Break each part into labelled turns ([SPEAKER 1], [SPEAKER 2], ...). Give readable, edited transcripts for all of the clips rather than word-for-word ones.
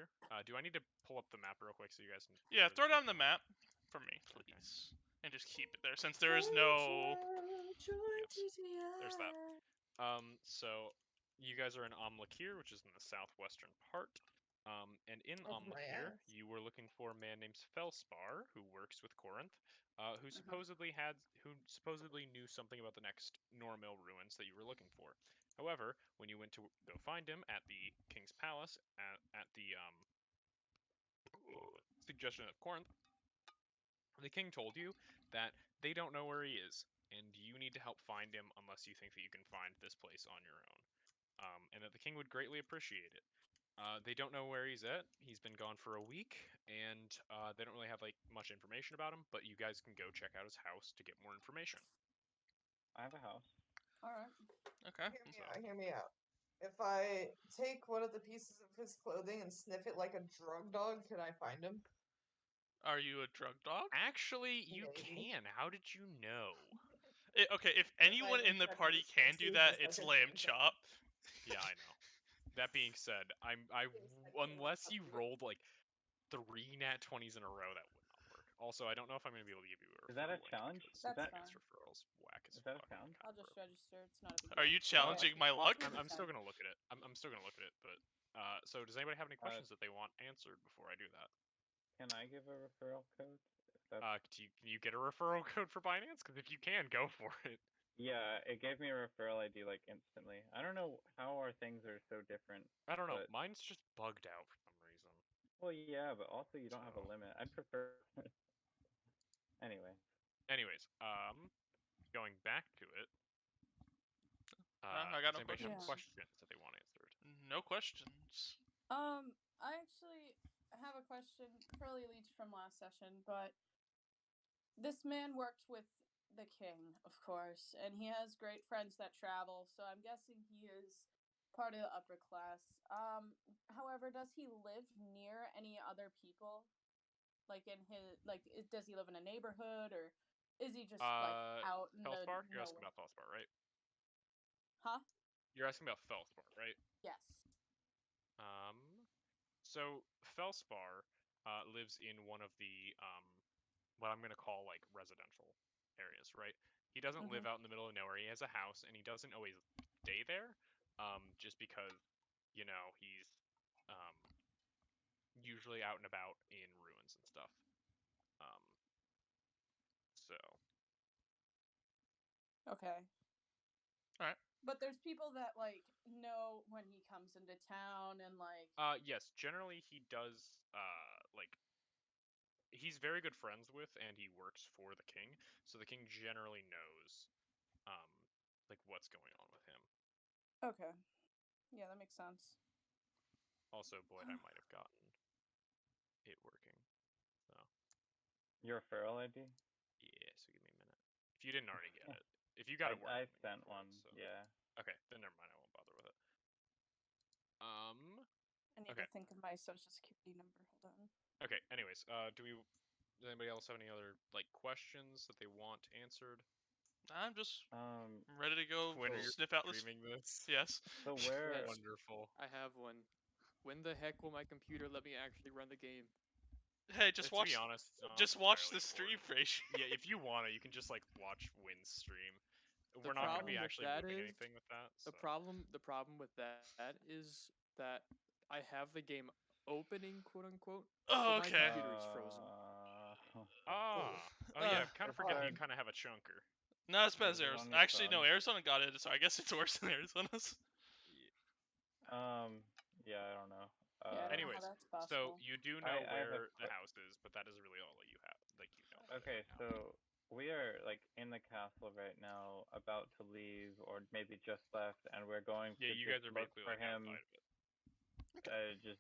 [SPEAKER 1] here. Do I need to pull up the map real quick so you guys can?
[SPEAKER 2] Yeah, throw it on the map for me, please, and just keep it there since there is no.
[SPEAKER 1] Yes, there's that. So you guys are in Ahm Lakir, which is in the southwestern part. And in Ahm Lakir, you were looking for a man named Filspar who works with Koranth, who supposedly knew something about the next Noromil ruins that you were looking for. However, when you went to go find him at the king's palace at the suggestion of Koranth, the king told you that they don't know where he is, and you need to help find him unless you think that you can find this place on your own. And that the king would greatly appreciate it. They don't know where he's at. He's been gone for a week, and they don't really have like much information about him. But you guys can go check out his house to get more information.
[SPEAKER 3] I have a house.
[SPEAKER 4] All right.
[SPEAKER 2] Okay.
[SPEAKER 5] Hear me out. If I take one of the pieces of his clothing and sniff it like a drug dog, can I find him?
[SPEAKER 2] Are you a drug dog?
[SPEAKER 1] Actually, you
[SPEAKER 5] Maybe.
[SPEAKER 1] can. How did you know?
[SPEAKER 2] Okay, if anyone in the party can do that, it's Lamb Chop.
[SPEAKER 1] Yeah, I know. That being said, unless you rolled like 3 nat 20s in a row, that would not work. Also, I don't know if I'm going to be able to give you a referral.
[SPEAKER 3] Is that a challenge?
[SPEAKER 4] That's fine.
[SPEAKER 1] Referrals whack as
[SPEAKER 3] Is that a
[SPEAKER 1] fuck.
[SPEAKER 3] challenge?
[SPEAKER 4] I'll just register. It's not a big deal.
[SPEAKER 2] Are you challenging my luck?
[SPEAKER 1] I'm still going to look at it. I'm still going to look at it, but so does anybody have any questions that they want answered before I do that?
[SPEAKER 3] Can I give a referral code?
[SPEAKER 1] Can you get a referral code for Binance? Because if you can, go for it.
[SPEAKER 3] Yeah, it gave me a referral ID like instantly. I don't know how our things are so different.
[SPEAKER 1] I don't know. Mine's just bugged out for some reason.
[SPEAKER 3] Well, yeah, but also you don't have a limit. I'd prefer. Anyway.
[SPEAKER 1] Anyways, going back to it.
[SPEAKER 2] I got no
[SPEAKER 1] questions.
[SPEAKER 4] questions
[SPEAKER 1] that they want answered.
[SPEAKER 2] No questions.
[SPEAKER 4] I actually have a question, fairly leached from last session, but this man worked with the king, of course, and he has great friends that travel, so I'm guessing he is part of the upper class. However, does he live near any other people? Like in his does he live in a neighborhood, or is he just like out in
[SPEAKER 1] Felspar?
[SPEAKER 4] the
[SPEAKER 1] You're asking about Felspar, right?
[SPEAKER 4] Huh?
[SPEAKER 1] You're asking about Felspar, right?
[SPEAKER 4] Yes.
[SPEAKER 1] So Felspar lives in one of the what I'm gonna call like residential areas, right? He doesn't live out in the middle of nowhere. He has a house, and he doesn't always stay there, just because, you know, he's usually out and about in ruins and stuff. So.
[SPEAKER 4] Okay.
[SPEAKER 2] All right.
[SPEAKER 4] But there's people that like know when he comes into town and like.
[SPEAKER 1] Yes. Generally, he does. Like. He's very good friends with, and he works for the king, so the king generally knows, like what's going on with him.
[SPEAKER 4] Okay. Yeah, that makes sense.
[SPEAKER 1] Also, Boyd, I might have gotten it working. So.
[SPEAKER 3] Your referral ID?
[SPEAKER 1] Yeah. So give me a minute. If you didn't already get it, if you got it working.
[SPEAKER 3] I sent one. So. Yeah.
[SPEAKER 1] Okay, then never mind. I won't bother with it.
[SPEAKER 4] I need to think of my social security number. Hold on.
[SPEAKER 1] Okay. Anyways, does anybody else have any other like questions that they want answered?
[SPEAKER 2] I'm just ready to go sniff out
[SPEAKER 1] this.
[SPEAKER 2] Yes.
[SPEAKER 3] So where?
[SPEAKER 1] Wonderful.
[SPEAKER 6] I have one. When the heck will my computer let me actually run the game?
[SPEAKER 2] Hey, just watch.
[SPEAKER 1] To be honest,
[SPEAKER 2] just watch the stream, Frayser.
[SPEAKER 1] Yeah, if you want to, you can just like watch Wynn's stream. We're not going to be actually moving anything with that. So.
[SPEAKER 6] The problem with that is that I have the game opening, quote unquote.
[SPEAKER 2] Oh,
[SPEAKER 6] but
[SPEAKER 2] okay.
[SPEAKER 6] my computer is frozen.
[SPEAKER 1] Yeah, I kind of forget that you kind of have a chunker.
[SPEAKER 2] Not as bad as Aryzona. Actually, no, Aryzona got it, so I guess it's worse than Arizona's.
[SPEAKER 3] Yeah, I don't know.
[SPEAKER 1] Anyways, so you do know where the house is, but that is really all that you have. Like, you know.
[SPEAKER 3] Okay, so we are like in the castle right now, about to leave, or maybe just left, and we're going to
[SPEAKER 1] you guys are
[SPEAKER 3] look
[SPEAKER 1] basically
[SPEAKER 3] for
[SPEAKER 1] like
[SPEAKER 3] him.
[SPEAKER 1] Okay.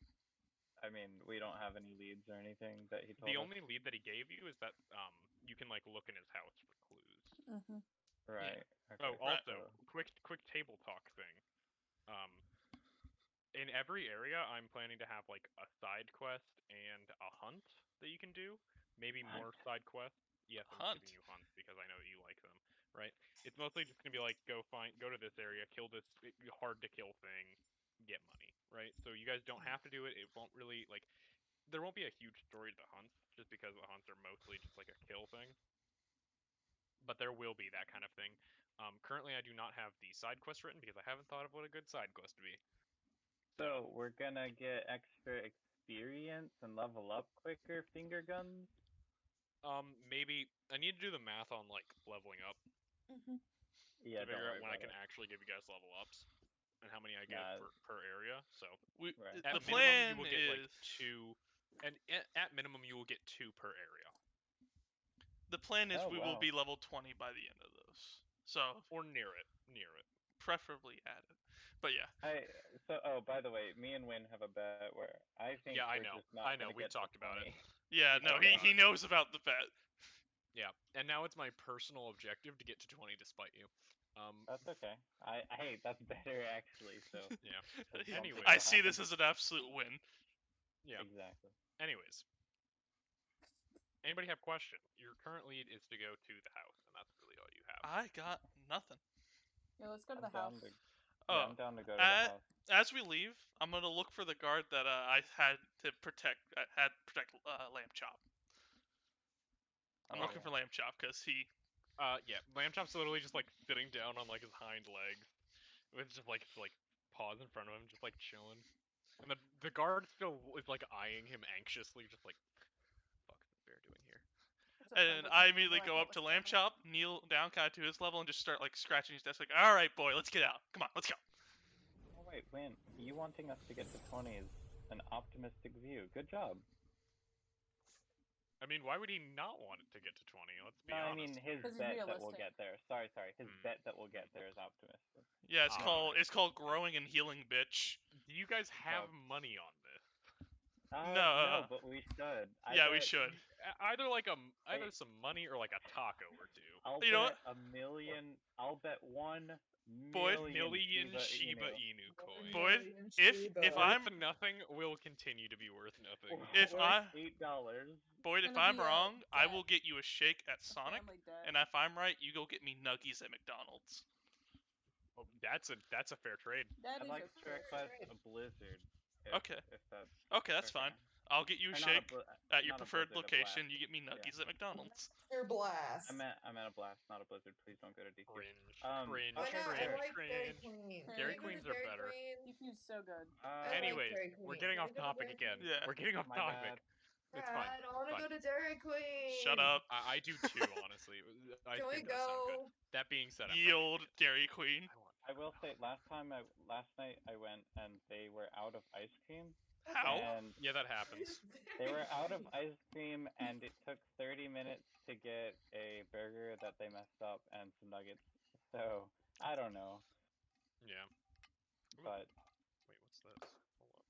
[SPEAKER 3] I mean, we don't have any leads or anything that he told us.
[SPEAKER 1] The only lead that he gave you is that you can like look in his house for clues.
[SPEAKER 3] Right.
[SPEAKER 1] Yeah. Okay. Oh, also, quick table talk thing. In every area, I'm planning to have like a side quest and a hunt that you can do. Maybe more side quests. Yes, I'm giving you hunts because I know you like them, right? It's mostly just gonna be like go to this area, kill this hard to kill thing, get money, right? So you guys don't have to do it. It won't really like there won't be a huge story to the hunts, just because the hunts are mostly just like a kill thing. But there will be that kind of thing. Currently, I do not have the side quest written because I haven't thought of what a good side quest would be.
[SPEAKER 3] So we're gonna get extra experience and level up quicker finger guns.
[SPEAKER 1] Maybe I need to do the math on like leveling up
[SPEAKER 3] Yeah,
[SPEAKER 1] to
[SPEAKER 3] don't
[SPEAKER 1] figure out
[SPEAKER 3] worry
[SPEAKER 1] when I
[SPEAKER 3] about
[SPEAKER 1] can
[SPEAKER 3] it.
[SPEAKER 1] actually give you guys level ups and how many I get
[SPEAKER 3] Nah.
[SPEAKER 1] per area. So
[SPEAKER 2] We,
[SPEAKER 3] Right.
[SPEAKER 1] at
[SPEAKER 2] the
[SPEAKER 1] minimum
[SPEAKER 2] plan
[SPEAKER 1] you will get like
[SPEAKER 2] is
[SPEAKER 1] 2, and at minimum you will get 2 per area,
[SPEAKER 2] the plan is
[SPEAKER 3] Oh,
[SPEAKER 2] we will
[SPEAKER 3] wow.
[SPEAKER 2] be level 20 by the end of those. So
[SPEAKER 1] or near it.
[SPEAKER 2] preferably at it. But yeah.
[SPEAKER 3] Oh, by the way, me and Wynn have a bet where I think
[SPEAKER 1] Yeah, I
[SPEAKER 3] we're
[SPEAKER 1] know.
[SPEAKER 3] just not
[SPEAKER 1] I know.
[SPEAKER 3] gonna
[SPEAKER 1] We've
[SPEAKER 3] get to
[SPEAKER 1] talked about
[SPEAKER 3] 20.
[SPEAKER 1] it.
[SPEAKER 2] Yeah,
[SPEAKER 1] We
[SPEAKER 2] no,
[SPEAKER 1] talked about
[SPEAKER 2] he
[SPEAKER 1] it.
[SPEAKER 2] knows about the bet.
[SPEAKER 1] Yeah, and now it's my personal objective to get to 20 despite you.
[SPEAKER 3] That's okay. Hey, that's better actually. So
[SPEAKER 1] Yeah.
[SPEAKER 3] something
[SPEAKER 1] Anyways.
[SPEAKER 2] I
[SPEAKER 3] will
[SPEAKER 2] see this
[SPEAKER 3] happen.
[SPEAKER 2] as an absolute win.
[SPEAKER 1] Yeah.
[SPEAKER 3] Exactly.
[SPEAKER 1] Anyways. Anybody have questions? Your current lead is to go to the house, and that's really all you have.
[SPEAKER 2] I got nothing.
[SPEAKER 4] Yeah, let's go to
[SPEAKER 3] I'm
[SPEAKER 4] the house.
[SPEAKER 3] down to.
[SPEAKER 2] Oh,
[SPEAKER 3] Yeah, I'm down to go to the house.
[SPEAKER 2] As we leave, I'm gonna look for the guard that I had to protect. Lamb Chop. I'm looking for Lamb Chop because he.
[SPEAKER 1] Yeah, Lamb Chop's literally just like sitting down on like his hind legs, with just like paws in front of him, just like chilling. And the guard still is like eyeing him anxiously, just like, fuck is this bear doing here?
[SPEAKER 2] And I immediately go up to Lamb Chop, kneel down kind of to his level, and just start like scratching his desk, like, "All right, boy, let's get out. Come on, let's go."
[SPEAKER 3] Oh wait, Wynn, you wanting us to get to 20 is an optimistic view. Good job.
[SPEAKER 1] I mean, why would he not want it to get to 20? Let's be
[SPEAKER 3] No,
[SPEAKER 1] honest.
[SPEAKER 3] I mean his
[SPEAKER 4] Because he's
[SPEAKER 3] bet that we'll
[SPEAKER 4] realistic.
[SPEAKER 3] get there. Sorry. His bet that we'll get there is optimistic.
[SPEAKER 2] Yeah, it's
[SPEAKER 1] Ah.
[SPEAKER 2] called growing and healing, bitch.
[SPEAKER 1] Do you guys have money on this?
[SPEAKER 2] No.
[SPEAKER 3] but we should.
[SPEAKER 2] Yeah, we should.
[SPEAKER 1] Either like either some money or like a taco or two.
[SPEAKER 3] I'll
[SPEAKER 2] You know
[SPEAKER 3] bet
[SPEAKER 2] what?
[SPEAKER 3] a million. I'll bet 1
[SPEAKER 2] Boyd?
[SPEAKER 3] million
[SPEAKER 1] Shiba
[SPEAKER 3] Inu.
[SPEAKER 1] Inu coin.
[SPEAKER 2] Boyd, if I'm
[SPEAKER 1] worth nothing, will continue to be worth nothing.
[SPEAKER 2] If I
[SPEAKER 3] $8.
[SPEAKER 2] Boyd, if
[SPEAKER 4] Gonna
[SPEAKER 2] I'm
[SPEAKER 4] be a
[SPEAKER 2] wrong, I
[SPEAKER 4] debt.
[SPEAKER 2] will get you a shake at Sonic,
[SPEAKER 4] Family debt.
[SPEAKER 2] and if I'm right, you go get me nuggies at McDonald's.
[SPEAKER 1] Oh, that's a fair trade.
[SPEAKER 4] That
[SPEAKER 3] I'd
[SPEAKER 4] is
[SPEAKER 3] like
[SPEAKER 4] a
[SPEAKER 3] to
[SPEAKER 4] fair
[SPEAKER 3] request
[SPEAKER 4] trade.
[SPEAKER 3] a blizzard.
[SPEAKER 2] Okay.
[SPEAKER 3] If that's
[SPEAKER 2] Okay, that's fine. I'll get you a
[SPEAKER 3] Or
[SPEAKER 2] shake at your
[SPEAKER 3] not a
[SPEAKER 2] preferred
[SPEAKER 3] blizzard, a
[SPEAKER 2] location.
[SPEAKER 3] blast.
[SPEAKER 2] You get me nuggies at McDonald's.
[SPEAKER 5] Your blast.
[SPEAKER 3] I meant a blast, not a blizzard. Please don't go to DQ.
[SPEAKER 1] Cringe.
[SPEAKER 3] Okay,
[SPEAKER 5] Why not? I
[SPEAKER 3] fair.
[SPEAKER 5] like Dairy
[SPEAKER 1] Cringe.
[SPEAKER 5] Queen.
[SPEAKER 1] Dairy
[SPEAKER 5] Can we go
[SPEAKER 1] Queens
[SPEAKER 5] to
[SPEAKER 1] are
[SPEAKER 5] Dairy
[SPEAKER 1] better.
[SPEAKER 5] Queen?
[SPEAKER 4] DQ's so good.
[SPEAKER 5] I like
[SPEAKER 1] Anyways,
[SPEAKER 5] Dairy
[SPEAKER 1] we're
[SPEAKER 5] Queen.
[SPEAKER 1] getting
[SPEAKER 5] Can
[SPEAKER 1] off
[SPEAKER 5] we go to
[SPEAKER 1] topic
[SPEAKER 5] Dairy
[SPEAKER 1] again.
[SPEAKER 5] Queen?
[SPEAKER 2] Yeah.
[SPEAKER 1] We're getting off
[SPEAKER 3] My
[SPEAKER 1] topic.
[SPEAKER 3] bad.
[SPEAKER 1] It's fine.
[SPEAKER 5] I don't want to
[SPEAKER 1] Fine.
[SPEAKER 5] go to Dairy Queen.
[SPEAKER 2] Shut up.
[SPEAKER 1] I do too, honestly.
[SPEAKER 5] Can we
[SPEAKER 1] It does sound good.
[SPEAKER 5] go?
[SPEAKER 1] That being said, I'm
[SPEAKER 2] Ye
[SPEAKER 1] probably
[SPEAKER 2] old
[SPEAKER 1] gonna get
[SPEAKER 2] Dairy Queen.
[SPEAKER 3] I will say, last night I went and they were out of ice cream.
[SPEAKER 2] How?
[SPEAKER 3] And
[SPEAKER 1] Yeah, that happens.
[SPEAKER 3] they were out of ice cream, and it took 30 minutes to get a burger that they messed up and some nuggets. So I don't know,
[SPEAKER 1] Yeah.
[SPEAKER 3] but
[SPEAKER 1] Wait, what's this? Hold up.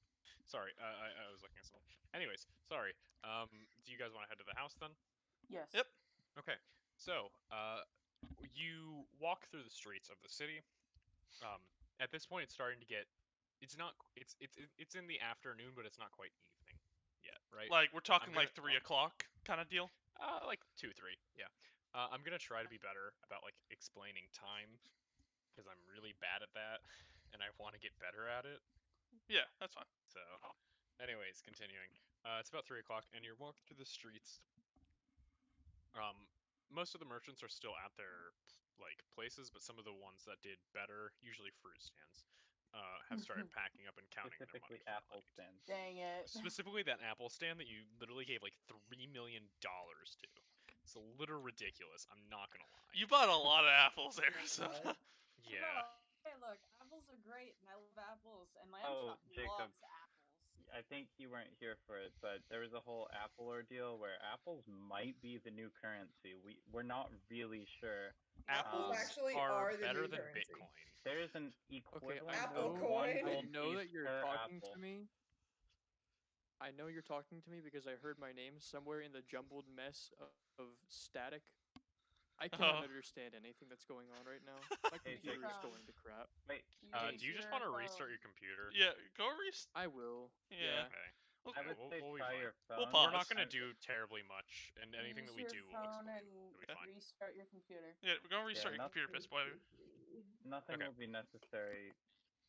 [SPEAKER 1] Sorry, I was looking at something. Anyways, sorry. Do you guys want to head to the house then?
[SPEAKER 4] Yes.
[SPEAKER 2] Yep.
[SPEAKER 1] Okay. So, you walk through the streets of the city. At this point, it's starting to get. It's not. It's in the afternoon, but it's not quite evening yet, right?
[SPEAKER 2] Like we're talking
[SPEAKER 1] I'm
[SPEAKER 2] like
[SPEAKER 1] gonna-
[SPEAKER 2] 3 o'clock kind of deal.
[SPEAKER 1] Like 2, 3. Yeah. I'm gonna try to be better about like explaining time, because I'm really bad at that, and I want to get better at it.
[SPEAKER 2] Yeah, that's fine.
[SPEAKER 1] So, anyways, continuing. It's about 3 o'clock, and you're walking through the streets. Most of the merchants are still at their like places, but some of the ones that did better, usually fruit stands, have started packing up and counting their money.
[SPEAKER 3] specifically
[SPEAKER 1] for the
[SPEAKER 3] apple
[SPEAKER 1] night.
[SPEAKER 3] stands.
[SPEAKER 4] Dang it.
[SPEAKER 1] Specifically, that apple stand that you literally gave like $3 million to. It's a little ridiculous. I'm not gonna lie.
[SPEAKER 2] You bought a lot of apples,
[SPEAKER 5] Oh my
[SPEAKER 2] Aryzona.
[SPEAKER 5] God.
[SPEAKER 1] Yeah.
[SPEAKER 4] Hey, look, apples are great, and I love apples, and Lamb
[SPEAKER 3] Oh,
[SPEAKER 4] Chop
[SPEAKER 3] Jacob.
[SPEAKER 4] loves apples.
[SPEAKER 3] I think you weren't here for it, but there was a whole Apple ordeal where apples might be the new currency. We're not really sure.
[SPEAKER 1] Apples
[SPEAKER 5] actually
[SPEAKER 1] are
[SPEAKER 5] are the
[SPEAKER 1] better
[SPEAKER 5] new
[SPEAKER 1] than
[SPEAKER 5] currency.
[SPEAKER 1] Bitcoin.
[SPEAKER 3] There is an
[SPEAKER 6] Okay,
[SPEAKER 3] equivalent
[SPEAKER 5] Apple
[SPEAKER 3] of
[SPEAKER 5] coin.
[SPEAKER 3] one
[SPEAKER 6] I
[SPEAKER 3] gold
[SPEAKER 6] know
[SPEAKER 3] piece
[SPEAKER 6] that you're
[SPEAKER 3] per
[SPEAKER 6] talking
[SPEAKER 3] apple.
[SPEAKER 6] to me. I know you're talking to me because I heard my name somewhere in the jumbled mess of static. I cannot understand anything that's going on right now. My
[SPEAKER 3] Hey,
[SPEAKER 6] computer is
[SPEAKER 4] Jacob.
[SPEAKER 6] going to crap.
[SPEAKER 3] Wait,
[SPEAKER 1] Do you just want to restart your computer?
[SPEAKER 2] Yeah, go rest.
[SPEAKER 6] I will.
[SPEAKER 2] Yeah.
[SPEAKER 1] Okay.
[SPEAKER 3] I would say
[SPEAKER 1] we'll be
[SPEAKER 3] try
[SPEAKER 1] fine.
[SPEAKER 3] your phone.
[SPEAKER 2] We'll
[SPEAKER 1] We're not
[SPEAKER 2] pause.
[SPEAKER 1] gonna do terribly much, and anything that we do, we'll
[SPEAKER 4] phone
[SPEAKER 1] explain.
[SPEAKER 4] and
[SPEAKER 1] It'll be fine.
[SPEAKER 4] restart your computer.
[SPEAKER 2] Yeah, we're gonna restart your
[SPEAKER 3] nothing-
[SPEAKER 2] computer, piss boy.
[SPEAKER 3] Nothing
[SPEAKER 1] Okay.
[SPEAKER 3] will be necessary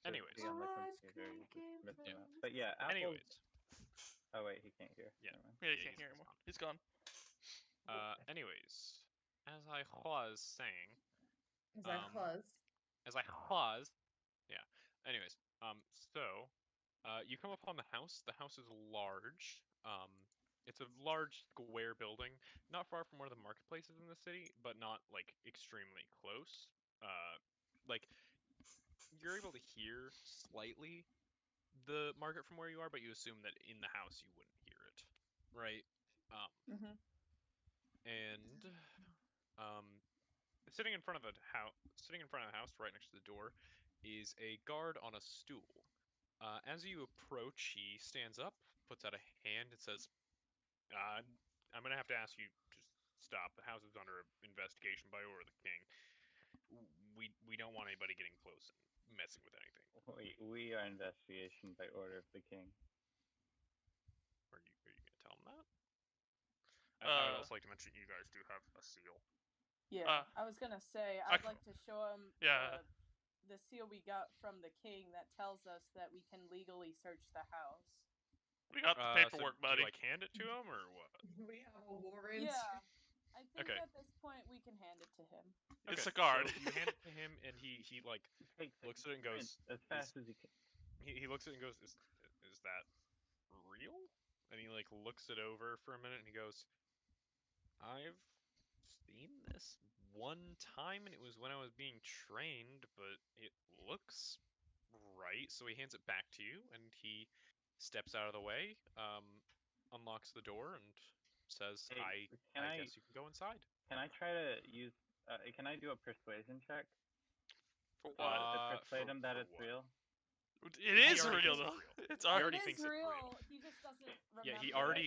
[SPEAKER 1] Anyways.
[SPEAKER 3] on the computer, you just missed
[SPEAKER 1] Yeah.
[SPEAKER 3] them out. But yeah, Apple's...
[SPEAKER 1] Anyways.
[SPEAKER 3] Oh wait, he can't hear.
[SPEAKER 1] Yeah.
[SPEAKER 3] Never mind.
[SPEAKER 2] Yeah, you can't hear him. He's gone.
[SPEAKER 1] Anyways, as I was saying,
[SPEAKER 5] As I was.
[SPEAKER 1] Yeah. Anyways, so, you come upon the house. The house is large. It's a large square building, not far from one of the marketplaces in the city, but not like extremely close. Like you're able to hear slightly the market from where you are, but you assume that in the house you wouldn't hear it, right?
[SPEAKER 4] Mm-hmm.
[SPEAKER 1] And sitting in front of the house, right next to the door, is a guard on a stool. As you approach, he stands up, puts out a hand, and says, "I'm gonna have to ask you to stop. The house is under investigation by order of the king. We don't want anybody getting close and messing with anything."
[SPEAKER 3] We are investigation by order of the king.
[SPEAKER 1] Are you gonna tell him that? I would also like to mention you guys do have a seal.
[SPEAKER 4] Yeah, I was gonna say I'd like to show him the seal we got from the king that tells us that we can legally search the house.
[SPEAKER 2] We got the paperwork,
[SPEAKER 1] so
[SPEAKER 2] buddy.
[SPEAKER 1] Do you, like, hand it to him or what?
[SPEAKER 5] We have a warrant.
[SPEAKER 4] Yeah, I think
[SPEAKER 1] Okay.
[SPEAKER 4] at this point we can hand it to him.
[SPEAKER 2] It's
[SPEAKER 1] Okay,
[SPEAKER 2] a guard.
[SPEAKER 1] So you hand it to him, and he looks at it and goes,
[SPEAKER 3] as fast as he can.
[SPEAKER 1] He looks at it and goes, is that real? And he like looks it over for a minute, and he goes, I've seen this one time, and it was when I was being trained, but it looks right. So he hands it back to you, and he steps out of the way, unlocks the door, and says,
[SPEAKER 3] Hey,
[SPEAKER 1] I guess you can go inside.
[SPEAKER 3] Can I try to use... can I do a persuasion check?
[SPEAKER 2] For what?
[SPEAKER 3] To persuade him that it's real?
[SPEAKER 2] It is real, though.
[SPEAKER 1] It's
[SPEAKER 2] already
[SPEAKER 1] already thinks it's real.
[SPEAKER 4] He just doesn't remember.
[SPEAKER 1] Yeah,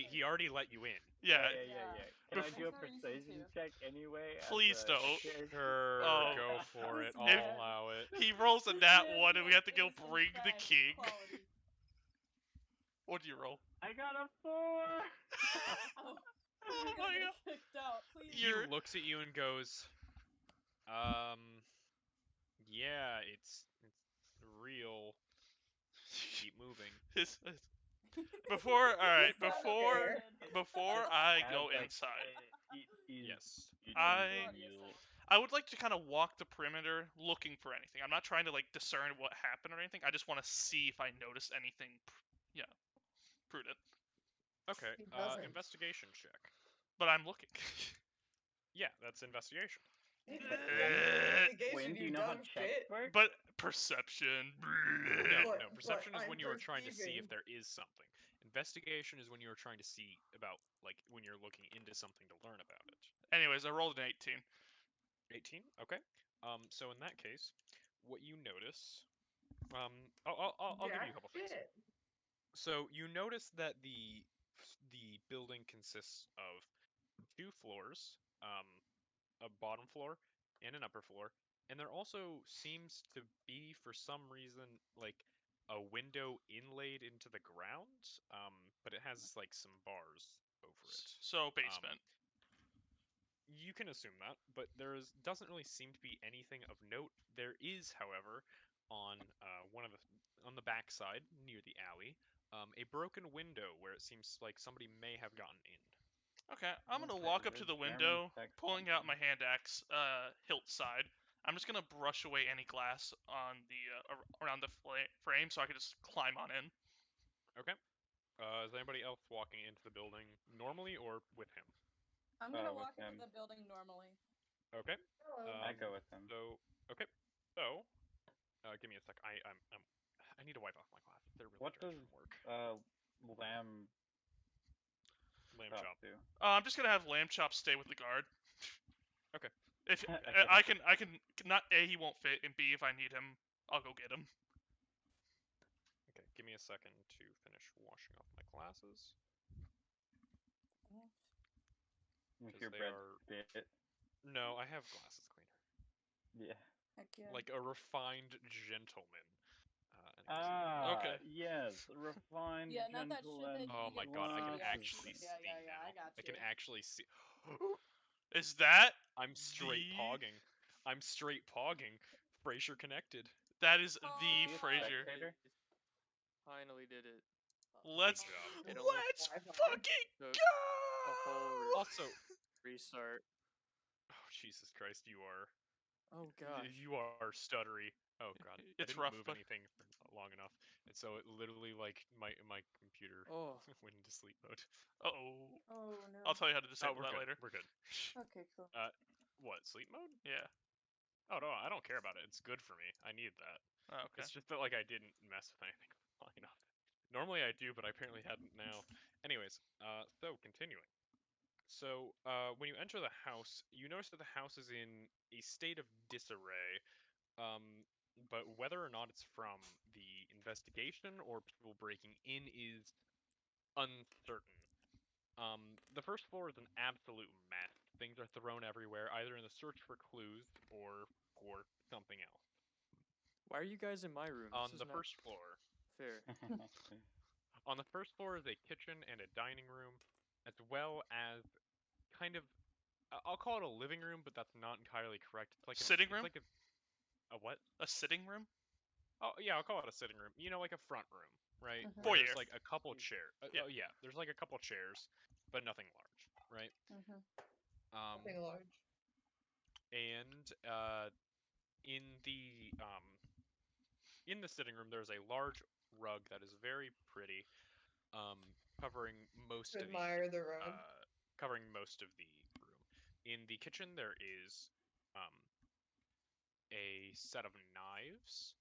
[SPEAKER 1] he already let you in.
[SPEAKER 2] Yeah.
[SPEAKER 3] Can I do a persuasion check anyway?
[SPEAKER 2] Please don't.
[SPEAKER 1] Sure, go for it. I'll allow it.
[SPEAKER 2] He rolls a nat 1 and we have to go bring the king. What do you roll?
[SPEAKER 3] I got a 4!
[SPEAKER 4] Oh my god. Kicked out, please.
[SPEAKER 1] He looks at you and goes, yeah, it's real. Keep moving.
[SPEAKER 2] Before I go inside,
[SPEAKER 1] yes,
[SPEAKER 2] I would like to kind of walk the perimeter looking for anything. I'm not trying to like discern what happened or anything. I just want to see if I notice anything. Prudent.
[SPEAKER 1] Okay. Investigation check.
[SPEAKER 2] But I'm looking.
[SPEAKER 1] Yeah, that's investigation.
[SPEAKER 3] Wynn, do you know how checks work?
[SPEAKER 2] But perception.
[SPEAKER 1] No, perception is when you are trying to see if there is something. Investigation is when you are trying to see about, like, when you're looking into something to learn about it.
[SPEAKER 2] Anyways, I rolled an 18.
[SPEAKER 1] 18? Okay. So in that case, what you notice, I'll give you a couple things. So you notice that the building consists of 2 floors, a bottom floor and an upper floor, and there also seems to be, for some reason, like a window inlaid into the ground, but it has like some bars over it.
[SPEAKER 2] So basement.
[SPEAKER 1] You can assume that, but doesn't really seem to be anything of note. There is, however, on on the back side near the alley, a broken window where it seems like somebody may have gotten in.
[SPEAKER 2] Okay, I'm gonna walk up to the window, pulling out my hand axe, hilt side. I'm just gonna brush away any glass on the around the frame, so I can just climb on in.
[SPEAKER 1] Okay. Is anybody else walking into the building normally or with him?
[SPEAKER 4] I'm gonna walk into the building normally.
[SPEAKER 1] Okay.
[SPEAKER 3] I go with him.
[SPEAKER 1] So okay. So, give me a sec. I need to wipe off my glasses. They're really dirty from work.
[SPEAKER 3] Lamb
[SPEAKER 1] chop
[SPEAKER 3] do?
[SPEAKER 2] I'm just gonna have Lamb Chop stay with the guard.
[SPEAKER 1] Okay.
[SPEAKER 2] If I can not A, he won't fit, and B, if I need him, I'll go get him.
[SPEAKER 1] Okay, give me a second to finish washing off my glasses.
[SPEAKER 3] With your bread spit.
[SPEAKER 1] No, I have glasses cleaner.
[SPEAKER 3] Yeah.
[SPEAKER 4] Heck yeah.
[SPEAKER 1] Like a refined gentleman.
[SPEAKER 2] Okay.
[SPEAKER 3] Yes, refined gentleman.
[SPEAKER 1] Oh my god, I can actually see now.
[SPEAKER 4] I got you.
[SPEAKER 1] I can actually see.
[SPEAKER 2] Is that?
[SPEAKER 1] I'm straight pogging. Frayser connected.
[SPEAKER 2] That is
[SPEAKER 4] Oh,
[SPEAKER 2] the
[SPEAKER 3] Is he a
[SPEAKER 2] Frayser.
[SPEAKER 3] spectator?
[SPEAKER 6] Finally did it.
[SPEAKER 2] Let's
[SPEAKER 1] job.
[SPEAKER 6] It only
[SPEAKER 2] let's
[SPEAKER 5] Wi-Fi.
[SPEAKER 2] fucking
[SPEAKER 6] took
[SPEAKER 2] go!
[SPEAKER 6] a whole
[SPEAKER 1] Also,
[SPEAKER 6] restart.
[SPEAKER 1] oh Jesus Christ, you are
[SPEAKER 6] Oh gosh.
[SPEAKER 1] you are stuttery. Oh God, I
[SPEAKER 2] It's
[SPEAKER 1] didn't
[SPEAKER 2] rough,
[SPEAKER 1] move
[SPEAKER 2] but
[SPEAKER 1] anything for long enough, and so it literally like my computer
[SPEAKER 6] Oh,
[SPEAKER 1] went into sleep mode.
[SPEAKER 2] oh,
[SPEAKER 4] Oh no.
[SPEAKER 2] I'll tell you how to
[SPEAKER 1] Oh,
[SPEAKER 2] disable
[SPEAKER 1] we're
[SPEAKER 2] that
[SPEAKER 1] good.
[SPEAKER 2] later.
[SPEAKER 1] We're good.
[SPEAKER 4] Okay, cool.
[SPEAKER 1] What, sleep mode?
[SPEAKER 2] Yeah.
[SPEAKER 1] Oh no, I don't care about it. It's good for me. I need that.
[SPEAKER 2] Oh, okay.
[SPEAKER 1] It's just that like I didn't mess with anything long enough. Normally I do, but I apparently hadn't now. Anyways, so continuing. So, when you enter the house, you notice that the house is in a state of disarray. But whether or not it's from the investigation or people breaking in is uncertain. The first floor is an absolute mess. Things are thrown everywhere, either in the search for clues or for something else.
[SPEAKER 6] why are you guys in my room?
[SPEAKER 1] On
[SPEAKER 6] This
[SPEAKER 1] the
[SPEAKER 6] is not
[SPEAKER 1] first floor,
[SPEAKER 6] fair.
[SPEAKER 1] on the first floor is a kitchen and a dining room, as well as kind of I'll call it a living room, but that's not entirely correct. It's like
[SPEAKER 2] Sitting
[SPEAKER 1] it's
[SPEAKER 2] room?
[SPEAKER 1] like a what?
[SPEAKER 2] A sitting room?
[SPEAKER 1] Oh yeah, I'll call it a sitting room. You know, like a front room, right?
[SPEAKER 4] Mhm.
[SPEAKER 1] Where there's
[SPEAKER 2] Foyer.
[SPEAKER 1] like a couple chairs.
[SPEAKER 2] Yeah.
[SPEAKER 1] Oh yeah, there's like a couple chairs, but nothing large, right?
[SPEAKER 5] Nothing large.
[SPEAKER 1] And in the sitting room, there's a large rug that is very pretty, covering most
[SPEAKER 5] To
[SPEAKER 1] of
[SPEAKER 5] admire the rug.
[SPEAKER 1] covering most of the room. In the kitchen, there is a set of knives,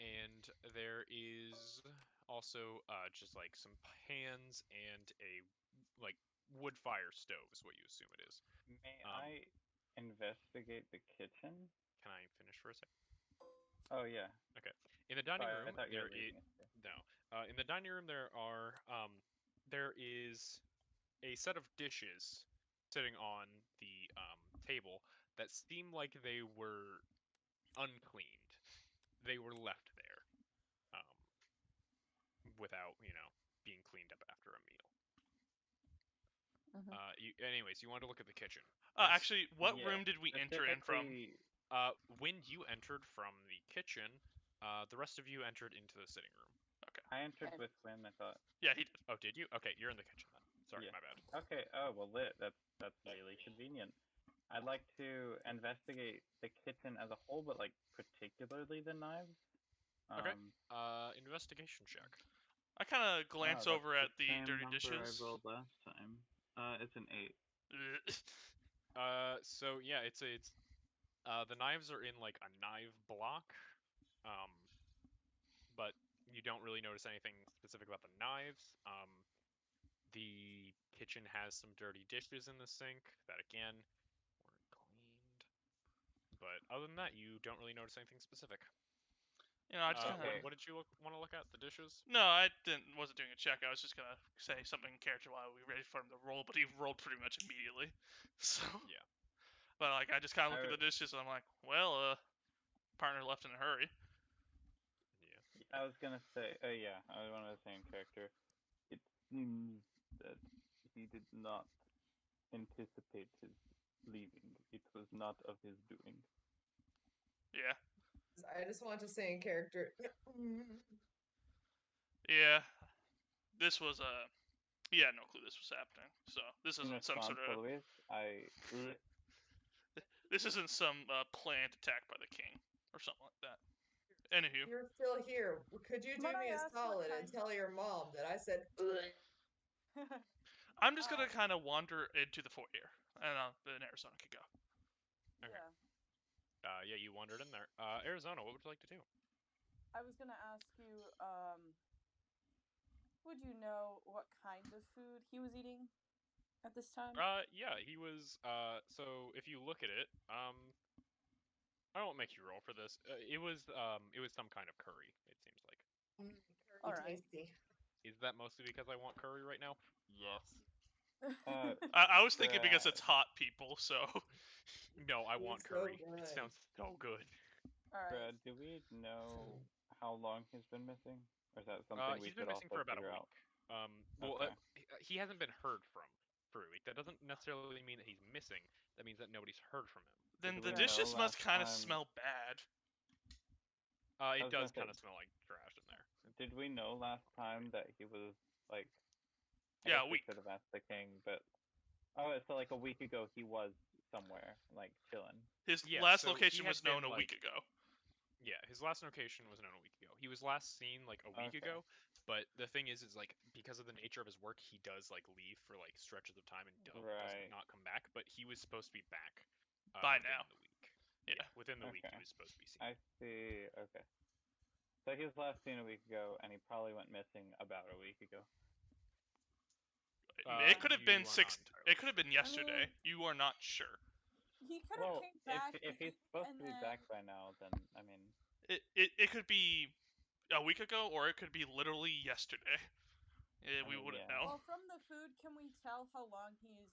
[SPEAKER 1] and there is also just like some pans and a like wood fire stove is what you assume it is.
[SPEAKER 3] May
[SPEAKER 1] Um,
[SPEAKER 3] I investigate the kitchen?
[SPEAKER 1] Can I finish for a second?
[SPEAKER 3] Oh yeah.
[SPEAKER 1] Okay. In the dining
[SPEAKER 3] Sorry, I
[SPEAKER 1] room,
[SPEAKER 3] thought you
[SPEAKER 1] there
[SPEAKER 3] were
[SPEAKER 1] is
[SPEAKER 3] leaving us there.
[SPEAKER 1] no. In the dining room, there is a set of dishes sitting on the table that seem like they were uncleaned. They were left there, without being cleaned up after a meal. Anyways, you wanted to look at the kitchen.
[SPEAKER 2] Actually, what
[SPEAKER 3] Yeah,
[SPEAKER 2] room did we enter in from?
[SPEAKER 3] specifically,
[SPEAKER 1] When you entered from the kitchen, the rest of you entered into the sitting room.
[SPEAKER 3] I entered
[SPEAKER 4] Okay.
[SPEAKER 3] with Wynn, I thought.
[SPEAKER 2] Yeah, he did.
[SPEAKER 1] Oh, did you? Okay, you're in the kitchen then. Sorry,
[SPEAKER 3] Yeah.
[SPEAKER 1] my bad.
[SPEAKER 3] Okay, oh well lit. That's really convenient. I'd like to investigate the kitchen as a whole, but like particularly the knives.
[SPEAKER 1] Okay. Investigation check.
[SPEAKER 2] I kind of glance
[SPEAKER 3] Wow,
[SPEAKER 2] over
[SPEAKER 3] that's
[SPEAKER 2] at the
[SPEAKER 3] same
[SPEAKER 2] dirty
[SPEAKER 3] number
[SPEAKER 2] dishes.
[SPEAKER 3] I rolled last time. It's an 8.
[SPEAKER 1] So yeah, it's the knives are in like a knife block, but you don't really notice anything specific about the knives. The kitchen has some dirty dishes in the sink that again weren't cleaned, but other than that, you don't really notice anything specific.
[SPEAKER 2] I just kind of.
[SPEAKER 3] Okay.
[SPEAKER 1] What did you want to look at? The dishes?
[SPEAKER 2] No, I wasn't doing a check. I was just gonna say something in character while we waited for him to roll, but he rolled pretty much immediately. So.
[SPEAKER 1] Yeah.
[SPEAKER 2] But like, I just kind of look at the dishes and I'm like, well, partner left in a hurry.
[SPEAKER 1] Yeah.
[SPEAKER 3] I was gonna say, yeah, I wanted to say in character. It seems that he did not anticipate his leaving. It was not of his doing.
[SPEAKER 2] Yeah.
[SPEAKER 5] I just want to say in character.
[SPEAKER 2] Yeah. This was he had no clue this was happening. So this
[SPEAKER 3] In
[SPEAKER 2] isn't some
[SPEAKER 3] response,
[SPEAKER 2] sort of
[SPEAKER 3] Eloise,
[SPEAKER 2] this isn't some planned attack by the king or something like that. Anywho,
[SPEAKER 5] You're still here. Could you do
[SPEAKER 4] Might I
[SPEAKER 5] me a
[SPEAKER 4] ask what
[SPEAKER 5] solid and
[SPEAKER 4] kind-
[SPEAKER 5] tell your mom that I said?
[SPEAKER 2] I'm just gonna kind of wander into the foyer, and then Aryzona could go.
[SPEAKER 1] Okay.
[SPEAKER 4] Yeah.
[SPEAKER 1] Yeah, you wandered in there. Aryzona, what would you like to do?
[SPEAKER 4] I was gonna ask you, would you know what kind of food he was eating at this time?
[SPEAKER 1] Yeah, he was. So if you look at it, I won't make you roll for this. It was some kind of curry. It seems like.
[SPEAKER 5] Curry
[SPEAKER 4] Alright.
[SPEAKER 5] tasty.
[SPEAKER 1] Is that mostly because I want curry right now? Yes.
[SPEAKER 2] I was thinking because it's hot, people. So.
[SPEAKER 1] No, I want curry.
[SPEAKER 5] So
[SPEAKER 1] It sounds so good.
[SPEAKER 4] Alright.
[SPEAKER 3] Brad, do we know how long he's been missing? Or is that something we
[SPEAKER 1] He's been
[SPEAKER 3] should
[SPEAKER 1] missing
[SPEAKER 3] also
[SPEAKER 1] for about a
[SPEAKER 3] figure
[SPEAKER 1] week.
[SPEAKER 3] out?
[SPEAKER 1] Well,
[SPEAKER 3] Okay.
[SPEAKER 1] he hasn't been heard from for a week. That doesn't necessarily mean that he's missing. That means that nobody's heard from him.
[SPEAKER 2] Then
[SPEAKER 3] Did
[SPEAKER 2] the
[SPEAKER 3] we
[SPEAKER 2] dishes
[SPEAKER 3] know
[SPEAKER 2] must
[SPEAKER 3] last
[SPEAKER 2] kind of
[SPEAKER 3] time-
[SPEAKER 2] smell bad.
[SPEAKER 1] It does kind of smell like trash in there.
[SPEAKER 3] Did we know last time that he was like?
[SPEAKER 2] Yeah,
[SPEAKER 3] we should have asked the king, but so like a week ago he was somewhere like chilling.
[SPEAKER 2] His
[SPEAKER 1] Yeah,
[SPEAKER 2] last
[SPEAKER 1] so
[SPEAKER 2] location
[SPEAKER 1] he had
[SPEAKER 2] was known
[SPEAKER 1] been,
[SPEAKER 2] a week ago.
[SPEAKER 1] Yeah, his last location was known a week ago. He was last seen like a week ago, but the thing is like because of the nature of his work, he does like leave for like stretches of time and does not come back. But he was supposed to be back
[SPEAKER 2] by
[SPEAKER 1] within
[SPEAKER 2] now.
[SPEAKER 1] The week.
[SPEAKER 2] Yeah,
[SPEAKER 1] within the week he was supposed to be seen.
[SPEAKER 3] I see. Okay. So he was last seen a week ago, and he probably went missing about a week ago.
[SPEAKER 2] It could have been It could have been yesterday. You are not sure.
[SPEAKER 4] He could have came back.
[SPEAKER 3] If he's supposed to be back by now, then I mean,
[SPEAKER 2] it could be a week ago, or it could be literally yesterday. We wouldn't know.
[SPEAKER 4] Well, from the food, can we tell how long he's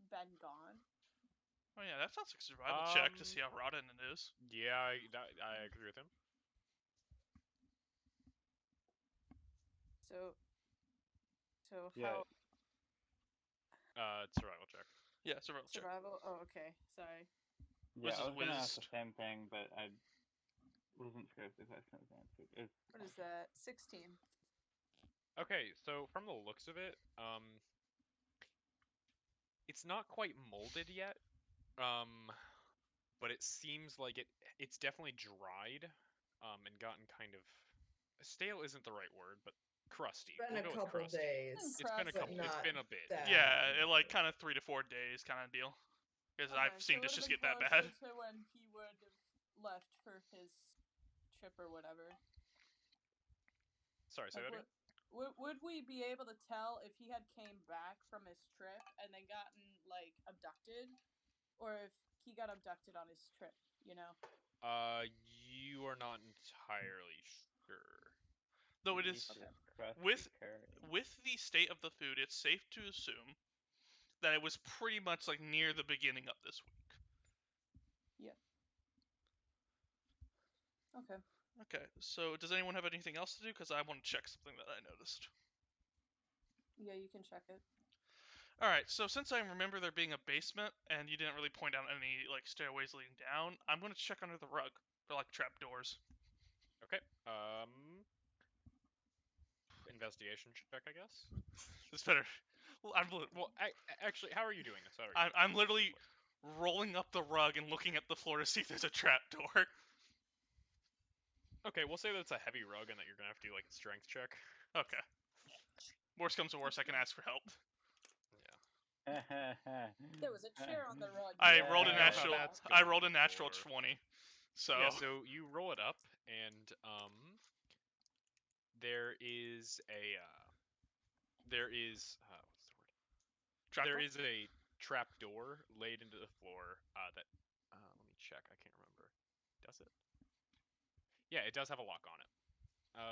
[SPEAKER 4] been gone?
[SPEAKER 2] Oh yeah, that sounds like a survival check to see how rotten it is.
[SPEAKER 1] Yeah, I agree with him.
[SPEAKER 4] So
[SPEAKER 3] yeah.
[SPEAKER 4] how?
[SPEAKER 1] Survival check.
[SPEAKER 2] Yeah, survival check.
[SPEAKER 4] Oh, okay. Sorry.
[SPEAKER 3] Yeah, I was gonna ask the same thing, but I wasn't sure if the question was answered.
[SPEAKER 4] What is that? 16.
[SPEAKER 1] Okay, so from the looks of it, it's not quite molded yet, but it seems like it's definitely dried, and gotten kind of stale isn't the right word, but crusty.
[SPEAKER 5] It's been a couple days.
[SPEAKER 1] It's been a couple. It's been a bit.
[SPEAKER 2] Yeah, like kind of 3 to 4 days kind of deal. Because I've seen this just get that bad.
[SPEAKER 4] To when he would have left for his trip or whatever.
[SPEAKER 1] Sorry, say that again.
[SPEAKER 4] Would we be able to tell if he had came back from his trip and then gotten like abducted, or if he got abducted on his trip? You know.
[SPEAKER 1] You are not entirely sure.
[SPEAKER 2] Though it is with the state of the food, it's safe to assume that it was pretty much like near the beginning of this week.
[SPEAKER 4] Yeah. Okay.
[SPEAKER 2] Okay, so does anyone have anything else to do? Because I want to check something that I noticed.
[SPEAKER 4] Yeah, you can check it.
[SPEAKER 2] Alright, so since I remember there being a basement, and you didn't really point out any like stairways leading down, I'm going to check under the rug for like trapdoors.
[SPEAKER 1] Okay, investigation check, I guess.
[SPEAKER 2] It's better. Well,
[SPEAKER 1] actually, how are you doing this?
[SPEAKER 2] I'm literally rolling up the rug and looking at the floor to see if there's a trapdoor.
[SPEAKER 1] Okay, we'll say that it's a heavy rug and that you're gonna have to do like a strength check.
[SPEAKER 2] Okay. Worst comes to worst, I can ask for help.
[SPEAKER 1] Yeah.
[SPEAKER 4] There was a chair on the rug.
[SPEAKER 2] I rolled a natural 20. So
[SPEAKER 1] yeah, so you roll it up, and there is what's the word? There is a trap door laid into the floor that let me check. I can't remember. Does it? Yeah, it does have a lock on it.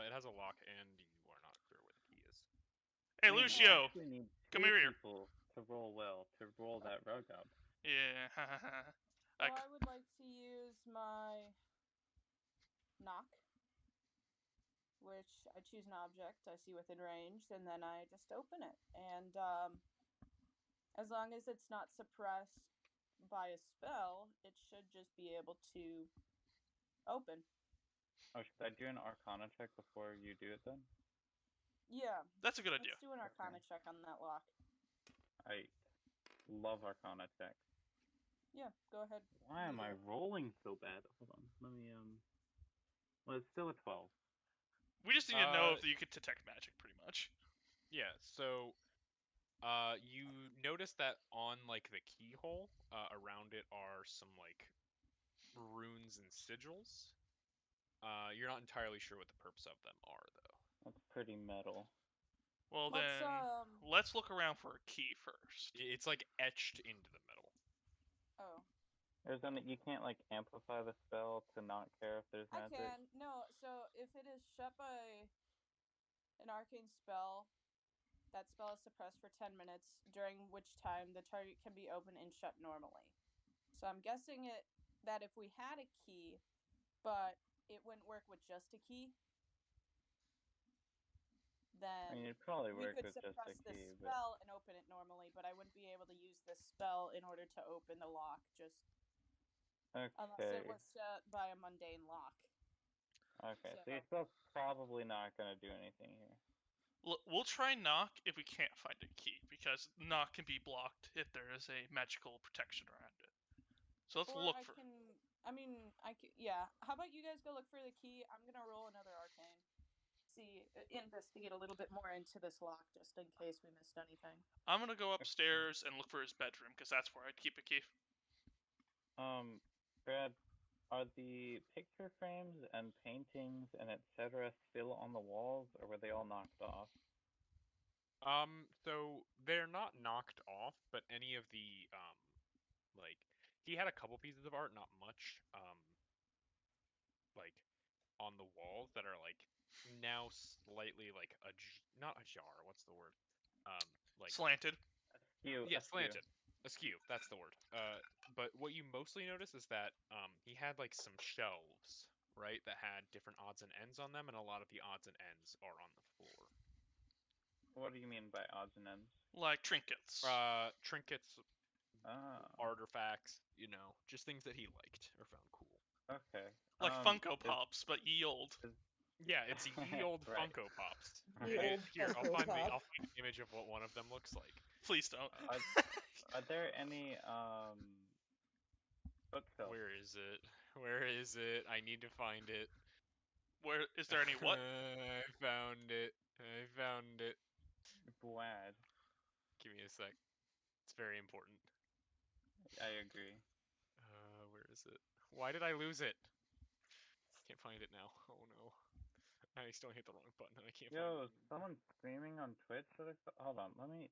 [SPEAKER 1] It has a lock, and you are not clear where the key is.
[SPEAKER 2] Hey, Lucio, come here.
[SPEAKER 3] To roll that rug up.
[SPEAKER 2] Yeah.
[SPEAKER 4] I would like to use my knock, which I choose an object I see within range, and then I just open it. And as long as it's not suppressed by a spell, it should just be able to open.
[SPEAKER 3] Oh, should I do an Arcana check before you do it then?
[SPEAKER 2] Yeah. That's a good idea.
[SPEAKER 4] Let's do an Arcana check on that lock.
[SPEAKER 3] I love Arcana checks.
[SPEAKER 4] Yeah, go ahead.
[SPEAKER 3] Why am I rolling so bad? Hold on. Let me, well, it's still a 12.
[SPEAKER 2] We just need to know if you could detect magic, pretty much.
[SPEAKER 1] Yeah, so, you notice that on, like, the keyhole, around it are some, like, runes and sigils. You're not entirely sure what the purpose of them are, though.
[SPEAKER 3] That's pretty metal.
[SPEAKER 2] Well, then, let's look around for a key first.
[SPEAKER 1] It's, like, etched into the metal.
[SPEAKER 4] Oh.
[SPEAKER 3] You can't, like, amplify the spell to not care if there's magic?
[SPEAKER 4] I can. No, so if it is shut by an arcane spell, that spell is suppressed for 10 minutes, during which time the target can be open and shut normally. So I'm guessing that if we had a key, but it wouldn't work with just a key, then
[SPEAKER 3] it'd probably work
[SPEAKER 4] we could
[SPEAKER 3] with just a
[SPEAKER 4] suppress
[SPEAKER 3] key,
[SPEAKER 4] the spell and open it normally, but I wouldn't be able to use this spell in order to open the lock, unless it was shut by a mundane lock.
[SPEAKER 3] Okay, so
[SPEAKER 4] So-
[SPEAKER 3] you're still probably not gonna do anything here.
[SPEAKER 2] We'll try knock if we can't find a key, because knock can be blocked if there is a magical protection around it. So let's
[SPEAKER 4] Or
[SPEAKER 2] look
[SPEAKER 4] I
[SPEAKER 2] for.
[SPEAKER 4] can. I mean, yeah. How about you guys go look for the key? I'm gonna roll another arcane. Investigate a little bit more into this lock, just in case we missed anything.
[SPEAKER 2] I'm gonna go upstairs and look for his bedroom, because that's where I'd keep a key.
[SPEAKER 3] Brad, are the picture frames and paintings and etc. still on the walls, or were they all knocked off?
[SPEAKER 1] So they're not knocked off, but any of the like he had a couple pieces of art, not much, like on the walls that are like now slightly like not ajar. What's the word? Like
[SPEAKER 2] Slanted.
[SPEAKER 1] yeah, slanted, askew. That's the word. But what you mostly notice is that he had like some shelves, right, that had different odds and ends on them, and a lot of the odds and ends are on the floor.
[SPEAKER 3] What do you mean by odds and ends?
[SPEAKER 2] Like trinkets.
[SPEAKER 1] Trinkets, artifacts, just things that he liked or found cool.
[SPEAKER 3] Okay.
[SPEAKER 2] Like Funko Pops, but ye old.
[SPEAKER 1] Yeah, it's ye old
[SPEAKER 3] right.
[SPEAKER 1] Funko Pops.
[SPEAKER 5] Ye old
[SPEAKER 1] Here,
[SPEAKER 5] Funko
[SPEAKER 1] I'll find
[SPEAKER 5] Pop.
[SPEAKER 1] the image of what one of them looks like.
[SPEAKER 2] Please don't.
[SPEAKER 3] Are there any bookshelves?
[SPEAKER 1] Where is it? Where is it? I need to find it.
[SPEAKER 2] Where is there any what?
[SPEAKER 1] I found it. I found it.
[SPEAKER 3] Brad.
[SPEAKER 1] Give me a sec. It's very important.
[SPEAKER 3] I agree.
[SPEAKER 1] Where is it? Why did I lose it? Can't find it now. Oh no. I still hit the wrong button and I can't find it.
[SPEAKER 3] Yo, someone's streaming on Twitch. Hold on, let me.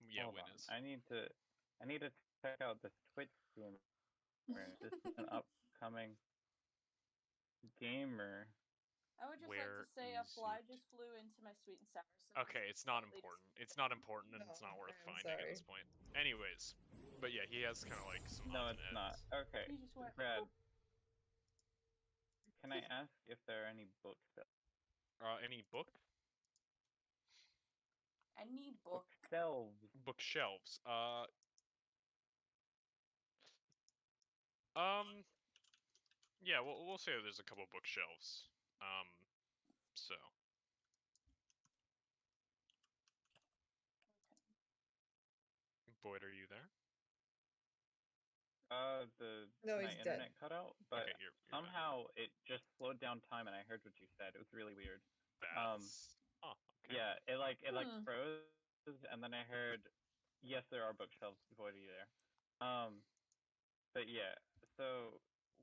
[SPEAKER 1] Yeah,
[SPEAKER 3] Hold
[SPEAKER 1] Wynn
[SPEAKER 3] on.
[SPEAKER 1] is.
[SPEAKER 3] I need to check out this Twitch streamer. This is an upcoming gamer.
[SPEAKER 4] I would just
[SPEAKER 1] Where
[SPEAKER 4] like to say a
[SPEAKER 1] is
[SPEAKER 4] fly
[SPEAKER 1] it?
[SPEAKER 4] just flew into my sweet and sour sauce.
[SPEAKER 1] Okay, it's not important. It's not important, and it's
[SPEAKER 5] No,
[SPEAKER 1] not worth
[SPEAKER 5] I'm
[SPEAKER 1] finding at this
[SPEAKER 5] sorry.
[SPEAKER 1] point. Anyways, but yeah, he has kind of like some
[SPEAKER 3] No,
[SPEAKER 1] odds
[SPEAKER 3] it's
[SPEAKER 1] and
[SPEAKER 3] not.
[SPEAKER 1] ends.
[SPEAKER 3] Okay,
[SPEAKER 4] You just went.
[SPEAKER 3] Brad. Can I ask if there are any bookshelves?
[SPEAKER 1] Any book?
[SPEAKER 4] I need book.
[SPEAKER 3] Bookshelves.
[SPEAKER 1] Bookshelves. Yeah, we'll say there's a couple bookshelves. So. Boyd, are you there?
[SPEAKER 5] No,
[SPEAKER 3] my
[SPEAKER 5] he's
[SPEAKER 3] internet
[SPEAKER 5] dead.
[SPEAKER 3] cut out, but
[SPEAKER 1] Okay, you're
[SPEAKER 3] somehow it just slowed down time, and I heard what you said. It was really weird.
[SPEAKER 1] That's. Oh, okay.
[SPEAKER 3] Yeah, it like froze, and then I heard, yes, there are bookshelves. Boyd, are you there? But yeah, so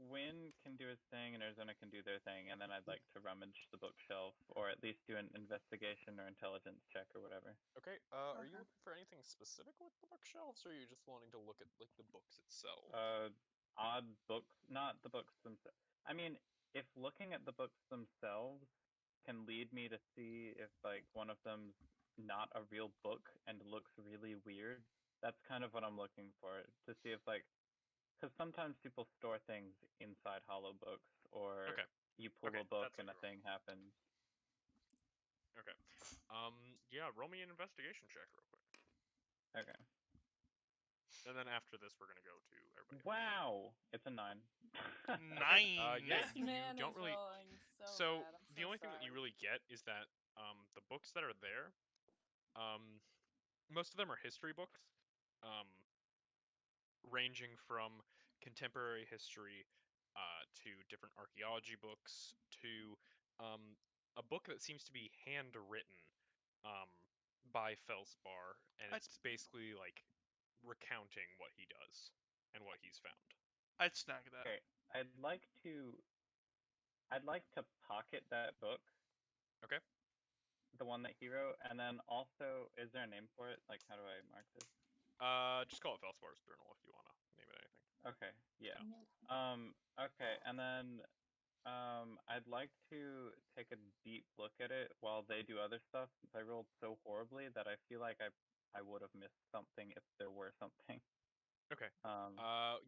[SPEAKER 3] Wynn can do his thing and Aryzona can do their thing, and then I'd like to rummage the bookshelf, or at least do an investigation or intelligence check or whatever.
[SPEAKER 1] Okay. Are you
[SPEAKER 4] Okay.
[SPEAKER 1] looking for anything specific with the bookshelves, or are you just wanting to look at like the books itself?
[SPEAKER 3] Odd books, not the books themselves. I mean, if looking at the books themselves can lead me to see if like one of them's not a real book and looks really weird, that's kind of what I'm looking for, to see if like, because sometimes people store things inside hollow books, or
[SPEAKER 1] Okay.
[SPEAKER 3] you pull
[SPEAKER 1] Okay,
[SPEAKER 3] a book
[SPEAKER 1] that's what
[SPEAKER 3] and a
[SPEAKER 1] you're
[SPEAKER 3] thing happens.
[SPEAKER 1] Okay. Yeah, roll me an investigation check real quick.
[SPEAKER 3] Okay.
[SPEAKER 2] Mm.
[SPEAKER 1] And then after this, we're gonna go to everybody.
[SPEAKER 3] Wow, it's a 9.
[SPEAKER 2] 9.
[SPEAKER 1] Yeah,
[SPEAKER 4] This man
[SPEAKER 1] don't
[SPEAKER 4] is
[SPEAKER 1] really.
[SPEAKER 4] rolling so
[SPEAKER 1] So
[SPEAKER 4] bad. I'm
[SPEAKER 1] the
[SPEAKER 4] so
[SPEAKER 1] only thing that you
[SPEAKER 4] sorry.
[SPEAKER 1] really get is that the books that are there, most of them are history books, ranging from contemporary history to different archaeology books to a book that seems to be handwritten by Filspar, and it's basically like recounting what he does and what he's found.
[SPEAKER 2] I'd snag that.
[SPEAKER 3] Okay, I'd like to pocket that book.
[SPEAKER 1] Okay.
[SPEAKER 3] The one that he wrote, and then also, is there a name for it? Like, how do I mark this?
[SPEAKER 1] Just call it Felspar's journal if you wanna name it anything.
[SPEAKER 3] Okay, yeah.
[SPEAKER 4] Yeah.
[SPEAKER 3] Okay, and then I'd like to take a deep look at it while they do other stuff, since I rolled so horribly that I feel like I would have missed something if there were something.
[SPEAKER 1] Okay.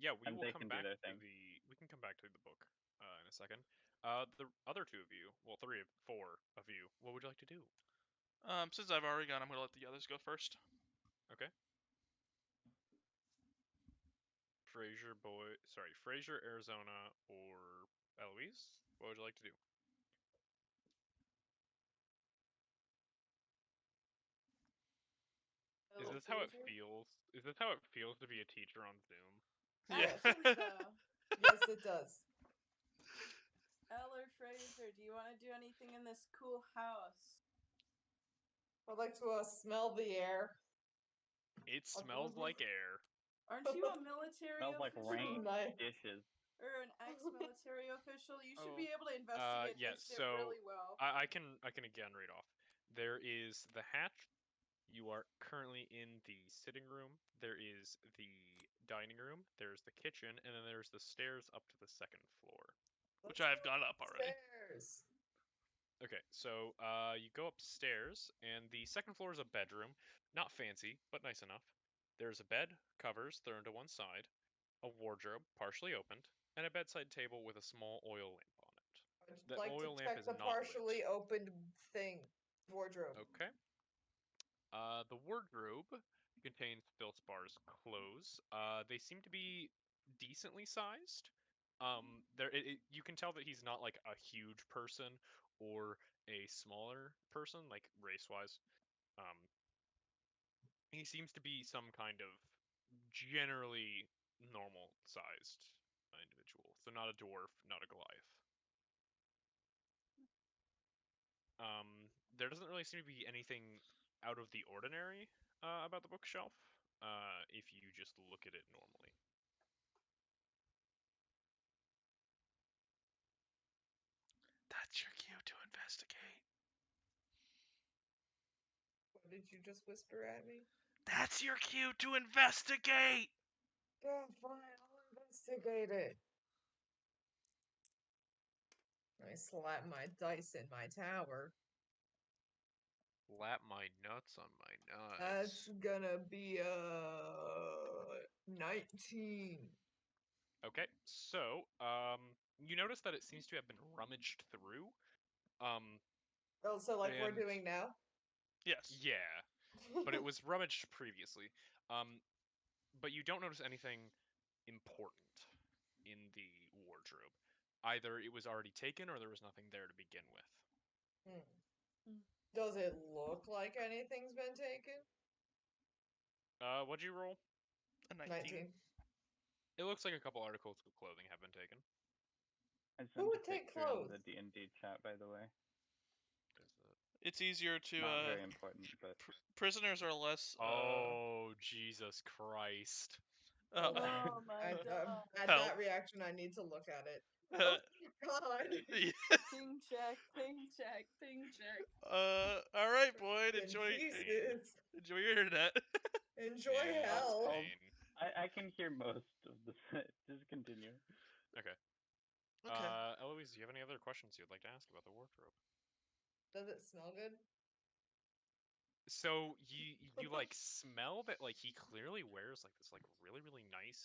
[SPEAKER 1] Yeah, we
[SPEAKER 3] and
[SPEAKER 1] will
[SPEAKER 3] they
[SPEAKER 1] come
[SPEAKER 3] can
[SPEAKER 1] back
[SPEAKER 3] do their
[SPEAKER 1] to
[SPEAKER 3] thing.
[SPEAKER 1] we can come back to the book in a second. The other two of you, well, four of you, what would you like to do?
[SPEAKER 2] Since I've already gone, I'm gonna let the others go first.
[SPEAKER 1] Okay. Frayser, Aryzona, or Eloise? What would you like to do? this how it
[SPEAKER 5] Frayser?
[SPEAKER 1] feels? Is this how it feels to be a teacher on Zoom?
[SPEAKER 2] Yeah.
[SPEAKER 4] Actually, though,
[SPEAKER 5] Yes, it does.
[SPEAKER 4] Eller Frayser, do you want to do anything in this cool house?
[SPEAKER 5] I'd like to smell the air.
[SPEAKER 1] It smells like air.
[SPEAKER 4] Aren't you a military
[SPEAKER 3] Smells like
[SPEAKER 4] official?
[SPEAKER 3] rain.
[SPEAKER 5] Nice.
[SPEAKER 3] Dishes.
[SPEAKER 4] Or an ex-military official? You should
[SPEAKER 1] Oh.
[SPEAKER 4] be able to investigate
[SPEAKER 1] Yeah,
[SPEAKER 4] this shit
[SPEAKER 1] so
[SPEAKER 4] really well.
[SPEAKER 1] I can again read off. There is the hatch. You are currently in the sitting room. There is the dining room. There's the kitchen, and then there's the stairs up to the second floor.
[SPEAKER 2] Which I have gone up already.
[SPEAKER 5] Stairs.
[SPEAKER 1] Okay, so you go upstairs, and the second floor is a bedroom. Not fancy, but nice enough. There's a bed, covers thrown to one side, a wardrobe partially opened, and a bedside table with a small oil lamp on it.
[SPEAKER 5] I'd
[SPEAKER 1] The
[SPEAKER 5] like to
[SPEAKER 1] oil lamp
[SPEAKER 5] check
[SPEAKER 1] is
[SPEAKER 5] the
[SPEAKER 1] not
[SPEAKER 5] partially
[SPEAKER 1] lit.
[SPEAKER 5] opened wardrobe.
[SPEAKER 1] Okay. The wardrobe contains Filspar's clothes. They seem to be decently sized. You can tell that he's not like a huge person or a smaller person, like race-wise. He seems to be some kind of generally normal-sized individual. So not a dwarf, not a Goliath. There doesn't really seem to be anything out of the ordinary about the bookshelf if you just look at it normally.
[SPEAKER 2] That's your cue to investigate.
[SPEAKER 5] What did you just whisper at me?
[SPEAKER 2] That's your cue to investigate!
[SPEAKER 5] Yeah, fine, I'll investigate it. I slap my dice in my tower.
[SPEAKER 1] Lap my nuts on my nuts.
[SPEAKER 5] That's gonna be 19.
[SPEAKER 1] Okay, so you notice that it seems to have been rummaged through.
[SPEAKER 5] Oh, so like we're
[SPEAKER 1] And-
[SPEAKER 5] doing now?
[SPEAKER 2] Yes.
[SPEAKER 1] Yeah, but it was rummaged previously. But you don't notice anything important in the wardrobe. Either it was already taken or there was nothing there to begin with.
[SPEAKER 5] Does it look like anything's been taken?
[SPEAKER 1] What'd you roll?
[SPEAKER 2] A 19.
[SPEAKER 1] It looks like a couple articles of clothing have been taken.
[SPEAKER 3] I
[SPEAKER 5] Who
[SPEAKER 3] sent
[SPEAKER 5] would
[SPEAKER 3] a
[SPEAKER 5] take
[SPEAKER 3] picture in
[SPEAKER 5] clothes?
[SPEAKER 3] the D&D chat, by the way.
[SPEAKER 2] It's easier to
[SPEAKER 3] Not very important, but
[SPEAKER 2] prisoners are less
[SPEAKER 1] Oh, Jesus Christ.
[SPEAKER 4] Oh my god.
[SPEAKER 5] At
[SPEAKER 2] Help.
[SPEAKER 5] that reaction, I need to look at it. Oh God!
[SPEAKER 4] Ping check, ping check, ping check.
[SPEAKER 2] All right, Boyd. Enjoy
[SPEAKER 5] Jesus.
[SPEAKER 2] your internet.
[SPEAKER 5] Enjoy
[SPEAKER 1] Yeah,
[SPEAKER 5] hell.
[SPEAKER 1] insane.
[SPEAKER 3] I can hear most of the just continue.
[SPEAKER 1] Okay.
[SPEAKER 2] Okay.
[SPEAKER 1] Eloise, do you have any other questions you'd like to ask about the wardrobe?
[SPEAKER 5] Does it smell good?
[SPEAKER 1] So you like smell that like he clearly wears like this like really nice.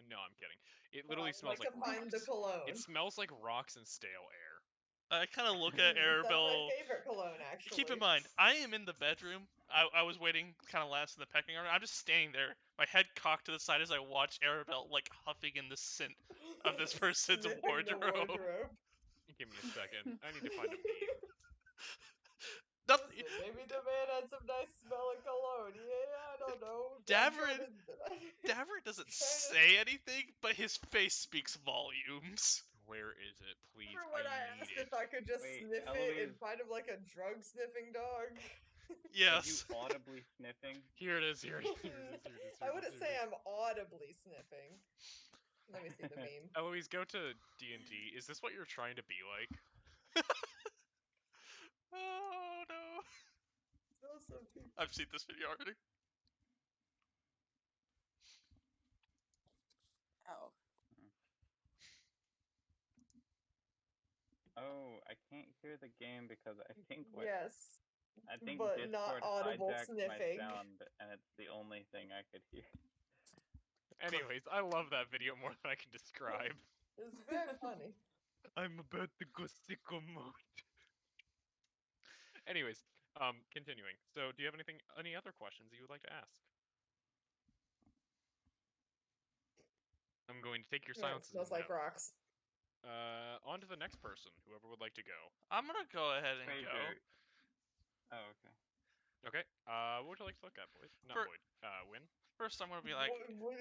[SPEAKER 1] No, I'm kidding. It literally
[SPEAKER 5] I'd
[SPEAKER 1] smells
[SPEAKER 5] like
[SPEAKER 1] like
[SPEAKER 5] to find the
[SPEAKER 1] rocks.
[SPEAKER 5] cologne.
[SPEAKER 1] It smells like rocks and stale air.
[SPEAKER 2] I kind of look at
[SPEAKER 5] That's
[SPEAKER 2] Arabel.
[SPEAKER 5] my favorite cologne, actually.
[SPEAKER 2] Keep in mind, I am in the bedroom. I was waiting kind of last in the pecking order. I'm just standing there, my head cocked to the side as I watch Arabel like huffing in the scent of this person's
[SPEAKER 5] Sniffing the
[SPEAKER 2] wardrobe.
[SPEAKER 1] Give me a second. I need to find a meme.
[SPEAKER 5] Listen, maybe the man had some nice smelling cologne. Yeah, I don't know.
[SPEAKER 2] Davorin doesn't say anything, but his face speaks volumes.
[SPEAKER 1] Where is it, please?
[SPEAKER 5] Remember when I
[SPEAKER 1] need
[SPEAKER 5] asked
[SPEAKER 1] it.
[SPEAKER 5] if I could just
[SPEAKER 3] Wait,
[SPEAKER 5] sniff it
[SPEAKER 3] Eloise.
[SPEAKER 5] and find him like a drug sniffing dog?
[SPEAKER 2] Yes.
[SPEAKER 3] Are you audibly sniffing?
[SPEAKER 1] Here it is. Here it is. Here it is. Here it is.
[SPEAKER 5] I wouldn't say I'm audibly sniffing. Let me see the meme.
[SPEAKER 1] Eloise, go to D&D. Is this what you're trying to be like?
[SPEAKER 2] Oh no. I've seen this video already.
[SPEAKER 4] Ow.
[SPEAKER 3] Oh, I can't hear the game because I think
[SPEAKER 5] Yes.
[SPEAKER 3] I think
[SPEAKER 5] but
[SPEAKER 3] Discord
[SPEAKER 5] not audible
[SPEAKER 3] hijacked
[SPEAKER 5] sniffing.
[SPEAKER 3] my sound, and it's the only thing I could hear.
[SPEAKER 1] Anyways, I love that video more than I can describe.
[SPEAKER 5] It's very funny.
[SPEAKER 1] I'm about to go sicko mode. Anyways, continuing. So, do you have any other questions you would like to ask? I'm going to take your
[SPEAKER 5] Yeah, it
[SPEAKER 1] silence as
[SPEAKER 5] smells
[SPEAKER 1] a
[SPEAKER 5] like
[SPEAKER 1] no.
[SPEAKER 5] rocks.
[SPEAKER 1] On to the next person, whoever would like to go.
[SPEAKER 2] I'm gonna go ahead and
[SPEAKER 3] Frayser.
[SPEAKER 2] go.
[SPEAKER 3] Oh, okay.
[SPEAKER 1] Okay. What would you like to look at, Boyd? Not Boyd. Wynn.
[SPEAKER 2] First, I'm gonna be like.
[SPEAKER 5] What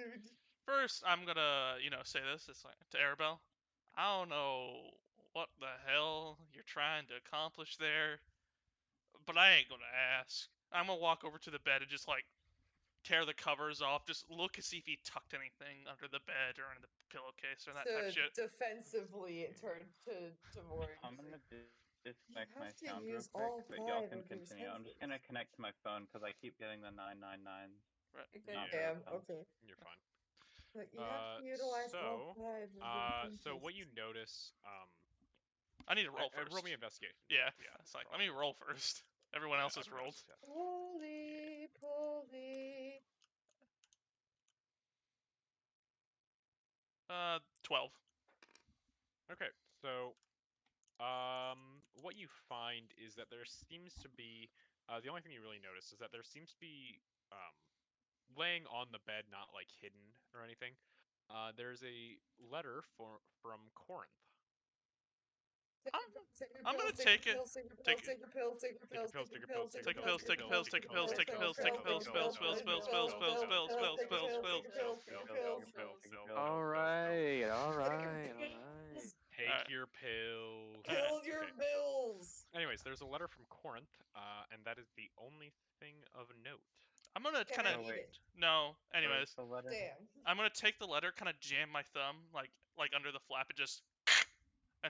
[SPEAKER 2] First, I'm gonna, say this. It's like to Arabel. I don't know what the hell you're trying to accomplish there, but I ain't gonna ask. I'm gonna walk over to the bed and just like tear the covers off, just look to see if he tucked anything under the bed or under the pillowcase or that type of shit.
[SPEAKER 5] Defensively turn to Davorin.
[SPEAKER 3] I'm gonna disconnect
[SPEAKER 5] You
[SPEAKER 3] my
[SPEAKER 5] have to
[SPEAKER 3] sound real
[SPEAKER 5] use
[SPEAKER 3] quick,
[SPEAKER 5] all
[SPEAKER 3] but y'all
[SPEAKER 5] 5
[SPEAKER 3] can
[SPEAKER 5] of your
[SPEAKER 3] continue. I'm just
[SPEAKER 5] senses.
[SPEAKER 3] gonna connect to my phone because I keep getting the 999.
[SPEAKER 2] Right.
[SPEAKER 5] Damn, okay.
[SPEAKER 1] You're fine.
[SPEAKER 5] But you have to utilize all 5 of your senses.
[SPEAKER 1] So what you notice,
[SPEAKER 2] I need to roll first.
[SPEAKER 1] roll me investigation.
[SPEAKER 2] Yeah, it's like, let me roll first. Everyone else has rolled.
[SPEAKER 5] Holy poly.
[SPEAKER 2] 12.
[SPEAKER 1] Okay, so what you find is that there seems to be the only thing you really notice is that there seems to be laying on the bed, not like hidden or anything. There's a letter from Koranth.
[SPEAKER 2] I'm gonna take it.
[SPEAKER 5] Take your pills, take your pills, take your pills, take your pills, take your pills, take your pills, take your pills, take your pills,
[SPEAKER 6] All right.
[SPEAKER 1] Take your pills.
[SPEAKER 5] Kill your bills.
[SPEAKER 1] Anyways, there's a letter from Koranth, and that is the only thing of note.
[SPEAKER 2] I'm gonna kind of. No. Anyways,
[SPEAKER 5] damn.
[SPEAKER 2] I'm gonna take the letter, kind of jam my thumb like under the flap, and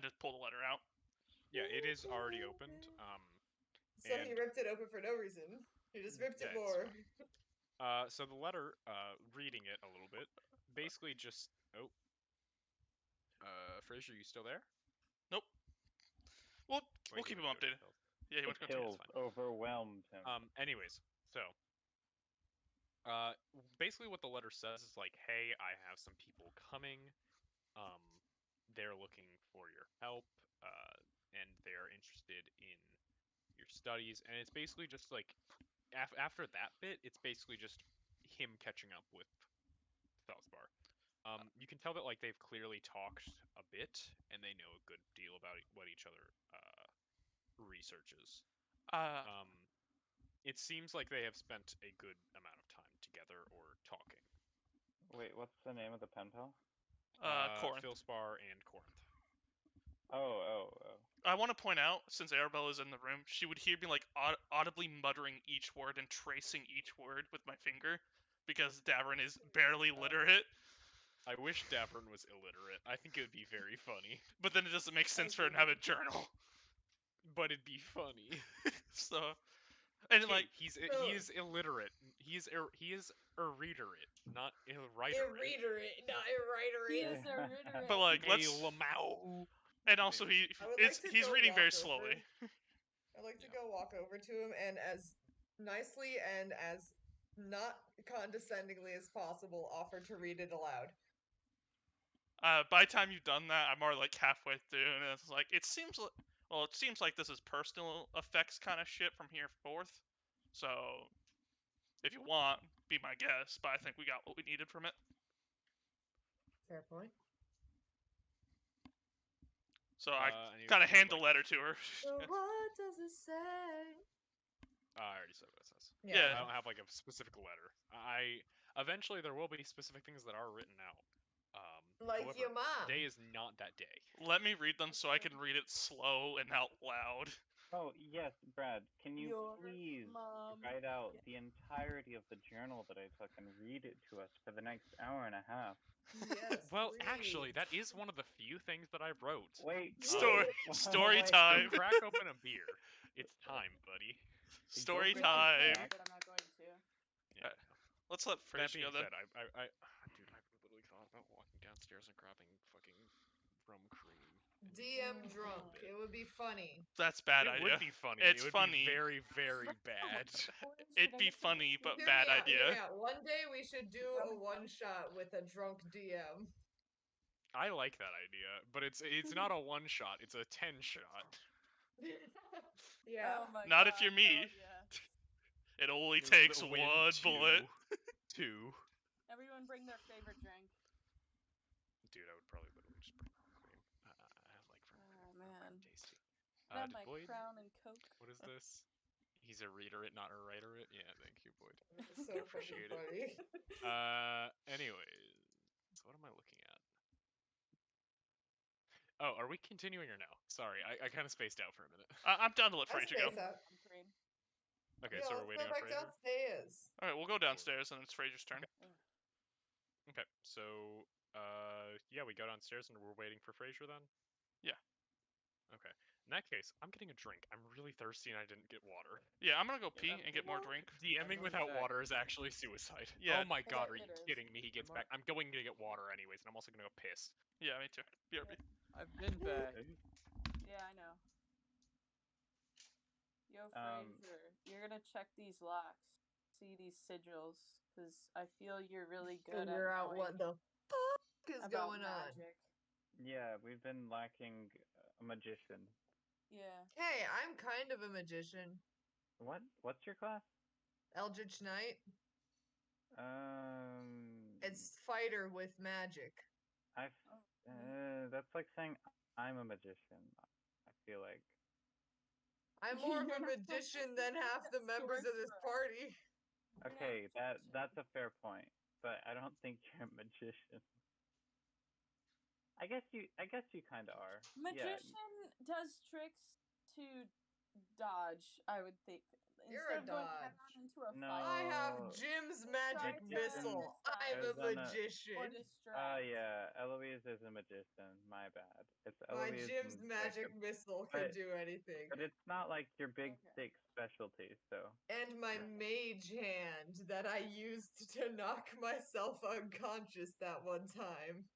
[SPEAKER 2] just pull the letter out.
[SPEAKER 1] Yeah, it is already opened.
[SPEAKER 5] So he ripped it open for no reason. He just ripped it more.
[SPEAKER 1] So the letter, reading it a little bit, basically just Frayser, you still there?
[SPEAKER 2] Nope. We'll keep him updated. Yeah, he went to
[SPEAKER 3] pills overwhelmed him.
[SPEAKER 1] Anyways, so basically what the letter says is like, hey, I have some people coming. They're looking for your help, and they're interested in your studies, and it's basically just like after that bit, it's basically just him catching up with Filspar. You can tell that like they've clearly talked a bit, and they know a good deal about what each other researches. It seems like they have spent a good amount of time together or talking.
[SPEAKER 3] Wait, what's the name of the pen pal?
[SPEAKER 2] Koranth.
[SPEAKER 1] Filspar and Koranth.
[SPEAKER 3] Oh.
[SPEAKER 2] I want to point out, since Arabel is in the room, she would hear me like audibly muttering each word and tracing each word with my finger, because Davorin is barely literate.
[SPEAKER 1] I wish Davorin was illiterate. I think it would be very funny.
[SPEAKER 2] But then it doesn't make sense for him to have a journal.
[SPEAKER 1] But it'd be funny.
[SPEAKER 2] So, and like
[SPEAKER 1] he is illiterate. He is irreaderate, not illiterate.
[SPEAKER 5] Irreaderate, not irreaderate.
[SPEAKER 4] He is a reader.
[SPEAKER 2] But like, let's.
[SPEAKER 1] Lamau.
[SPEAKER 2] And also, he's reading very slowly.
[SPEAKER 5] I'd like to go walk over to him and as nicely and as not condescendingly as possible offer to read it aloud.
[SPEAKER 2] By the time you've done that, I'm already like halfway through, and it's like it seems like this is personal effects kind of shit from here forth. So, if you want, be my guest. But I think we got what we needed from it.
[SPEAKER 5] Fair point.
[SPEAKER 2] So I kind of hand the letter to her.
[SPEAKER 5] So what does it say?
[SPEAKER 1] I already said what it says.
[SPEAKER 2] Yeah.
[SPEAKER 1] I don't have like a specific letter. Eventually there will be specific things that are written out.
[SPEAKER 5] Like
[SPEAKER 1] however,
[SPEAKER 5] your mom.
[SPEAKER 1] Today is not that day.
[SPEAKER 2] Let me read them so I can read it slow and out loud.
[SPEAKER 3] Oh, yes, Brad, can you please write out the entirety of the journal that I took and read it to us for the next hour and a half?
[SPEAKER 5] Yes.
[SPEAKER 1] Well,
[SPEAKER 5] please.
[SPEAKER 1] actually, that is one of the few things that I wrote.
[SPEAKER 3] Wait.
[SPEAKER 2] Story time.
[SPEAKER 1] Crack open a beer. It's time, buddy.
[SPEAKER 2] Story time.
[SPEAKER 4] But I'm not going to.
[SPEAKER 1] Yeah.
[SPEAKER 2] Let's let Frayser go then.
[SPEAKER 1] Dude, I literally thought about walking downstairs and grabbing fucking rum cream.
[SPEAKER 5] DM drunk. It would be funny.
[SPEAKER 2] That's bad
[SPEAKER 1] It
[SPEAKER 2] idea.
[SPEAKER 1] would be funny.
[SPEAKER 2] It's
[SPEAKER 1] it would
[SPEAKER 2] funny.
[SPEAKER 1] Be very, very bad.
[SPEAKER 2] It'd be funny, but bad idea.
[SPEAKER 5] Yeah, one day we should do a one shot with a drunk DM.
[SPEAKER 1] I like that idea, but it's not a one shot. It's a 10 shot.
[SPEAKER 5] Yeah.
[SPEAKER 4] Oh my
[SPEAKER 2] Not
[SPEAKER 4] God,
[SPEAKER 2] if you're me.
[SPEAKER 4] Yeah.
[SPEAKER 2] It only takes one bullet.
[SPEAKER 1] 2.
[SPEAKER 4] Everyone bring their favorite drink.
[SPEAKER 1] Dude, I would probably literally just bring cream. I have like
[SPEAKER 4] Oh man.
[SPEAKER 1] tasty.
[SPEAKER 4] Grab my
[SPEAKER 1] Boyd,
[SPEAKER 4] Crown and Coke.
[SPEAKER 1] what is this? He's a reader it, not a writer it. Yeah, thank you, Boyd.
[SPEAKER 5] It's so fucking
[SPEAKER 1] Appreciate it.
[SPEAKER 5] funny.
[SPEAKER 1] Anyways, what am I looking at? Oh, are we continuing or no? Sorry, I kind of spaced out for a minute.
[SPEAKER 2] I'm down to let
[SPEAKER 5] I
[SPEAKER 2] Frayser go.
[SPEAKER 5] space out.
[SPEAKER 4] I'm green.
[SPEAKER 1] Okay,
[SPEAKER 5] Yeah,
[SPEAKER 1] so we're
[SPEAKER 5] let's
[SPEAKER 1] waiting
[SPEAKER 5] go
[SPEAKER 1] on
[SPEAKER 5] back
[SPEAKER 1] Frayser.
[SPEAKER 5] downstairs.
[SPEAKER 2] All right, we'll go downstairs, and it's Frayser's turn.
[SPEAKER 1] Okay, so yeah, we go downstairs and we're waiting for Frayser then.
[SPEAKER 2] Yeah.
[SPEAKER 1] Okay. In that case, I'm getting a drink. I'm really thirsty and I didn't get water.
[SPEAKER 2] Yeah, I'm gonna go pee and get more drink.
[SPEAKER 1] DMing
[SPEAKER 6] going
[SPEAKER 1] without
[SPEAKER 6] back.
[SPEAKER 1] water is actually suicide.
[SPEAKER 2] Yeah.
[SPEAKER 1] Oh my god, are
[SPEAKER 4] It
[SPEAKER 1] you
[SPEAKER 4] is.
[SPEAKER 1] kidding me? He gets back. I'm going to get water anyways, and I'm also gonna go piss.
[SPEAKER 2] Yeah, me too. BRB.
[SPEAKER 6] I've been back.
[SPEAKER 4] Yeah, I know. Yo, Frayser, you're gonna check these locks, see these sigils, because I feel you're really good
[SPEAKER 5] Figure
[SPEAKER 4] at
[SPEAKER 5] out
[SPEAKER 4] knowing
[SPEAKER 5] what the fuck is
[SPEAKER 4] about
[SPEAKER 5] going on.
[SPEAKER 4] magic.
[SPEAKER 3] Yeah, we've been lacking a magician.
[SPEAKER 4] Yeah.
[SPEAKER 5] Hey, I'm kind of a magician.
[SPEAKER 3] What's your class?
[SPEAKER 5] Eldritch Knight.
[SPEAKER 3] Um,
[SPEAKER 5] It's fighter with magic.
[SPEAKER 3] that's like saying I'm a magician. I feel like.
[SPEAKER 5] I'm more of
[SPEAKER 4] You're
[SPEAKER 5] a
[SPEAKER 4] not supposed
[SPEAKER 5] magician
[SPEAKER 4] to
[SPEAKER 5] than
[SPEAKER 4] be
[SPEAKER 5] half
[SPEAKER 4] a
[SPEAKER 5] the members of this
[SPEAKER 4] sorcerer.
[SPEAKER 5] party.
[SPEAKER 3] Okay,
[SPEAKER 4] You're not a
[SPEAKER 3] that's a fair point, but I don't think you're a magician. I guess you kind of are.
[SPEAKER 4] Magician does tricks to dodge, I would think.
[SPEAKER 5] You're
[SPEAKER 4] Instead
[SPEAKER 5] a
[SPEAKER 4] of going head
[SPEAKER 5] dodge.
[SPEAKER 4] on into a
[SPEAKER 3] No.
[SPEAKER 4] fight,
[SPEAKER 5] I have
[SPEAKER 3] Oh,
[SPEAKER 5] Jim's
[SPEAKER 4] they
[SPEAKER 5] magic
[SPEAKER 4] try to
[SPEAKER 5] missile. I'm a
[SPEAKER 3] Aryzona-
[SPEAKER 5] magician.
[SPEAKER 4] or distract.
[SPEAKER 3] Yeah, Eloise is a magician. My bad. It's
[SPEAKER 5] My
[SPEAKER 3] Eloise
[SPEAKER 5] Jim's
[SPEAKER 3] and
[SPEAKER 5] magic
[SPEAKER 3] Jacob.
[SPEAKER 5] missile can
[SPEAKER 3] But-
[SPEAKER 5] do anything.
[SPEAKER 3] But it's not like your big
[SPEAKER 4] Okay.
[SPEAKER 3] thick specialty, so.
[SPEAKER 5] And my mage hand that I used to knock myself unconscious that one time.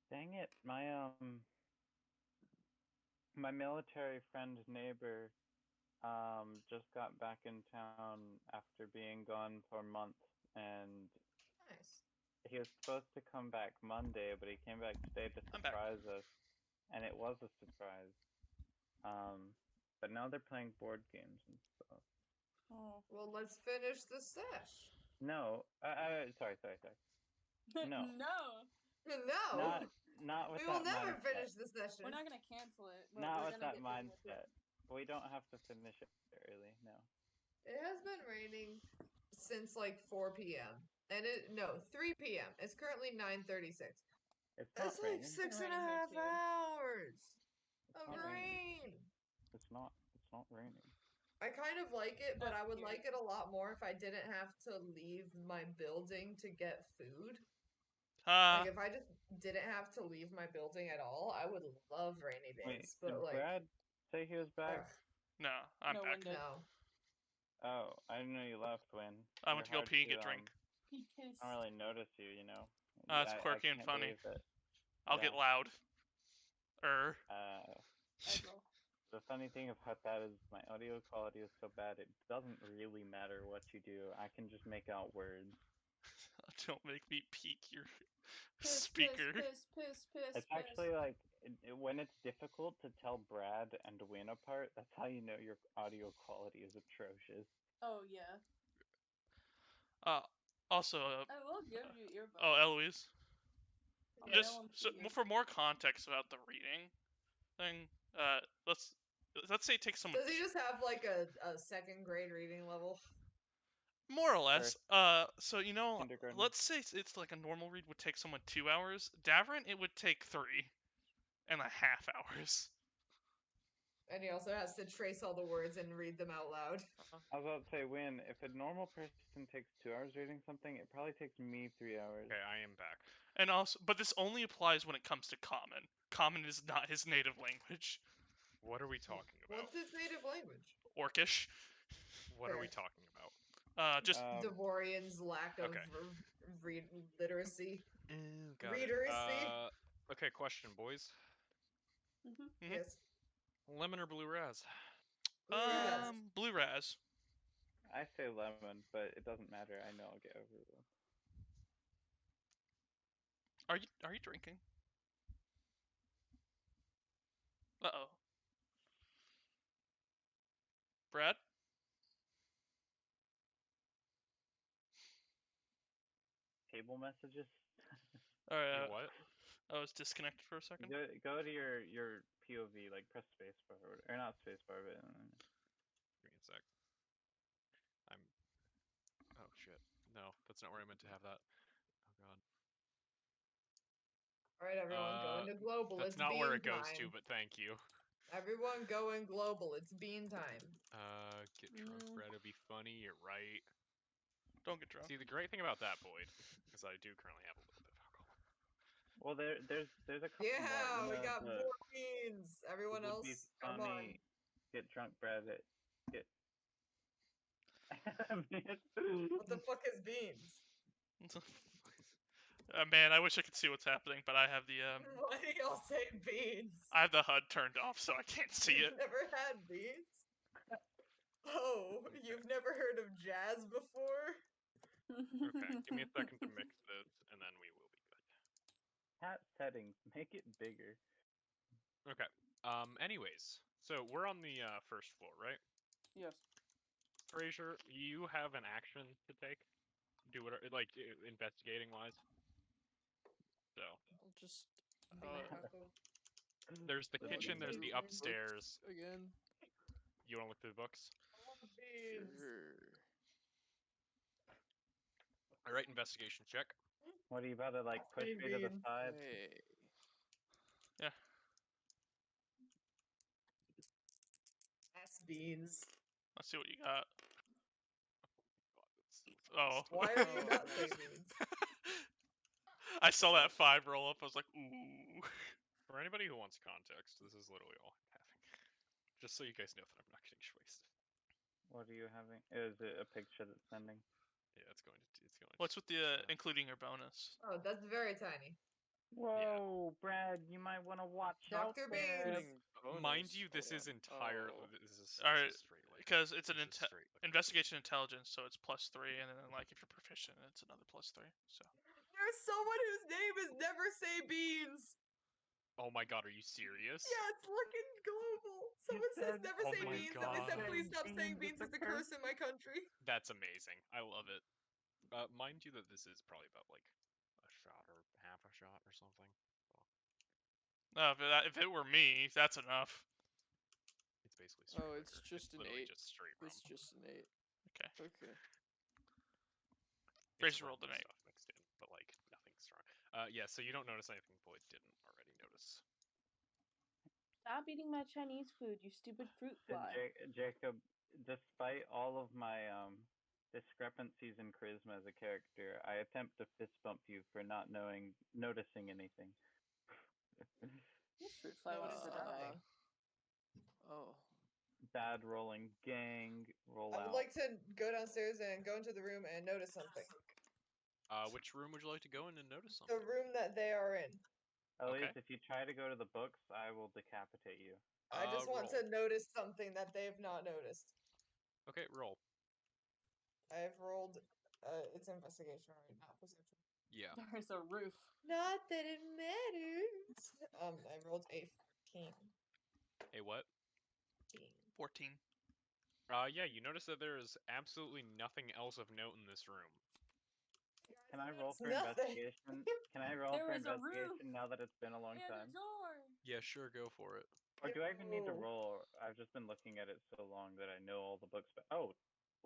[SPEAKER 3] Dang it, my military friend neighbor just got back in town after being gone for months, and
[SPEAKER 5] Nice.
[SPEAKER 3] he was supposed to come back Monday, but he came back today to
[SPEAKER 2] I'm back.
[SPEAKER 3] surprise us, and it was a surprise. But now they're playing board games and stuff.
[SPEAKER 4] Oh.
[SPEAKER 5] Well, let's finish the sesh.
[SPEAKER 3] No, sorry. No.
[SPEAKER 4] No.
[SPEAKER 5] No.
[SPEAKER 3] Not with
[SPEAKER 5] We will
[SPEAKER 3] that
[SPEAKER 5] never
[SPEAKER 3] mindset.
[SPEAKER 5] finish the session.
[SPEAKER 4] We're not gonna cancel it, but
[SPEAKER 3] Not
[SPEAKER 4] we're
[SPEAKER 3] with
[SPEAKER 4] gonna
[SPEAKER 3] that
[SPEAKER 4] get done with
[SPEAKER 3] mindset. We don't have to finish it early. No.
[SPEAKER 5] It has been raining since like 4 p.m. And 3 p.m. It's currently 9:36.
[SPEAKER 3] It's not
[SPEAKER 5] That's like
[SPEAKER 3] raining.
[SPEAKER 5] 6.5
[SPEAKER 4] raining here, too.
[SPEAKER 5] hours of
[SPEAKER 3] not raining.
[SPEAKER 5] rain.
[SPEAKER 3] It's not raining.
[SPEAKER 5] I kind of like it, but
[SPEAKER 4] Up
[SPEAKER 5] I would
[SPEAKER 4] here.
[SPEAKER 5] like it a lot more if I didn't have to leave my building to get food. Like if I just didn't have to leave my building at all, I would love rainy
[SPEAKER 3] Wait,
[SPEAKER 5] days.
[SPEAKER 3] did
[SPEAKER 5] But like,
[SPEAKER 3] Brad say he was back?
[SPEAKER 2] No, I'm
[SPEAKER 4] No,
[SPEAKER 2] back.
[SPEAKER 4] Wynn did.
[SPEAKER 5] no.
[SPEAKER 3] Oh, I didn't know you left, Wynn.
[SPEAKER 2] I went to go pee and get drink.
[SPEAKER 4] He kissed.
[SPEAKER 3] I don't really notice you, you know.
[SPEAKER 2] It's quirky and
[SPEAKER 3] can't
[SPEAKER 2] funny.
[SPEAKER 3] believe it.
[SPEAKER 2] I'll get loud.
[SPEAKER 3] The funny thing about that is my audio quality is so bad it doesn't really matter what you do. I can just make out words.
[SPEAKER 2] Don't make me peek your
[SPEAKER 4] Piss,
[SPEAKER 2] speaker.
[SPEAKER 4] Piss.
[SPEAKER 3] It's actually like when it's difficult to tell Brad and Wynn apart, that's how you know your audio quality is atrocious.
[SPEAKER 4] Oh yeah.
[SPEAKER 2] Also,
[SPEAKER 4] I will give you earbuds.
[SPEAKER 2] oh, Eloise.
[SPEAKER 4] I'll
[SPEAKER 2] Just
[SPEAKER 4] mail 'em
[SPEAKER 2] so,
[SPEAKER 4] to you.
[SPEAKER 2] for more context about the reading thing, let's say take someone.
[SPEAKER 5] Does he just have like a second grade reading level?
[SPEAKER 2] More or less. So
[SPEAKER 3] Kindergarten.
[SPEAKER 2] let's say it's like a normal read would take someone 2 hours. Davorin, it would take 3.5 hours.
[SPEAKER 5] And he also has to trace all the words and read them out loud.
[SPEAKER 3] I was about to say, Wynn, if a normal person takes 2 hours reading something, it probably takes me 3 hours.
[SPEAKER 1] Okay, I am back.
[SPEAKER 2] And also, but this only applies when it comes to Common. Common is not his native language.
[SPEAKER 1] What are we talking about?
[SPEAKER 5] What's his native language?
[SPEAKER 2] Orcish.
[SPEAKER 1] What are we
[SPEAKER 5] Fair.
[SPEAKER 1] talking about?
[SPEAKER 2] Just
[SPEAKER 5] Davorian's lack of literacy.
[SPEAKER 1] Got
[SPEAKER 5] Readeracy.
[SPEAKER 1] it. Okay, question, boys.
[SPEAKER 5] Yes.
[SPEAKER 1] Lemon or blue raz?
[SPEAKER 2] Blue Raz.
[SPEAKER 3] I say lemon, but it doesn't matter. I know I'll get over it.
[SPEAKER 2] Are you drinking? Uh-oh. Brad?
[SPEAKER 3] Table messages?
[SPEAKER 2] Alright.
[SPEAKER 1] What?
[SPEAKER 2] I was disconnected for a second.
[SPEAKER 3] Go to your POV, like press spacebar or not spacebar, but
[SPEAKER 1] Give me a sec. Oh shit. No, that's not where I meant to have that. Oh god.
[SPEAKER 5] Alright, everyone, go into global.
[SPEAKER 1] That's
[SPEAKER 5] It's
[SPEAKER 1] not
[SPEAKER 5] bean
[SPEAKER 1] where it goes
[SPEAKER 5] time.
[SPEAKER 1] to, but thank you.
[SPEAKER 5] Everyone go in global. It's bean time.
[SPEAKER 1] Get drunk, Brad. It'd be funny. You're right.
[SPEAKER 2] Don't get drunk.
[SPEAKER 1] See, the great thing about that, Boyd, is I do currently have a little bit of alcohol.
[SPEAKER 3] Well, there's a couple
[SPEAKER 5] Yeah,
[SPEAKER 3] more.
[SPEAKER 5] we got more beans. Everyone else,
[SPEAKER 3] be
[SPEAKER 5] come on.
[SPEAKER 3] funny. Get drunk, Brad. Get.
[SPEAKER 5] What the fuck is beans?
[SPEAKER 2] Man, I wish I could see what's happening, but I have the
[SPEAKER 5] Why do y'all say beans?
[SPEAKER 2] I have the HUD turned off, so I can't see it.
[SPEAKER 5] You've never had beans? Oh, you've never heard of jazz before?
[SPEAKER 1] Okay, give me a second to mix this, and then we will be good.
[SPEAKER 3] Hat settings. Make it bigger.
[SPEAKER 1] Okay. Anyways, so we're on the first floor, right?
[SPEAKER 4] Yes.
[SPEAKER 1] Frayser, you have an action to take. Do whatever, like investigating wise. So.
[SPEAKER 6] I'll just.
[SPEAKER 1] There's the kitchen. There's the upstairs.
[SPEAKER 6] Again.
[SPEAKER 1] You want to look through the books?
[SPEAKER 6] Sure.
[SPEAKER 1] All right, investigation check.
[SPEAKER 3] What are you about to like push me to the side?
[SPEAKER 6] Hey.
[SPEAKER 2] Yeah.
[SPEAKER 5] Ass beans.
[SPEAKER 2] Let's see what you got. Oh.
[SPEAKER 5] Why are you not saying beans?
[SPEAKER 2] I saw that 5 roll up. I was like, ooh.
[SPEAKER 1] For anybody who wants context, this is literally all I'm having. Just so you guys know that I'm not getting wasted.
[SPEAKER 3] What are you having? Is it a picture that's sending?
[SPEAKER 1] Yeah, it's going to.
[SPEAKER 2] What's with the including your bonus?
[SPEAKER 5] Oh, that's very tiny.
[SPEAKER 3] Whoa, Brad, you might want to watch out
[SPEAKER 5] Dr.
[SPEAKER 3] there.
[SPEAKER 5] Beans.
[SPEAKER 1] Mind you, this is entirely. This is
[SPEAKER 2] Alright,
[SPEAKER 1] straight like.
[SPEAKER 2] because it's an
[SPEAKER 1] straight, like,
[SPEAKER 2] investigation intelligence, so it's +3, and then like if you're proficient, it's another +3. So.
[SPEAKER 5] There's someone whose name is Never Say Beans.
[SPEAKER 1] Oh my god, are you serious?
[SPEAKER 5] Yes, look in global. Someone says Never
[SPEAKER 1] oh
[SPEAKER 5] Say
[SPEAKER 1] my
[SPEAKER 5] Beans, and they said
[SPEAKER 1] God.
[SPEAKER 5] please stop saying beans. It's a curse in my country.
[SPEAKER 1] That's amazing. I love it. Mind you that this is probably about like a shot or half a shot or something.
[SPEAKER 2] No, if it were me, that's enough.
[SPEAKER 1] It's basically straight.
[SPEAKER 6] Oh, it's just an 8.
[SPEAKER 1] Just straight rum.
[SPEAKER 6] It's just an 8.
[SPEAKER 2] Okay.
[SPEAKER 6] Okay.
[SPEAKER 2] Frayser rolled an 8.
[SPEAKER 1] Stuff mixed in, but like nothing strong. Yeah. So you don't notice anything Boyd didn't already notice.
[SPEAKER 4] Stop eating my Chinese food, you stupid fruit fly.
[SPEAKER 3] Jacob, despite all of my discrepancies in charisma as a character, I attempt to fist bump you for not noticing anything.
[SPEAKER 4] This fruit fly wants to die.
[SPEAKER 6] Oh.
[SPEAKER 3] Bad rolling, gang, roll
[SPEAKER 5] I would
[SPEAKER 3] out.
[SPEAKER 5] like to go downstairs and go into the room and notice something.
[SPEAKER 1] Which room would you like to go in and notice something?
[SPEAKER 5] The room that they are in.
[SPEAKER 3] Eloise, if you try to go to the books, I will decapitate you.
[SPEAKER 5] I just want to notice something that they've not noticed.
[SPEAKER 1] Okay, roll.
[SPEAKER 5] I've rolled. It's investigation, right? Not perception.
[SPEAKER 1] Yeah.
[SPEAKER 4] There's a roof.
[SPEAKER 5] Not that it matters. I rolled a 14.
[SPEAKER 1] A what?
[SPEAKER 2] 14.
[SPEAKER 1] Yeah, you notice that there is absolutely nothing else of note in this room.
[SPEAKER 3] Can I roll for investigation? Can I roll for investigation now that it's been a long time?
[SPEAKER 1] Yeah, sure, go for it.
[SPEAKER 3] Or do I even need to roll? I've just been looking at it so long that I know all the books. But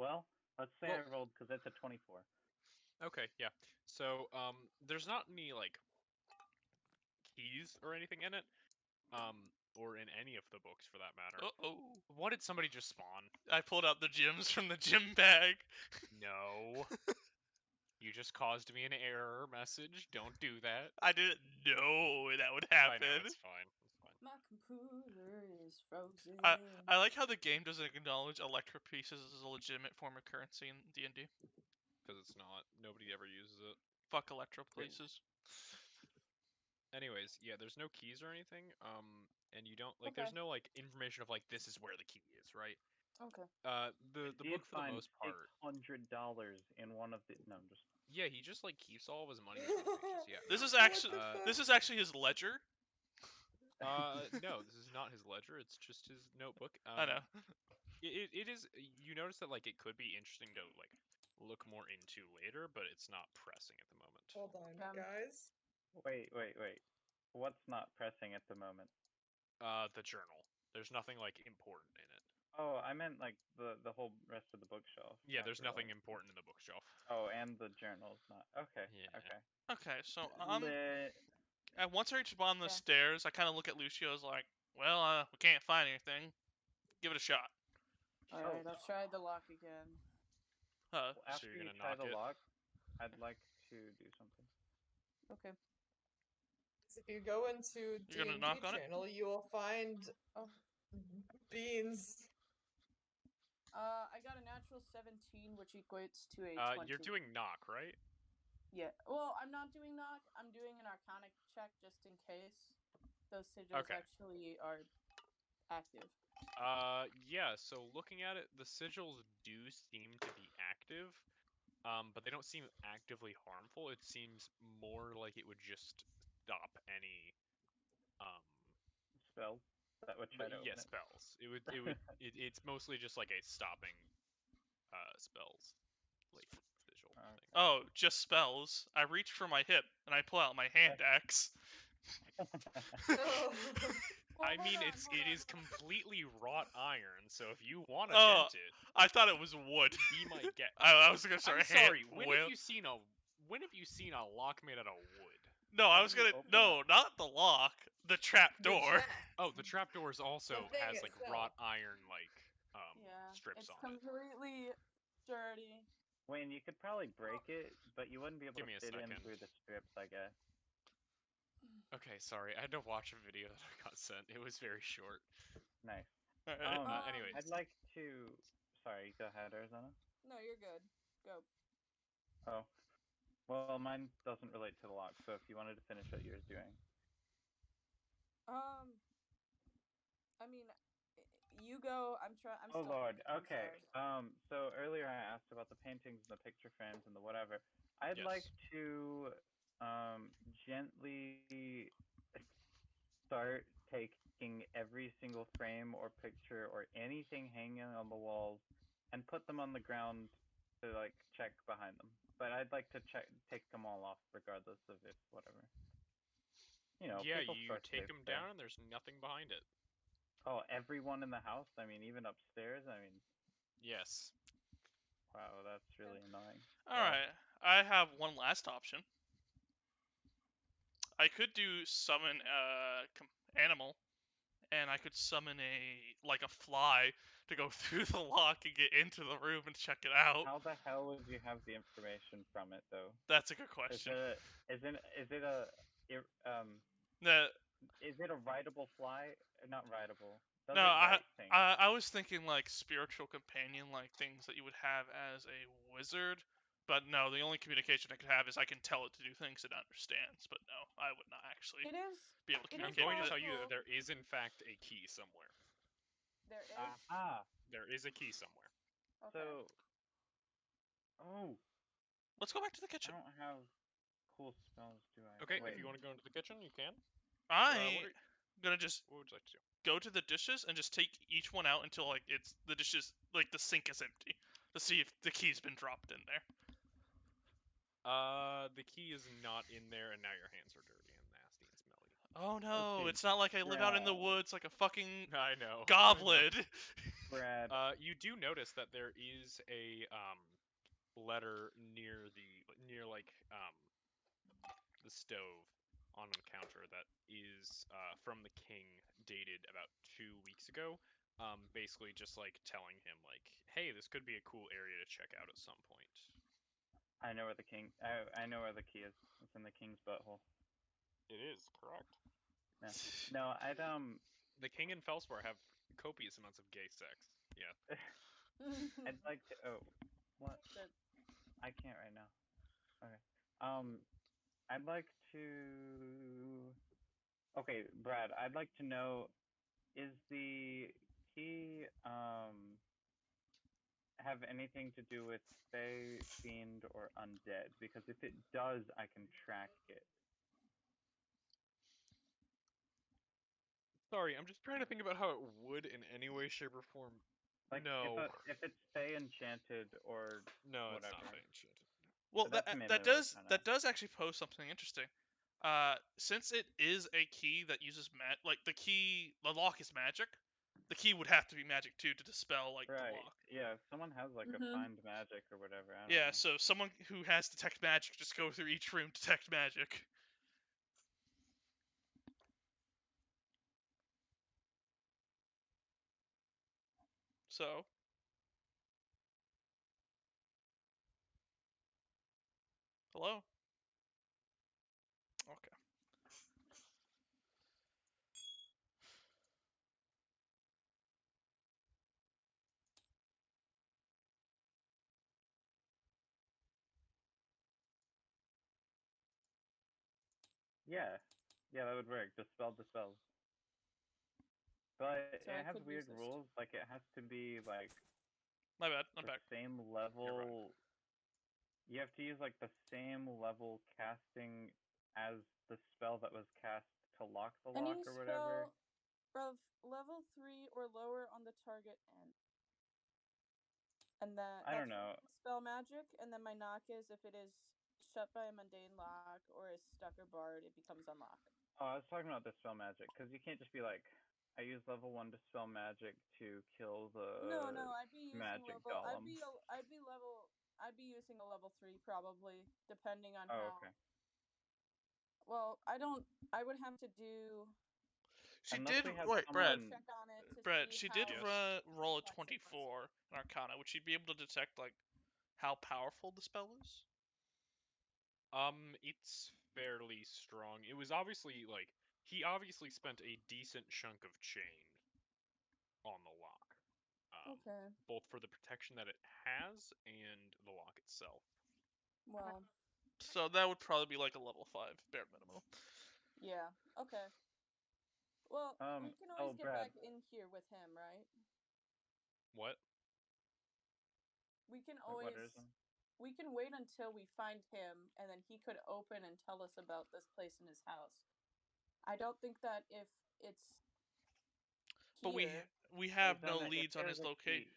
[SPEAKER 3] well, let's say I rolled because it's a 24.
[SPEAKER 1] Okay, yeah. So, there's not any like keys or anything in it, or in any of the books for that matter.
[SPEAKER 2] Uh-oh.
[SPEAKER 1] What did somebody just spawn?
[SPEAKER 2] I pulled out the gems from the gem bag.
[SPEAKER 1] No. You just caused me an error message. Don't do that.
[SPEAKER 2] I didn't know that would happen.
[SPEAKER 1] I know, it's fine. It's fine.
[SPEAKER 4] My computer is frozen.
[SPEAKER 2] I like how the game doesn't acknowledge electro pieces as a legitimate form of currency in D&D.
[SPEAKER 1] Because it's not. Nobody ever uses it.
[SPEAKER 2] Fuck electro pieces.
[SPEAKER 1] Anyways, yeah, there's no keys or anything. And you don't like. There's no like information of like this is where the key is, right?
[SPEAKER 4] Okay.
[SPEAKER 1] The book for the most part.
[SPEAKER 3] $600 in one of the just.
[SPEAKER 1] Yeah, he just like keeps all of his money. In yeah.
[SPEAKER 2] This is actually his ledger.
[SPEAKER 1] No, this is not his ledger. It's just his notebook.
[SPEAKER 2] I know.
[SPEAKER 1] It is. You notice that like it could be interesting to like look more into later, but it's not pressing at the moment.
[SPEAKER 5] Hold on, guys.
[SPEAKER 3] Wait. What's not pressing at the moment?
[SPEAKER 1] The journal. There's nothing like important in it.
[SPEAKER 3] Oh, I meant like the whole rest of the bookshelf.
[SPEAKER 1] Yeah, there's
[SPEAKER 3] after all
[SPEAKER 1] nothing
[SPEAKER 3] this.
[SPEAKER 1] important in the bookshelf.
[SPEAKER 3] Oh, and the journal's not. Okay.
[SPEAKER 1] Yeah.
[SPEAKER 3] Okay.
[SPEAKER 2] Okay, so once I reach the bottom of the
[SPEAKER 4] Okay.
[SPEAKER 2] stairs, I kind of look at Lucio's like, well, we can't find anything. Give it a shot.
[SPEAKER 4] Alright, I'll try the lock again.
[SPEAKER 3] Well,
[SPEAKER 1] So
[SPEAKER 3] after
[SPEAKER 1] you're
[SPEAKER 3] you
[SPEAKER 1] gonna
[SPEAKER 3] try
[SPEAKER 1] knock
[SPEAKER 3] the
[SPEAKER 1] it?
[SPEAKER 3] lock, I'd like to do something.
[SPEAKER 4] Okay.
[SPEAKER 5] If you go into
[SPEAKER 2] You're gonna
[SPEAKER 5] D&D
[SPEAKER 2] knock on it?
[SPEAKER 5] channel, you will find beans.
[SPEAKER 4] I got a natural 17, which equates to a 20.
[SPEAKER 1] You're doing knock, right?
[SPEAKER 4] Yeah. Well, I'm not doing knock. I'm doing an arcanic check just in case those sigils
[SPEAKER 1] Okay.
[SPEAKER 4] actually are active.
[SPEAKER 1] Yeah, so looking at it, the sigils do seem to be active, but they don't seem actively harmful. It seems more like it would just stop any,
[SPEAKER 3] Spells that would try to open it.
[SPEAKER 1] spells. It's mostly just like a stopping, spells, like sigil thing.
[SPEAKER 2] Oh, just spells. I reach for my hip and I pull out my hand axe.
[SPEAKER 5] Oh.
[SPEAKER 1] I mean,
[SPEAKER 4] hold
[SPEAKER 1] it
[SPEAKER 4] on,
[SPEAKER 1] is completely wrought iron, so if you want to
[SPEAKER 2] Oh,
[SPEAKER 1] dent it,
[SPEAKER 2] I thought it was wood.
[SPEAKER 1] be my guest.
[SPEAKER 2] I was gonna start
[SPEAKER 1] I'm sorry. When
[SPEAKER 2] well,
[SPEAKER 1] have you seen a lock made out of wood?
[SPEAKER 2] No, I
[SPEAKER 3] How
[SPEAKER 2] was
[SPEAKER 3] do you
[SPEAKER 2] gonna.
[SPEAKER 3] open
[SPEAKER 2] No, not the lock. The trap door.
[SPEAKER 1] Oh, the trapdoors also
[SPEAKER 5] The thing
[SPEAKER 1] has like
[SPEAKER 5] itself.
[SPEAKER 1] wrought iron
[SPEAKER 4] Yeah,
[SPEAKER 1] strips
[SPEAKER 4] it's
[SPEAKER 1] on it.
[SPEAKER 4] completely dirty.
[SPEAKER 3] Wayne, you could probably break it, but you wouldn't be able
[SPEAKER 1] Give
[SPEAKER 3] to
[SPEAKER 1] me a
[SPEAKER 3] fit in
[SPEAKER 1] second.
[SPEAKER 3] through the strips, I guess.
[SPEAKER 1] Okay, sorry. I had to watch a video that I got sent. It was very short.
[SPEAKER 3] Nice.
[SPEAKER 2] Alright.
[SPEAKER 1] Anyways.
[SPEAKER 3] I'd like to. Sorry, go ahead, Aryzona.
[SPEAKER 4] No, you're good. Go.
[SPEAKER 3] Oh. Well, mine doesn't relate to the lock, so if you wanted to finish what you were doing.
[SPEAKER 4] I mean, you go. I'm
[SPEAKER 3] Oh
[SPEAKER 4] still
[SPEAKER 3] Lord.
[SPEAKER 4] thinking, I'm
[SPEAKER 3] Okay.
[SPEAKER 4] sorry.
[SPEAKER 3] So earlier I asked about the paintings and the picture frames and the whatever. I'd
[SPEAKER 1] Yes.
[SPEAKER 3] like to gently start taking every single frame or picture or anything hanging on the walls and put them on the ground to like check behind them. But I'd like to take them all off regardless of if whatever. You know,
[SPEAKER 1] Yeah,
[SPEAKER 3] people
[SPEAKER 1] you
[SPEAKER 3] store
[SPEAKER 1] take
[SPEAKER 3] safe
[SPEAKER 1] them
[SPEAKER 3] there.
[SPEAKER 1] down and there's nothing behind it.
[SPEAKER 3] Oh, everyone in the house? I mean, even upstairs? I mean,
[SPEAKER 1] Yes.
[SPEAKER 3] wow, that's really annoying.
[SPEAKER 2] Alright. I have one last option. I could do summon animal, and I could summon a fly to go through the lock and get into the room and check it out.
[SPEAKER 3] How the hell would you have the information from it, though?
[SPEAKER 2] That's a good question.
[SPEAKER 3] Is it a
[SPEAKER 2] The
[SPEAKER 3] is it a rideable fly? Not rideable. Does
[SPEAKER 2] No,
[SPEAKER 3] it ride things?
[SPEAKER 2] I was thinking like spiritual companion, like things that you would have as a wizard. But no, the only communication I could have is I can tell it to do things it understands. But no, I would not actually
[SPEAKER 4] It is.
[SPEAKER 2] be able to
[SPEAKER 4] It is
[SPEAKER 1] I'm
[SPEAKER 2] communicate
[SPEAKER 1] going to
[SPEAKER 2] with it.
[SPEAKER 1] tell you that
[SPEAKER 4] possible.
[SPEAKER 1] there is in fact a key somewhere.
[SPEAKER 4] There is.
[SPEAKER 3] Aha.
[SPEAKER 1] There is a key somewhere.
[SPEAKER 4] Okay.
[SPEAKER 3] So, oh,
[SPEAKER 2] Let's go back to the
[SPEAKER 3] I
[SPEAKER 2] kitchen.
[SPEAKER 3] don't have cool spells, do I?
[SPEAKER 1] Okay,
[SPEAKER 3] Wait.
[SPEAKER 1] if you want to go into the kitchen, you can.
[SPEAKER 2] I'm gonna just
[SPEAKER 1] What would you like to do?
[SPEAKER 2] go to the dishes and just take each one out until like the dishes, like the sink is empty, to see if the key's been dropped in there.
[SPEAKER 1] The key is not in there, and now your hands are dirty and nasty and smelly.
[SPEAKER 2] Oh no,
[SPEAKER 3] Okay,
[SPEAKER 2] it's not like I live out in the
[SPEAKER 3] Brad.
[SPEAKER 2] woods like a fucking
[SPEAKER 1] I know.
[SPEAKER 2] goblin.
[SPEAKER 3] Brad.
[SPEAKER 1] You do notice that there is a letter near the stove on the counter that is from the king, dated about 2 weeks ago. Basically just like telling him like, hey, this could be a cool area to check out at some point.
[SPEAKER 3] I know where the king. I know where the key is. It's in the king's butthole.
[SPEAKER 1] It is correct.
[SPEAKER 3] Yeah. No,
[SPEAKER 1] The king and Felspar have copious amounts of gay sex. Yeah.
[SPEAKER 3] I'd like to. Oh, what? I can't right now. Okay. I'd like to. Okay, Brad. I'd like to know, is the key have anything to do with Fae, Fiend, or Undead? Because if it does, I can track it.
[SPEAKER 1] Sorry, I'm just trying to think about how it would in any way, shape, or form.
[SPEAKER 3] Like,
[SPEAKER 1] No.
[SPEAKER 3] if it's Fae Enchanted or
[SPEAKER 1] No, it's
[SPEAKER 3] whatever.
[SPEAKER 1] not Fae Enchanted.
[SPEAKER 2] Well,
[SPEAKER 3] That's mainly what I was trying to
[SPEAKER 2] that
[SPEAKER 3] ask.
[SPEAKER 2] does actually pose something interesting. Since it is a key that uses like the lock is magic, the key would have to be magic too to dispel like
[SPEAKER 3] Right.
[SPEAKER 2] the lock.
[SPEAKER 3] Yeah, if someone has like a find magic or whatever, I don't
[SPEAKER 2] Yeah,
[SPEAKER 3] know.
[SPEAKER 2] so someone who has detect magic just go through each room, detect magic. So. Hello? Okay.
[SPEAKER 3] Yeah. Yeah, that would work. Dispel dispels. But
[SPEAKER 4] So
[SPEAKER 3] it has weird rules. Like it has to be like
[SPEAKER 2] My bad. I'm
[SPEAKER 3] the
[SPEAKER 2] back.
[SPEAKER 3] same level. You have to use like the same level casting as the spell that was cast to lock the lock or whatever.
[SPEAKER 4] Of level 3 or lower on the target end. And that's
[SPEAKER 3] I don't know.
[SPEAKER 4] Spell magic, and then my knock is if it is shut by a mundane lock or is stuck or barred, it becomes unlocked.
[SPEAKER 3] Oh, I was talking about the spell magic, because you can't just be like, I use level 1 to spell magic to kill the
[SPEAKER 4] No, I'd be using
[SPEAKER 3] magic
[SPEAKER 4] level.
[SPEAKER 3] golem.
[SPEAKER 4] I'd be using a level 3 probably, depending on how.
[SPEAKER 3] Okay.
[SPEAKER 4] Well, I don't. I would have to do.
[SPEAKER 2] She
[SPEAKER 3] Unless
[SPEAKER 2] did.
[SPEAKER 3] wait,
[SPEAKER 2] Brad.
[SPEAKER 4] Check on it to
[SPEAKER 2] Brad,
[SPEAKER 4] see
[SPEAKER 2] she
[SPEAKER 4] how
[SPEAKER 2] did roll a 24 in Arcana. Would she be able to detect like how powerful the spell is?
[SPEAKER 1] It's fairly strong. It was obviously like he obviously spent a decent chunk of chain on the lock.
[SPEAKER 4] Okay.
[SPEAKER 1] Both for the protection that it has and the lock itself.
[SPEAKER 4] Well.
[SPEAKER 2] So that would probably be like a level 5 bare minimum.
[SPEAKER 4] Yeah. Okay. Well, we can always get
[SPEAKER 3] Brad.
[SPEAKER 4] back in here with him, right?
[SPEAKER 1] What?
[SPEAKER 4] We can always. We can wait until we find him, and then he could open and tell us about this place in his house. I don't think that if it's
[SPEAKER 2] but
[SPEAKER 4] here,
[SPEAKER 2] we have no leads on his location.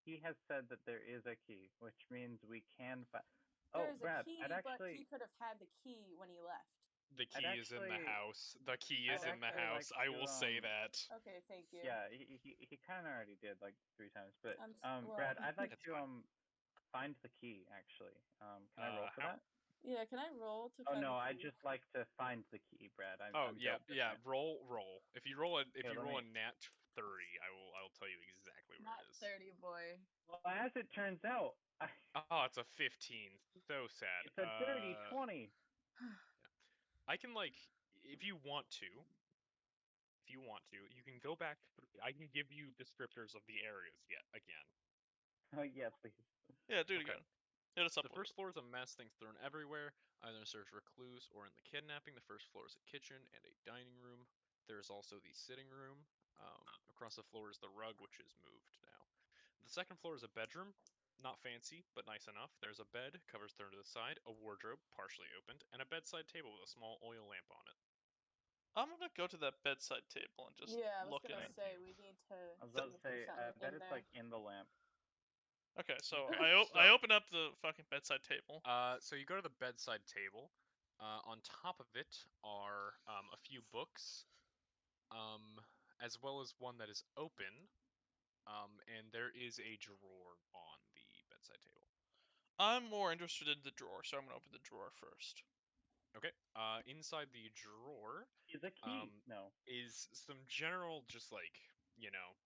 [SPEAKER 3] He has said that there is a key, which means we can find.
[SPEAKER 4] There's
[SPEAKER 3] Brad,
[SPEAKER 4] a key, but he could have had the key when he left.
[SPEAKER 1] The key is in the house. The key is in the house.
[SPEAKER 3] Like
[SPEAKER 1] I will say that.
[SPEAKER 4] Okay, thank you.
[SPEAKER 3] Yeah, he kind of already did like 3 times, but
[SPEAKER 4] well,
[SPEAKER 3] Brad, I'd like to find the key actually. Can I roll for that?
[SPEAKER 4] Yeah, can I roll to
[SPEAKER 3] Oh
[SPEAKER 4] find
[SPEAKER 3] no,
[SPEAKER 4] the key?
[SPEAKER 3] I just like to find the key, Brad.
[SPEAKER 1] Yeah. Roll. If you roll a nat 30, I will tell you exactly where it is.
[SPEAKER 4] Not 30, boy.
[SPEAKER 3] Well, as it turns out,
[SPEAKER 1] oh, it's a 15. So sad.
[SPEAKER 3] It's a dirty 20.
[SPEAKER 1] I can if you want to, you can go back through. I can give you descriptors of the areas again.
[SPEAKER 3] Oh yeah, please.
[SPEAKER 2] Yeah, do it again. Hit us up.
[SPEAKER 1] The first floor is a mess, things thrown everywhere, either in search for clues or in the kidnapping. The first floor is a kitchen and a dining room. There is also the sitting room. Across the floor is the rug, which is moved now. The second floor is a bedroom. Not fancy, but nice enough. There's a bed, covers thrown to the side, a wardrobe, partially opened, and a bedside table with a small oil lamp on it.
[SPEAKER 2] I'm gonna go to that bedside table and just look at it.
[SPEAKER 4] I was gonna say we need to.
[SPEAKER 3] I was about to say, I bet it's like in the lamp.
[SPEAKER 2] Okay, so I open up the fucking bedside table.
[SPEAKER 1] So you go to the bedside table. On top of it are a few books, as well as one that is open. And there is a drawer on the bedside table.
[SPEAKER 2] I'm more interested in the drawer, so I'm gonna open the drawer first.
[SPEAKER 1] Okay. Inside the drawer
[SPEAKER 3] is a key.
[SPEAKER 1] Is some general, just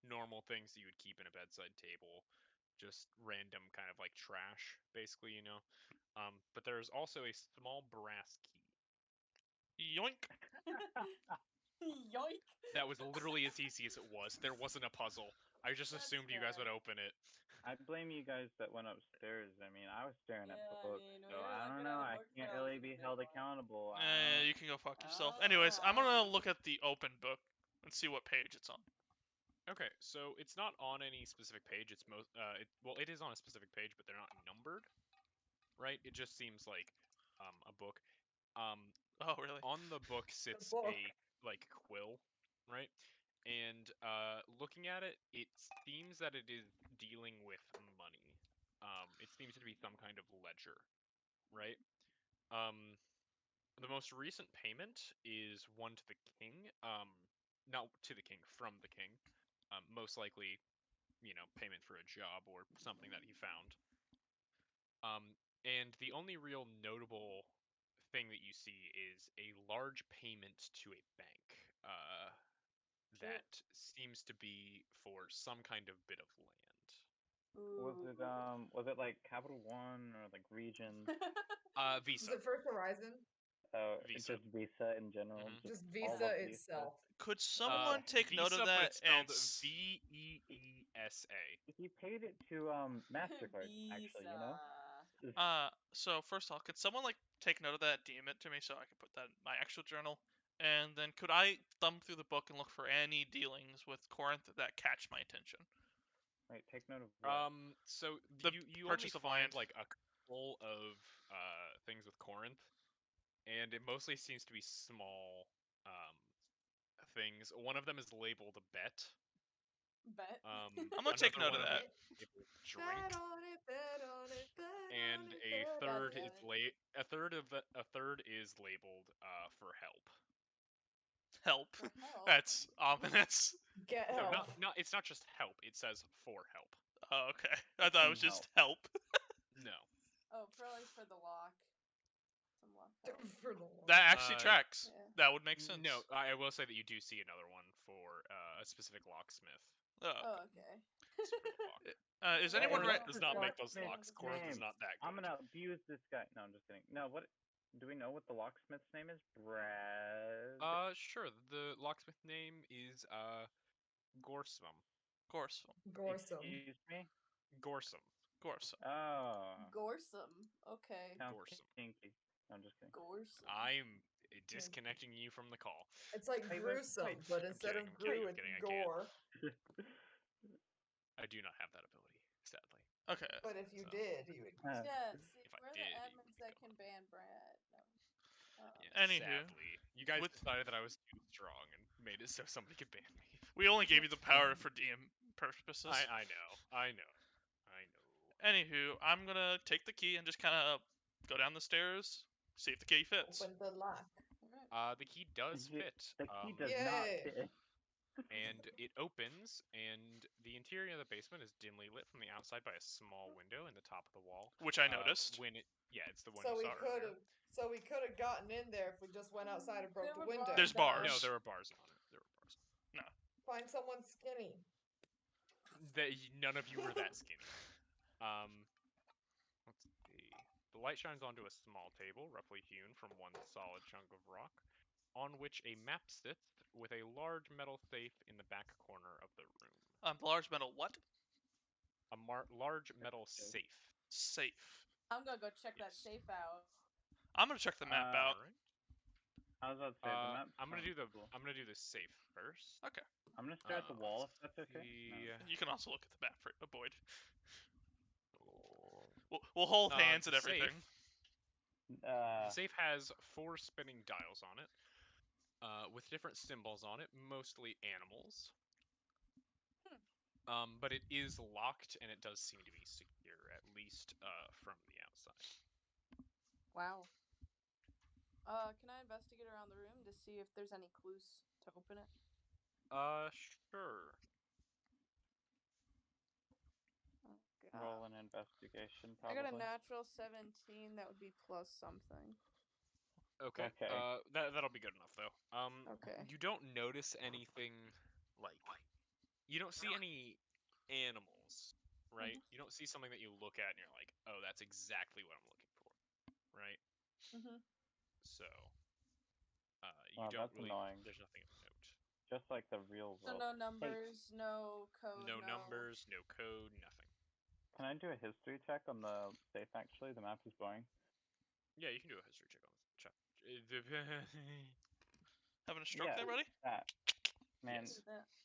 [SPEAKER 1] normal things that you would keep in a bedside table, just random kind of like trash, basically, But there's also a small brass key.
[SPEAKER 2] Yoink.
[SPEAKER 4] Yoink.
[SPEAKER 1] That was literally as easy as it was. There wasn't a puzzle. I just assumed you guys would open it.
[SPEAKER 3] I blame you guys that went upstairs. I mean, I was staring at the book, so I don't know. I can't really be held accountable.
[SPEAKER 2] You can go fuck yourself. Anyways, I'm gonna look at the open book and see what page it's on.
[SPEAKER 1] Okay, so it's not on any specific page. It's it is on a specific page, but they're not numbered, right? It just seems like a book.
[SPEAKER 2] Oh, really?
[SPEAKER 1] On the book sits a quill, right? And looking at it, it seems that it is dealing with money. It seems to be some kind of ledger, right? The most recent payment is one to the king. Not to the king, from the king. most likely, payment for a job or something that he found. And the only real notable thing that you see is a large payment to a bank that seems to be for some kind of bit of land.
[SPEAKER 3] Was it like Capital One or like Regions?
[SPEAKER 1] Visa.
[SPEAKER 5] Was it First Horizon?
[SPEAKER 1] Visa.
[SPEAKER 3] Just Visa in general.
[SPEAKER 1] Mhm.
[SPEAKER 5] Just
[SPEAKER 3] all
[SPEAKER 5] Visa
[SPEAKER 3] of
[SPEAKER 5] itself.
[SPEAKER 2] Could someone take
[SPEAKER 1] Visa,
[SPEAKER 2] note of
[SPEAKER 1] but
[SPEAKER 2] that
[SPEAKER 1] it's spelled
[SPEAKER 2] and
[SPEAKER 1] VEESA.
[SPEAKER 3] He paid it to Mastercard, actually. You know.
[SPEAKER 2] So first off, could someone like take note of that, DM it to me so I can put that in my actual journal? And then could I thumb through the book and look for any dealings with Koranth that catch my attention?
[SPEAKER 3] Wait, take note of what?
[SPEAKER 1] So
[SPEAKER 2] The
[SPEAKER 1] you only
[SPEAKER 2] purchase of
[SPEAKER 1] find
[SPEAKER 2] land.
[SPEAKER 1] like a couple of things with Koranth, and it mostly seems to be small things. One of them is labeled bet.
[SPEAKER 4] Bet.
[SPEAKER 2] I'm gonna take note of that.
[SPEAKER 1] Drink.
[SPEAKER 5] Bet on it, bet on it, bet
[SPEAKER 1] And
[SPEAKER 5] on it,
[SPEAKER 1] a
[SPEAKER 5] bet
[SPEAKER 1] third
[SPEAKER 5] on
[SPEAKER 1] is
[SPEAKER 5] it.
[SPEAKER 1] a third is labeled for help.
[SPEAKER 2] Help.
[SPEAKER 4] For help.
[SPEAKER 2] That's ominous.
[SPEAKER 5] Get
[SPEAKER 1] No,
[SPEAKER 5] help.
[SPEAKER 1] not it's not just help. It says for help.
[SPEAKER 2] Oh, okay. I thought it was just help.
[SPEAKER 1] No.
[SPEAKER 4] Oh, probably for the lock. Some lock help.
[SPEAKER 5] For the Lord.
[SPEAKER 2] That actually tracks.
[SPEAKER 4] Yeah.
[SPEAKER 2] That would make sense.
[SPEAKER 1] No, I will say that you do see another one for a specific locksmith.
[SPEAKER 4] Oh, okay.
[SPEAKER 2] Is anyone
[SPEAKER 1] Koranth
[SPEAKER 2] right?
[SPEAKER 1] does not make those
[SPEAKER 3] Locksmith's
[SPEAKER 1] locks. Koranth is
[SPEAKER 3] name?
[SPEAKER 1] not that good.
[SPEAKER 3] I'm gonna abuse this guy. No, I'm just kidding. No, what? Do we know what the locksmith's name is? Brad.
[SPEAKER 1] Sure. The locksmith name is Gorsum.
[SPEAKER 2] Gorsum.
[SPEAKER 5] Gorsum.
[SPEAKER 3] Excuse me.
[SPEAKER 1] Gorsum.
[SPEAKER 2] Gorsum.
[SPEAKER 3] Oh.
[SPEAKER 4] Gorsum. Okay.
[SPEAKER 3] Sounds
[SPEAKER 1] Gorsum.
[SPEAKER 3] kinky. No, I'm just kidding.
[SPEAKER 4] Gorsum.
[SPEAKER 1] I'm disconnecting you from the call.
[SPEAKER 5] It's like
[SPEAKER 3] Hey,
[SPEAKER 5] gruesome,
[SPEAKER 3] wait.
[SPEAKER 5] but instead of
[SPEAKER 1] I'm
[SPEAKER 5] gru,
[SPEAKER 1] kidding,
[SPEAKER 5] it's
[SPEAKER 1] I can't.
[SPEAKER 5] gore.
[SPEAKER 1] I do not have that ability, sadly.
[SPEAKER 2] Okay.
[SPEAKER 5] But if you
[SPEAKER 1] So.
[SPEAKER 5] did, you would.
[SPEAKER 4] Yeah, see,
[SPEAKER 1] If I
[SPEAKER 4] we're
[SPEAKER 1] did,
[SPEAKER 4] the
[SPEAKER 1] you
[SPEAKER 4] admins
[SPEAKER 1] would
[SPEAKER 4] that
[SPEAKER 1] go.
[SPEAKER 4] can ban Brad. No.
[SPEAKER 2] Anywho,
[SPEAKER 1] Sadly, you guys
[SPEAKER 2] with-
[SPEAKER 1] decided that I was too strong and made it so somebody could ban me.
[SPEAKER 2] We only gave you the power for DM purposes.
[SPEAKER 1] I know.
[SPEAKER 2] Anywho, I'm gonna take the key and just kind of go down the stairs, see if the key fits.
[SPEAKER 5] Open the lock.
[SPEAKER 1] The key does fit.
[SPEAKER 3] The key does
[SPEAKER 5] Yay.
[SPEAKER 3] not fit.
[SPEAKER 1] And it opens, and the interior of the basement is dimly lit from the outside by a small window in the top of the wall.
[SPEAKER 2] Which I noticed.
[SPEAKER 1] It's the one
[SPEAKER 5] So
[SPEAKER 1] you
[SPEAKER 5] we
[SPEAKER 1] saw
[SPEAKER 5] could
[SPEAKER 1] earlier.
[SPEAKER 5] have. So we could have gotten in there if we just went outside and broke
[SPEAKER 4] There
[SPEAKER 5] the
[SPEAKER 4] were
[SPEAKER 5] window.
[SPEAKER 2] There's bars.
[SPEAKER 1] No, there were bars on it.
[SPEAKER 2] No.
[SPEAKER 5] Find someone skinny.
[SPEAKER 1] None of you were that skinny. Let's see. The light shines onto a small table, roughly hewn from one solid chunk of rock, on which a map sits with a large metal safe in the back corner of the room.
[SPEAKER 2] Large metal what?
[SPEAKER 1] A large metal safe.
[SPEAKER 2] Safe.
[SPEAKER 4] I'm gonna go check that
[SPEAKER 1] Yes.
[SPEAKER 4] safe out.
[SPEAKER 2] I'm gonna check the map out.
[SPEAKER 1] Alright.
[SPEAKER 3] I was about to say the map.
[SPEAKER 1] I'm gonna do the safe first.
[SPEAKER 2] Okay.
[SPEAKER 3] I'm gonna stare at the wall if that's okay.
[SPEAKER 2] You can also look at the map for Boyd. We'll hold hands and everything.
[SPEAKER 1] The safe has 4 spinning dials on it, with different symbols on it, mostly animals. But it is locked, and it does seem to be secure, at least from the outside.
[SPEAKER 4] Wow. Can I investigate around the room to see if there's any clues to open it?
[SPEAKER 1] Sure.
[SPEAKER 4] Oh,
[SPEAKER 3] Roll an investigation,
[SPEAKER 4] I
[SPEAKER 3] probably.
[SPEAKER 4] got a natural 17. That would be plus something.
[SPEAKER 1] Okay. That'll be good enough, though.
[SPEAKER 4] Okay.
[SPEAKER 1] You don't notice anything like you don't see any animals, right? You don't see something that you look at and you're like, oh, that's exactly what I'm looking for, right? So, you don't
[SPEAKER 3] that's
[SPEAKER 1] really.
[SPEAKER 3] annoying.
[SPEAKER 1] There's nothing of note.
[SPEAKER 3] Just like the real
[SPEAKER 4] So
[SPEAKER 3] world.
[SPEAKER 4] no numbers, no code,
[SPEAKER 1] no numbers, no code, nothing.
[SPEAKER 3] Can I do a history check on the safe? Actually, the map is boring.
[SPEAKER 1] Yeah, you can do a history check on this.
[SPEAKER 2] Having a stroke there, buddy?
[SPEAKER 3] Man,
[SPEAKER 1] Yes.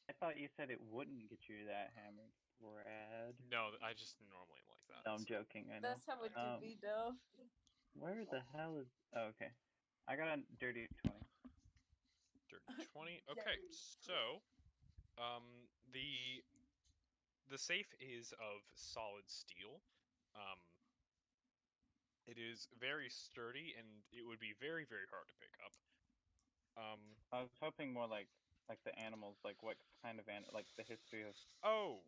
[SPEAKER 3] I thought you said it wouldn't get you that hammered, Brad.
[SPEAKER 1] No, I just normally am like that.
[SPEAKER 3] No, I'm joking. I know.
[SPEAKER 4] That's how it do be, though.
[SPEAKER 3] Where the hell is? Oh, okay. I got a dirty 20.
[SPEAKER 1] Dirty 20. Okay, so, the safe is of solid steel. It is very sturdy, and it would be very, very hard to pick up.
[SPEAKER 3] I was hoping more like Like the animals, like what kind of like the history of.
[SPEAKER 1] Oh,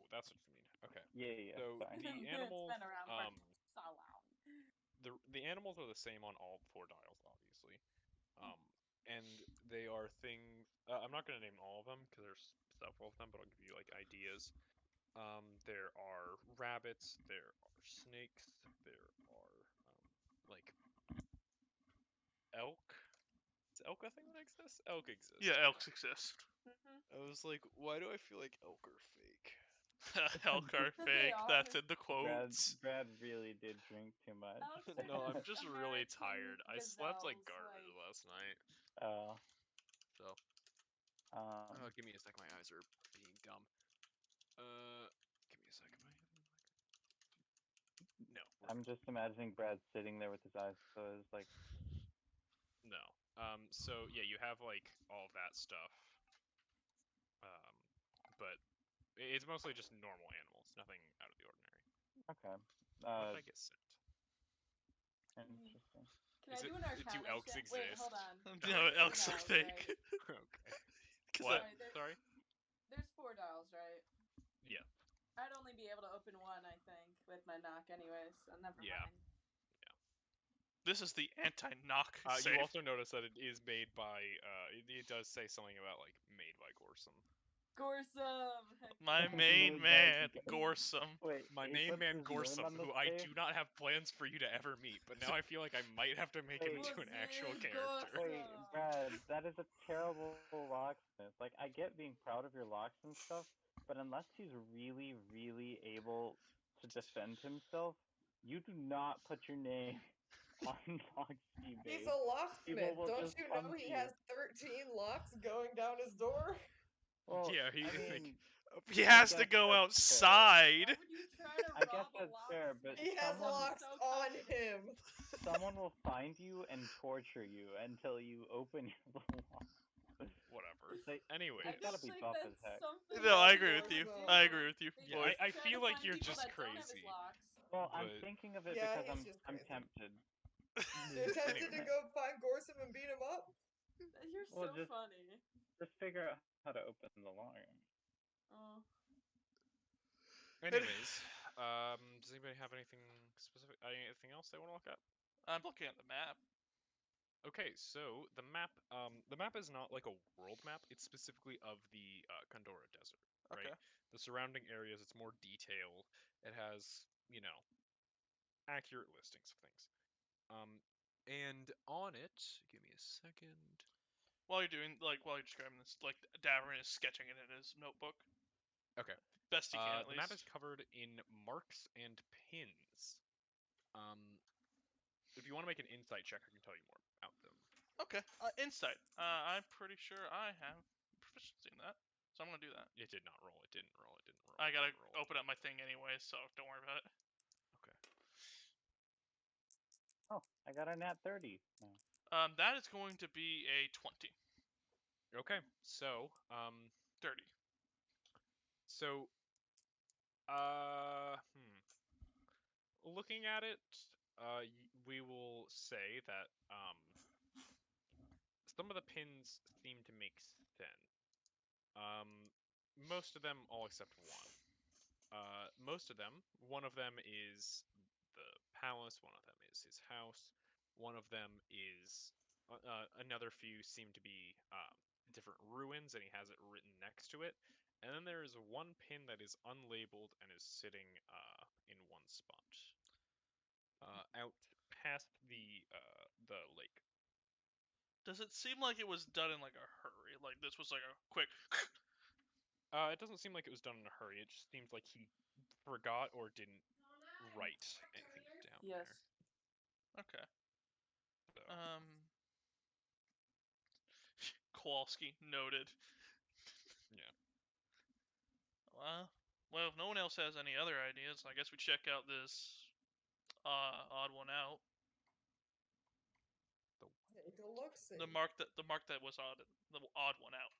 [SPEAKER 1] that's what you mean. Okay.
[SPEAKER 3] Yeah.
[SPEAKER 1] So
[SPEAKER 3] Sorry.
[SPEAKER 1] the animals,
[SPEAKER 4] It's been around for so long.
[SPEAKER 1] the animals are the same on all 4 dials, obviously. And they are I'm not gonna name all of them because there's several of them, but I'll give you like ideas. There are rabbits, there are snakes, there are like elk. Is elk a thing that exists? Elk exists.
[SPEAKER 2] Yeah, elks exist.
[SPEAKER 1] I was like, why do I feel like elk are fake?
[SPEAKER 2] Elk are fake. That's in the quotes.
[SPEAKER 3] Brad really did drink too much.
[SPEAKER 1] No, I'm just really
[SPEAKER 4] American
[SPEAKER 1] tired. I slept like
[SPEAKER 4] gazelles,
[SPEAKER 1] garbage
[SPEAKER 4] like-
[SPEAKER 1] last night. So, give me a sec. My eyes are being dumb. Give me a sec. No.
[SPEAKER 3] I'm just imagining Brad sitting there with his eyes closed, like.
[SPEAKER 1] No. So yeah, you have like all of that stuff. But it's mostly just normal animals, nothing out of the ordinary.
[SPEAKER 3] Okay.
[SPEAKER 1] What did I get sent?
[SPEAKER 3] Interesting.
[SPEAKER 4] Can I do an Arcana?
[SPEAKER 1] Do elks exist?
[SPEAKER 4] Wait, hold on.
[SPEAKER 2] No, elks are fake.
[SPEAKER 1] Okay.
[SPEAKER 2] What?
[SPEAKER 1] Sorry?
[SPEAKER 4] There's 4 dials, right?
[SPEAKER 1] Yeah.
[SPEAKER 4] I'd only be able to open one, I think, with my knock anyways, so never mind.
[SPEAKER 2] This is the anti-knock
[SPEAKER 1] You
[SPEAKER 2] save.
[SPEAKER 1] also notice that it is made by, it does say something about, like, made by Gorsum.
[SPEAKER 4] Gorsum!
[SPEAKER 2] My main man, Gorsum.
[SPEAKER 3] Wait,
[SPEAKER 1] my main man Gorsum, who I do not have plans for you to ever meet, but now I feel like I might have to make him into an actual character.
[SPEAKER 3] Wait, Brad, that is a terrible locksmith. Like, I get being proud of your locks and stuff, but unless he's really, really able to defend himself, you do not put your name on Locksmith.
[SPEAKER 5] He's a locksmith. Don't you know he has 13 locks going down his door?
[SPEAKER 3] Well,
[SPEAKER 1] yeah,
[SPEAKER 2] he has to go outside.
[SPEAKER 4] Why would you try to
[SPEAKER 3] I guess that's fair, but
[SPEAKER 5] he has locks on him.
[SPEAKER 3] Someone will find you and torture you until you open your little lock.
[SPEAKER 1] Whatever.
[SPEAKER 3] Anyway,
[SPEAKER 1] Anyways.
[SPEAKER 3] he's gotta be buff as heck.
[SPEAKER 2] No, I agree with you. I agree with you.
[SPEAKER 1] Yeah, I feel like you're just crazy.
[SPEAKER 3] Well, I'm thinking of it because I'm tempted.
[SPEAKER 5] You're tempted to go find Gorsum and beat him up?
[SPEAKER 4] You're so funny.
[SPEAKER 3] Just figure out how to open the lock.
[SPEAKER 4] Oh.
[SPEAKER 1] Anyways, does anybody have anything specific? Anything else they want to look at?
[SPEAKER 2] I'm looking at the map.
[SPEAKER 1] Okay, so the map is not like a world map. It's specifically of the Kandora Desert, right?
[SPEAKER 2] Okay.
[SPEAKER 1] The surrounding areas, it's more detailed. It has, accurate listings of things. And on it, give me a second.
[SPEAKER 2] While you're describing this, like Davorin is sketching it in his notebook.
[SPEAKER 1] Okay.
[SPEAKER 2] Best he can, at least.
[SPEAKER 1] The map is covered in marks and pins. If you want to make an insight check, I can tell you more about them.
[SPEAKER 2] Okay. Insight. I'm pretty sure I have proficiency in that, so I'm gonna do that.
[SPEAKER 1] It did not roll. It didn't roll.
[SPEAKER 2] I gotta open up my thing anyway, so don't worry about it.
[SPEAKER 1] Okay.
[SPEAKER 3] Oh, I got a nat 30.
[SPEAKER 2] That is going to be a 20.
[SPEAKER 1] Okay, so
[SPEAKER 2] 30.
[SPEAKER 1] So, looking at it, we will say that some of the pins seem to make sense. Most of them, all except one. Most of them, one of them is the palace, one of them is his house, one of them is another few seem to be different ruins, and he has it written next to it. And then there is one pin that is unlabeled and is sitting in one spot, out past the lake.
[SPEAKER 2] Does it seem like it was done in like a hurry? Like this was like a quick.
[SPEAKER 1] It doesn't seem like it was done in a hurry. It just seems like he forgot or didn't write anything down there.
[SPEAKER 2] Okay. So. Kowalski noted.
[SPEAKER 1] Yeah.
[SPEAKER 2] Well, if no one else has any other ideas, I guess we check out this odd one out. The mark that was odd, the odd one out.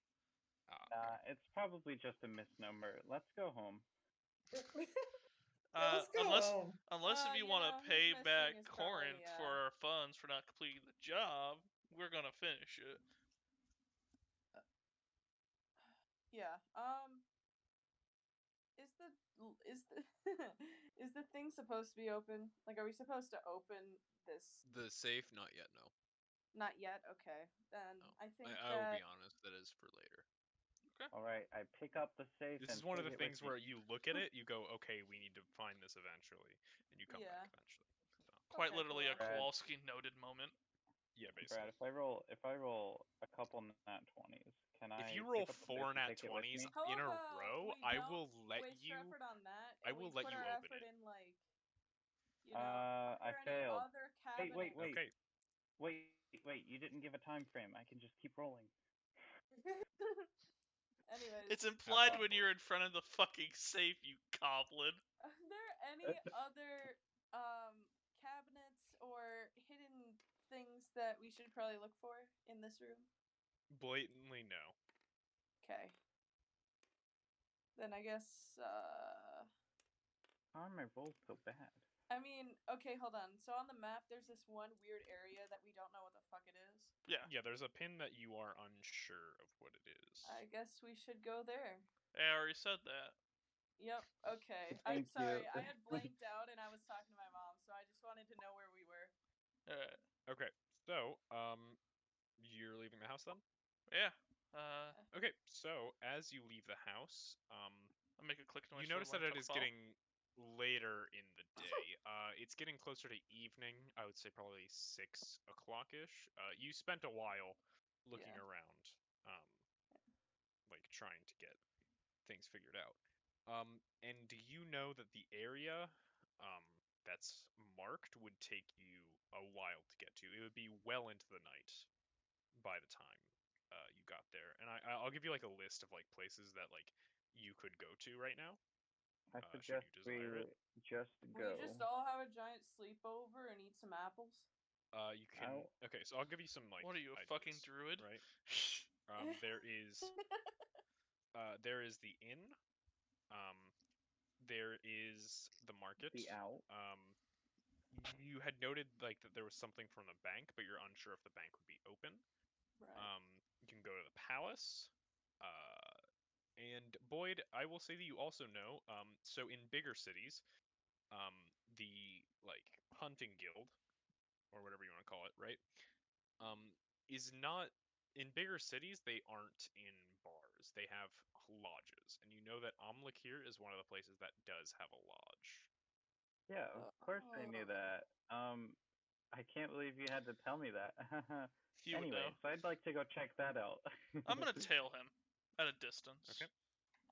[SPEAKER 3] It's probably just a misnomer. Let's go home.
[SPEAKER 2] Unless if you want to pay back Koranth for our funds for not completing the job, we're gonna finish it.
[SPEAKER 4] Yeah. Is the is the thing supposed to be open? Like, are we supposed to open this?
[SPEAKER 1] The safe, not yet. No.
[SPEAKER 4] Not yet. Okay. Then
[SPEAKER 1] No.
[SPEAKER 4] I think
[SPEAKER 1] I will be honest. That is for later.
[SPEAKER 2] Okay.
[SPEAKER 3] All right, I pick up the safe.
[SPEAKER 1] This
[SPEAKER 3] and
[SPEAKER 1] is one of
[SPEAKER 3] take
[SPEAKER 1] the
[SPEAKER 3] it with
[SPEAKER 1] things
[SPEAKER 3] me.
[SPEAKER 1] where you look at it, you go, okay, we need to find this eventually, and you come
[SPEAKER 4] Yeah.
[SPEAKER 1] back eventually. So,
[SPEAKER 2] Quite
[SPEAKER 4] Okay,
[SPEAKER 2] literally a
[SPEAKER 4] cool.
[SPEAKER 3] Brad.
[SPEAKER 2] Kowalski noted moment.
[SPEAKER 1] yeah, basically.
[SPEAKER 3] Brad, if I roll a couple nat 20s, can I
[SPEAKER 1] If you roll
[SPEAKER 3] pick up the
[SPEAKER 1] 4
[SPEAKER 3] safe and
[SPEAKER 1] nat
[SPEAKER 3] take it with
[SPEAKER 1] 20s
[SPEAKER 3] me?
[SPEAKER 4] How
[SPEAKER 1] in a
[SPEAKER 4] about
[SPEAKER 1] row,
[SPEAKER 4] we
[SPEAKER 1] I
[SPEAKER 4] don't
[SPEAKER 1] will let
[SPEAKER 4] waste
[SPEAKER 1] you.
[SPEAKER 4] effort on that,
[SPEAKER 1] I
[SPEAKER 4] and
[SPEAKER 1] will
[SPEAKER 4] we
[SPEAKER 1] let
[SPEAKER 4] put
[SPEAKER 1] you
[SPEAKER 4] our
[SPEAKER 1] open
[SPEAKER 4] effort
[SPEAKER 1] it.
[SPEAKER 4] in, like, you know, are
[SPEAKER 3] I
[SPEAKER 4] there any
[SPEAKER 3] failed.
[SPEAKER 4] other cabinets?
[SPEAKER 1] Okay.
[SPEAKER 3] Wait, you didn't give a time frame. I can just keep rolling.
[SPEAKER 4] Anyways,
[SPEAKER 2] It's
[SPEAKER 1] Have
[SPEAKER 2] implied
[SPEAKER 1] fun,
[SPEAKER 2] when
[SPEAKER 1] boy.
[SPEAKER 2] you're in front of the fucking safe, you goblin.
[SPEAKER 4] are there any other cabinets or hidden things that we should probably look for in this room?
[SPEAKER 1] Blatantly no.
[SPEAKER 4] Okay. Then I guess
[SPEAKER 3] How are my rolls so bad?
[SPEAKER 4] I mean, okay, hold on. So on the map there's this one weird area that we don't know what the fuck it is.
[SPEAKER 2] Yeah.
[SPEAKER 1] Yeah, there's a pin that you are unsure of what it is.
[SPEAKER 4] I guess we should go there.
[SPEAKER 2] I already said that.
[SPEAKER 4] Yep, okay. I'm
[SPEAKER 3] Thank
[SPEAKER 4] sorry,
[SPEAKER 3] you.
[SPEAKER 4] I had blanked out and I was talking to my mom, so I just wanted to know where we were.
[SPEAKER 2] Alright.
[SPEAKER 1] Okay, so you're leaving the house then?
[SPEAKER 2] Yeah.
[SPEAKER 1] Okay, so as you leave the house,
[SPEAKER 2] I'll make a click noise
[SPEAKER 1] you
[SPEAKER 2] for
[SPEAKER 1] notice that
[SPEAKER 2] launch
[SPEAKER 1] it
[SPEAKER 2] on
[SPEAKER 1] is
[SPEAKER 2] fall.
[SPEAKER 1] getting later in the day. It's getting closer to evening. I would say probably 6 o'clock-ish. You spent a while looking
[SPEAKER 4] Yeah.
[SPEAKER 1] around, like trying to get things figured out. And do you know that the area that's marked would take you a while to get to? It would be well into the night by the time you got there. And I'll give you like a list of like places that like you could go to right now.
[SPEAKER 3] I
[SPEAKER 1] Should
[SPEAKER 3] suggest
[SPEAKER 1] you desire
[SPEAKER 3] we
[SPEAKER 1] it?
[SPEAKER 3] just
[SPEAKER 4] We
[SPEAKER 3] go.
[SPEAKER 4] just all have a giant sleepover and eat some apples.
[SPEAKER 1] You can. Okay, so I'll give you some like.
[SPEAKER 2] What are you, a
[SPEAKER 1] ideas,
[SPEAKER 2] fucking druid?
[SPEAKER 1] Right. There is the inn. There is the market.
[SPEAKER 3] The out.
[SPEAKER 1] You had noted like that there was something from the bank, but you're unsure if the bank would be open.
[SPEAKER 4] Right.
[SPEAKER 1] You can go to the palace. And Boyd, I will say that you also know. So in bigger cities, the like hunting guild or whatever you want to call it, right? Is not in bigger cities. They aren't in bars. They have lodges, and you know that Ahm Lakir is one of the places that does have a lodge.
[SPEAKER 3] Yeah, of course I knew that. I can't believe you had to tell me that.
[SPEAKER 2] You would know.
[SPEAKER 3] Anyway, so I'd like to go check that out.
[SPEAKER 2] I'm gonna tail him at a distance.
[SPEAKER 1] Okay.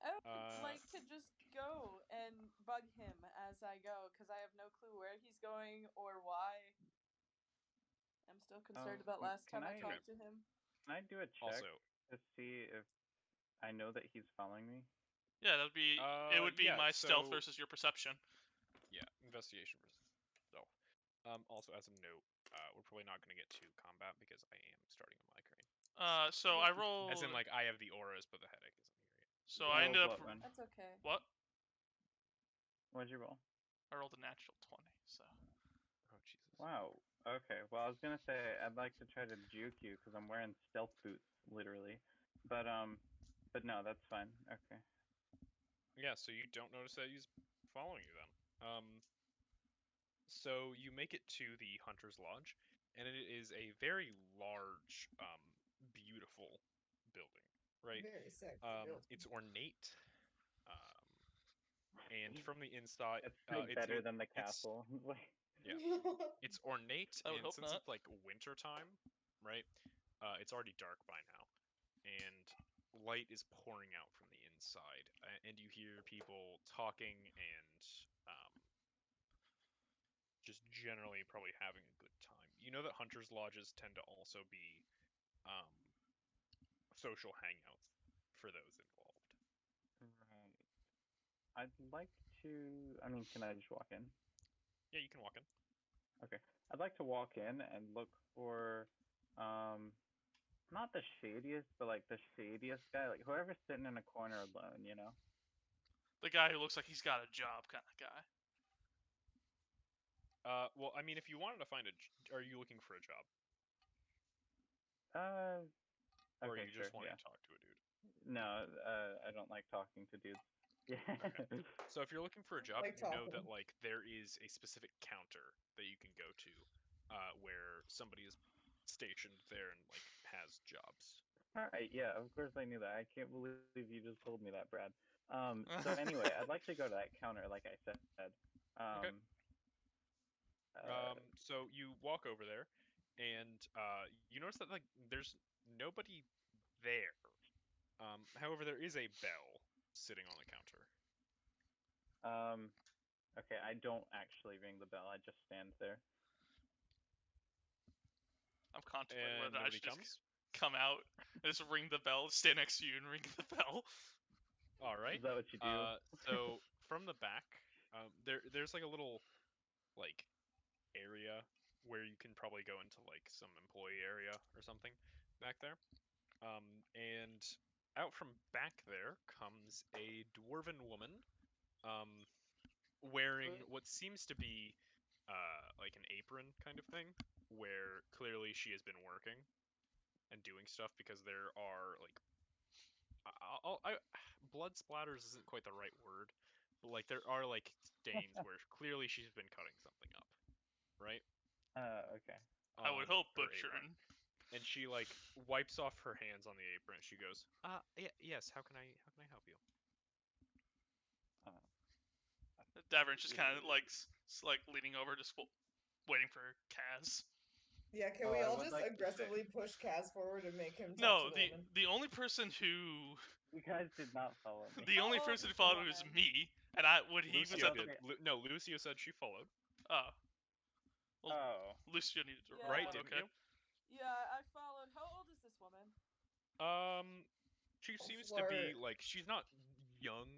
[SPEAKER 4] I would like to just go and bug him as I go, because I have no clue where he's going or why. I'm still concerned about last time I talked to him.
[SPEAKER 3] Can I do a check
[SPEAKER 1] Also,
[SPEAKER 3] to see if I know that he's following me?
[SPEAKER 2] Yeah, that'd be. It would be
[SPEAKER 1] yeah,
[SPEAKER 2] my stealth
[SPEAKER 1] so-
[SPEAKER 2] versus your perception.
[SPEAKER 1] yeah, investigation versus stealth. Also, as a note, we're probably not going to get to combat because I am starting a migraine.
[SPEAKER 2] So I roll.
[SPEAKER 1] As in, like, I have the auras, but the headache isn't here yet.
[SPEAKER 2] So I ended up.
[SPEAKER 4] That's okay.
[SPEAKER 2] What?
[SPEAKER 3] What'd you roll?
[SPEAKER 2] I rolled a natural 20. So.
[SPEAKER 1] Oh Jesus.
[SPEAKER 3] Wow. Okay. Well, I was gonna say I'd like to try to juke you because I'm wearing stealth boots, literally. But no, that's fine. Okay.
[SPEAKER 1] Yeah, so you don't notice that he's following you then. So you make it to the Hunter's Lodge, and it is a very large, beautiful building, right?
[SPEAKER 5] Very sexy building.
[SPEAKER 1] It's ornate, and from the inside,
[SPEAKER 3] It's better than the castle.
[SPEAKER 1] Yeah, it's ornate,
[SPEAKER 2] I would
[SPEAKER 1] and
[SPEAKER 2] hope
[SPEAKER 1] since
[SPEAKER 2] not.
[SPEAKER 1] it's like winter time, right? It's already dark by now, and light is pouring out from the inside, and you hear people talking and just generally probably having a good time. You know that hunters' lodges tend to also be social hangouts for those involved.
[SPEAKER 3] Right. I'd like to. I mean, can I just walk in?
[SPEAKER 1] Yeah, you can walk in.
[SPEAKER 3] Okay. I'd like to walk in and look for, not the shadiest, but like the shadiest guy, like whoever's sitting in a corner alone, you know?
[SPEAKER 2] The guy who looks like he's got a job kind of guy.
[SPEAKER 1] Well, I mean, if you wanted to find are you looking for a job?
[SPEAKER 3] Okay,
[SPEAKER 1] Or you just
[SPEAKER 3] sure,
[SPEAKER 1] want
[SPEAKER 3] yeah.
[SPEAKER 1] to talk to a dude?
[SPEAKER 3] No, I don't like talking to dudes. Yeah.
[SPEAKER 1] So if you're looking for a job,
[SPEAKER 5] Like
[SPEAKER 1] you know that
[SPEAKER 5] talking.
[SPEAKER 1] like there is a specific counter that you can go to, where somebody is stationed there and like has jobs.
[SPEAKER 3] All right. Yeah. Of course I knew that. I can't believe you just told me that, Brad. So anyway, I'd like to go to that counter, like I said.
[SPEAKER 1] Okay.
[SPEAKER 3] Uh,
[SPEAKER 1] So you walk over there, and you notice that like there's nobody there. However, there is a bell sitting on the counter.
[SPEAKER 3] okay. I don't actually ring the bell. I just stand there.
[SPEAKER 2] I'm contemplating
[SPEAKER 1] And
[SPEAKER 2] whether I
[SPEAKER 1] nobody
[SPEAKER 2] should just
[SPEAKER 1] comes.
[SPEAKER 2] come out and just ring the bell, stand next to you, and ring the bell.
[SPEAKER 1] All right.
[SPEAKER 3] Is that what you do?
[SPEAKER 1] So from the back, there's like a little like area where you can probably go into like some employee area or something back there. And out from back there comes a dwarven woman, um, wearing what seems to be like an apron kind of thing, where clearly she has been working and doing stuff because there are like blood splatters isn't quite the right word, but like there are like stains where clearly she's been cutting something up, right?
[SPEAKER 3] Okay.
[SPEAKER 2] I would
[SPEAKER 1] On
[SPEAKER 2] hope
[SPEAKER 1] her apron.
[SPEAKER 2] butchering.
[SPEAKER 1] And she like wipes off her hands on the apron. She goes, yes. How can I help you?"
[SPEAKER 2] Davorin's just kind of like leaning over, just waiting for Kaz.
[SPEAKER 5] Yeah, can
[SPEAKER 3] Oh,
[SPEAKER 5] we
[SPEAKER 3] I
[SPEAKER 5] all
[SPEAKER 3] would
[SPEAKER 5] just
[SPEAKER 3] like to say-
[SPEAKER 5] aggressively push Kaz forward and make him talk
[SPEAKER 2] No,
[SPEAKER 5] to the woman?
[SPEAKER 2] the only person who
[SPEAKER 3] You guys did not follow me.
[SPEAKER 2] the only
[SPEAKER 4] How old
[SPEAKER 2] person who
[SPEAKER 4] is the
[SPEAKER 2] followed was
[SPEAKER 4] woman?
[SPEAKER 2] me, and he was
[SPEAKER 1] Lucio
[SPEAKER 2] at the
[SPEAKER 1] did. No, Lucio said she followed.
[SPEAKER 2] oh. Well,
[SPEAKER 3] Oh.
[SPEAKER 2] Lucio needed to
[SPEAKER 4] Yeah.
[SPEAKER 2] roll,
[SPEAKER 1] Right,
[SPEAKER 2] but
[SPEAKER 1] didn't
[SPEAKER 2] okay.
[SPEAKER 1] you?
[SPEAKER 4] Yeah, I followed. How old is this woman?
[SPEAKER 1] She
[SPEAKER 5] I'll
[SPEAKER 1] seems to be
[SPEAKER 5] flirt.
[SPEAKER 1] like she's not young,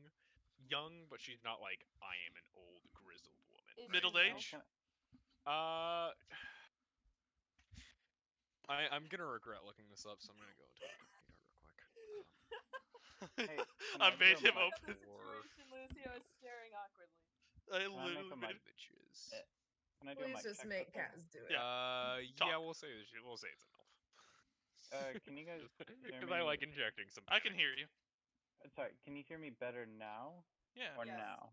[SPEAKER 1] but she's not like I am an old grizzled woman.
[SPEAKER 4] Is
[SPEAKER 1] Right?
[SPEAKER 2] Middle
[SPEAKER 4] she
[SPEAKER 2] age?
[SPEAKER 1] Uh, I'm gonna regret looking this up, so I'm gonna go into Wikipedia real quick.
[SPEAKER 3] Hey,
[SPEAKER 2] I made
[SPEAKER 3] do a
[SPEAKER 2] him
[SPEAKER 3] mic?
[SPEAKER 4] Look at the
[SPEAKER 2] open.
[SPEAKER 4] situation. Lucio is staring awkwardly.
[SPEAKER 2] I
[SPEAKER 3] Can I make a
[SPEAKER 2] literally made
[SPEAKER 3] mic?
[SPEAKER 2] him.
[SPEAKER 1] Images.
[SPEAKER 3] Can I do a
[SPEAKER 5] Please
[SPEAKER 3] mic
[SPEAKER 5] just
[SPEAKER 3] check
[SPEAKER 5] make
[SPEAKER 3] real quick?
[SPEAKER 5] Kaz do it.
[SPEAKER 2] Yeah.
[SPEAKER 1] Yeah,
[SPEAKER 2] Talk.
[SPEAKER 1] we'll say it's an elf.
[SPEAKER 3] Can you guys hear
[SPEAKER 1] Because
[SPEAKER 3] me?
[SPEAKER 1] I like injecting some.
[SPEAKER 2] I can hear you.
[SPEAKER 3] Sorry, can you hear me better now
[SPEAKER 2] Yeah.
[SPEAKER 3] or
[SPEAKER 4] Yes.
[SPEAKER 3] now?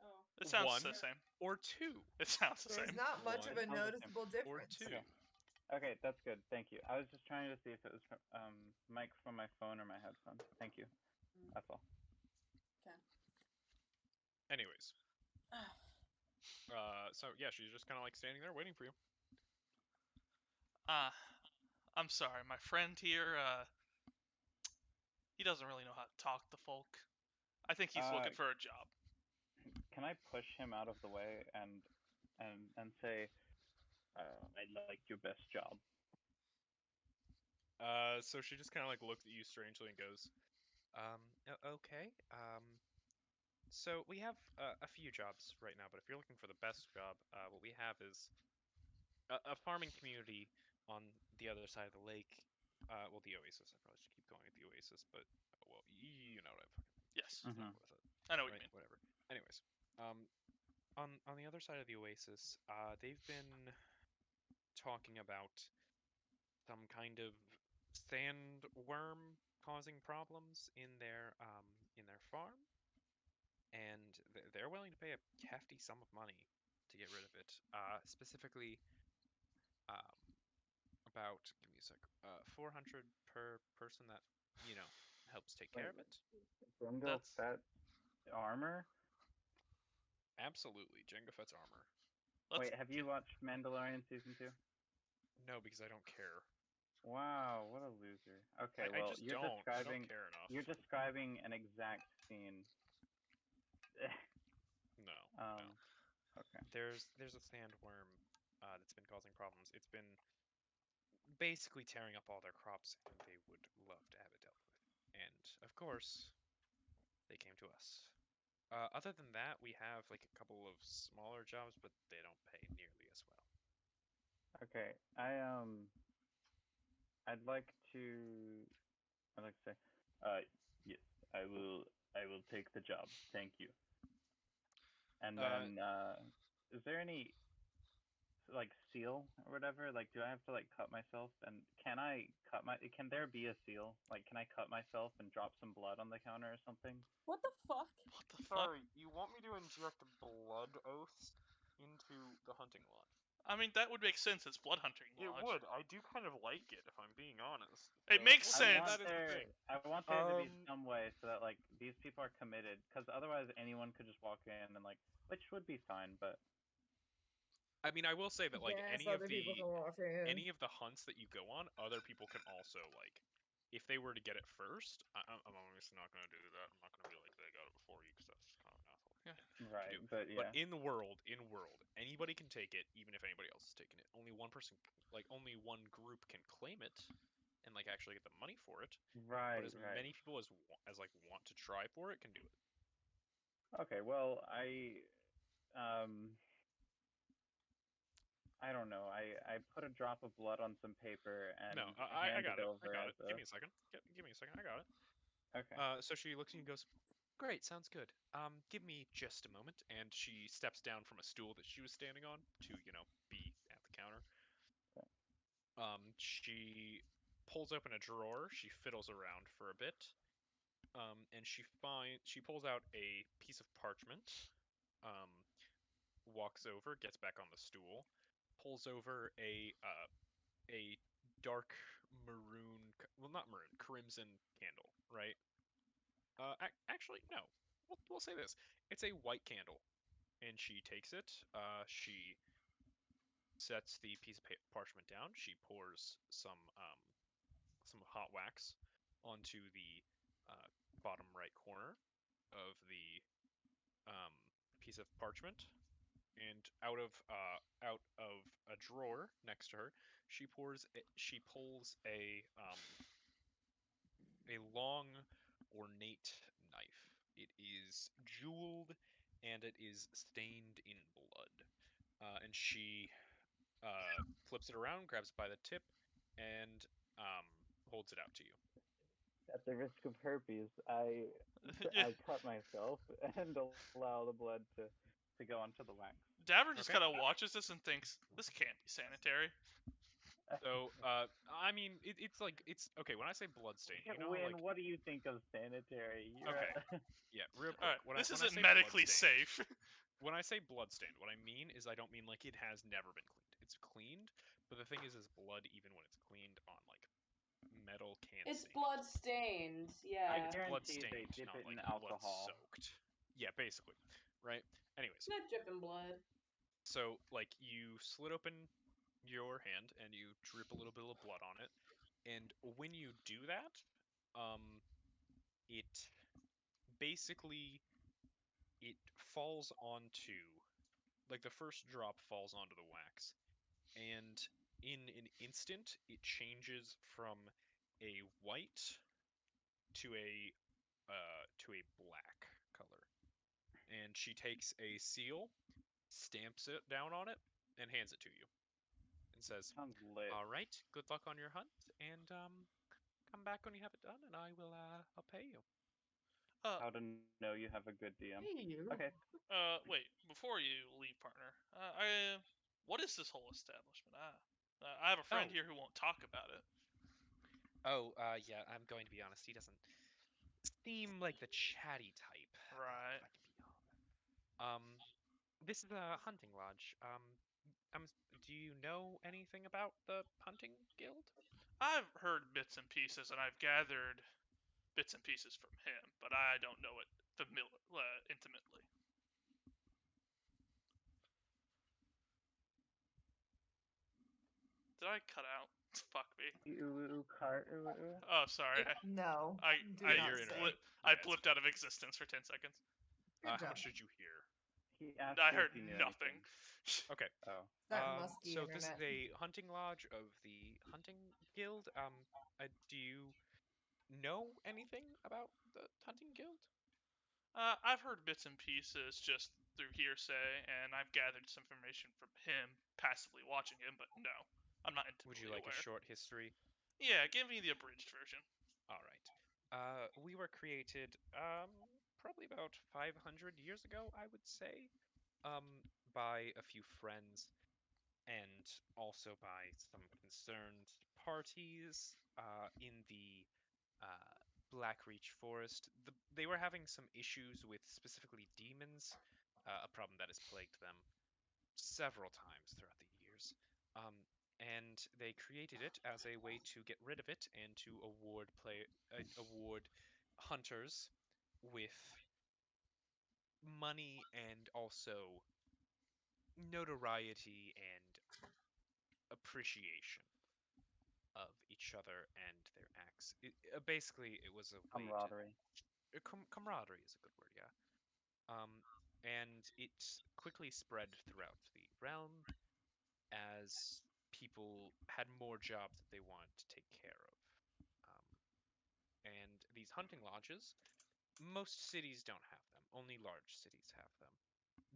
[SPEAKER 4] Oh.
[SPEAKER 2] It sounds
[SPEAKER 1] One
[SPEAKER 2] the same.
[SPEAKER 1] or two.
[SPEAKER 2] It sounds the
[SPEAKER 5] There's
[SPEAKER 2] same.
[SPEAKER 5] not much of a
[SPEAKER 1] One
[SPEAKER 3] Sounds the same.
[SPEAKER 5] noticeable
[SPEAKER 1] or
[SPEAKER 5] difference.
[SPEAKER 1] two.
[SPEAKER 3] Okay, that's good. Thank you. I was just trying to see if it was from mic from my phone or my headphones. Thank you. That's all.
[SPEAKER 4] Okay.
[SPEAKER 1] Anyways, so yeah, she's just kind of like standing there waiting for you.
[SPEAKER 2] I'm sorry, my friend here, he doesn't really know how to talk to folk. I think he's looking for a job.
[SPEAKER 3] Can I push him out of the way and say, I'd like your best job?
[SPEAKER 1] So she just kind of like looks at you strangely and goes, okay. So we have a few jobs right now, but if you're looking for the best job, what we have is a farming community on the other side of the lake. Well, the Oasis. I probably should keep calling it the Oasis, but well, you know what I fucking.
[SPEAKER 2] Yes.
[SPEAKER 1] It's not worth it.
[SPEAKER 2] I know what
[SPEAKER 1] Right?
[SPEAKER 2] you mean.
[SPEAKER 1] Whatever. Anyways, on the other side of the Oasis, they've been talking about some kind of sandworm causing problems in their farm, and they're willing to pay a hefty sum of money to get rid of it. Specifically, um, about give me a sec, 400 per person that helps take care of it.
[SPEAKER 3] Jungle
[SPEAKER 2] That's
[SPEAKER 3] Fett armor?
[SPEAKER 1] Absolutely, Jango Fett's armor.
[SPEAKER 3] Wait, have you watched Mandalorian season 2?
[SPEAKER 1] No, because I don't care.
[SPEAKER 3] Wow, what a loser. Okay,
[SPEAKER 1] I
[SPEAKER 3] well,
[SPEAKER 1] just
[SPEAKER 3] you're
[SPEAKER 1] don't. I
[SPEAKER 3] describing
[SPEAKER 1] don't care enough.
[SPEAKER 3] you're describing an exact scene.
[SPEAKER 1] No.
[SPEAKER 3] Okay.
[SPEAKER 1] There's a sandworm that's been causing problems. It's been basically tearing up all their crops, and they would love to have it dealt with. And of course, they came to us. Other than that, we have like a couple of smaller jobs, but they don't pay nearly as well.
[SPEAKER 3] Okay, I'd like to say, yes, I will take the job. Thank you. And then, is there any like seal or whatever? Like, do I have to like cut myself? And can I cut my? Can there be a seal? Like, can I cut myself and drop some blood on the counter or something?
[SPEAKER 4] What the fuck?
[SPEAKER 2] What the fuck?
[SPEAKER 1] You want me to inject blood oaths into the hunting lodge?
[SPEAKER 2] I mean, that would make sense. It's blood hunting lodge.
[SPEAKER 1] It would. I do kind of like it, if I'm being honest.
[SPEAKER 2] It makes
[SPEAKER 1] we'll say
[SPEAKER 2] sense.
[SPEAKER 1] That is the thing.
[SPEAKER 3] I want there to be some way so that like these people are committed, because otherwise anyone could just walk in and like, which would be fine, but.
[SPEAKER 1] I mean, I will say that like
[SPEAKER 5] Yes,
[SPEAKER 1] any
[SPEAKER 5] other people can walk in.
[SPEAKER 1] of the hunts that you go on, other people can also like, if they were to get it first. I'm obviously not going to do that. I'm not going to be like they got it before you, because that's kind of an asshole.
[SPEAKER 2] Yeah.
[SPEAKER 3] Right,
[SPEAKER 1] Do.
[SPEAKER 3] but yeah.
[SPEAKER 1] But in world, anybody can take it, even if anybody else is taking it. Only one person, like only one group, can claim it, and like actually get the money for it.
[SPEAKER 3] Right.
[SPEAKER 1] But as many people as like want to try for it can do it.
[SPEAKER 3] Okay, well, I don't know. I put a drop of blood on some paper and
[SPEAKER 1] No, I
[SPEAKER 3] hand
[SPEAKER 1] got
[SPEAKER 3] it
[SPEAKER 1] it.
[SPEAKER 3] over.
[SPEAKER 1] I got it. Give me a second. Give me a second. I got it.
[SPEAKER 3] Okay.
[SPEAKER 1] So she looks at you and goes, "Great, sounds good. Give me just a moment." And she steps down from a stool that she was standing on to, be at the counter. She pulls open a drawer. She fiddles around for a bit. And she pulls out a piece of parchment. Walks over, gets back on the stool, pulls over a dark maroon, well, not maroon, crimson candle, right? Actually, no. We'll say this. It's a white candle, and she takes it. She sets the piece of parchment down. She pours some hot wax onto the bottom right corner of the piece of parchment, and out of a drawer next to her, she pulls a long, ornate knife. It is jeweled and it is stained in blood. And she flips it around, grabs it by the tip, and holds it out to you.
[SPEAKER 3] At the risk of herpes, I cut myself and allow the blood to go onto the wax.
[SPEAKER 2] Davorin just kind of watches this and thinks, this can't be sanitary.
[SPEAKER 1] So, I mean, it's okay. When I say bloodstain,
[SPEAKER 3] Wynn, what do you think of sanitary?
[SPEAKER 1] Okay. Yeah, real quick.
[SPEAKER 2] Right. This isn't medically safe.
[SPEAKER 1] When I say bloodstained, what I mean is I don't mean like it has never been cleaned. It's cleaned, but the thing is blood even when it's cleaned on like metal can.
[SPEAKER 4] It's blood stained, yeah.
[SPEAKER 1] It's blood stained,
[SPEAKER 3] they dip
[SPEAKER 1] not
[SPEAKER 3] it in
[SPEAKER 1] like
[SPEAKER 3] alcohol.
[SPEAKER 1] blood soaked. Yeah, basically. Right? Anyways.
[SPEAKER 4] Not dripping blood.
[SPEAKER 1] So like you slit open your hand and you drip a little bit of blood on it, and when you do that, it basically it falls onto, like, the first drop falls onto the wax, and in an instant it changes from a white to a black color. And she takes a seal, stamps it down on it, and hands it to you, and says,
[SPEAKER 3] Sounds lit.
[SPEAKER 1] "All right, good luck on your hunt, and come back when you have it done, and I'll pay you."
[SPEAKER 3] How to know you have a good DM?
[SPEAKER 5] Hey, you.
[SPEAKER 3] Okay.
[SPEAKER 2] Wait, before you leave, partner, what is this whole establishment? I have a friend here who won't talk about it.
[SPEAKER 1] Oh, yeah, I'm going to be honest. He doesn't seem like the chatty type.
[SPEAKER 2] Right.
[SPEAKER 1] This is a hunting lodge. Do you know anything about the hunting guild?
[SPEAKER 2] I've heard bits and pieces, and I've gathered bits and pieces from him, but I don't know it intimately. Did I cut out? Fuck me. Oh, sorry.
[SPEAKER 5] No.
[SPEAKER 2] I blipped out of existence for 10 seconds.
[SPEAKER 1] How much did you hear?
[SPEAKER 2] I heard nothing.
[SPEAKER 1] Okay.
[SPEAKER 3] Oh.
[SPEAKER 5] That musky
[SPEAKER 1] so
[SPEAKER 5] internet.
[SPEAKER 1] this is a hunting lodge of the hunting guild. Do you know anything about the hunting guild?
[SPEAKER 2] I've heard bits and pieces just through hearsay, and I've gathered some information from him, passively watching him, but no, I'm not intimately
[SPEAKER 1] Would you like
[SPEAKER 2] aware.
[SPEAKER 1] a short history?
[SPEAKER 2] Yeah, give me the abridged version.
[SPEAKER 1] All right. We were created probably about 500 years ago, I would say, by a few friends, and also by some concerned parties in the Blackreach Forest. They were having some issues with specifically demons, a problem that has plagued them several times throughout the years. And they created it as a way to get rid of it and to award hunters with money and also notoriety and appreciation of each other and their acts. Basically, it was a way
[SPEAKER 3] Camaraderie.
[SPEAKER 1] camaraderie is a good word, yeah. And it quickly spread throughout the realm as people had more jobs that they wanted to take care of. Um, and these hunting lodges, most cities don't have them. Only large cities have them.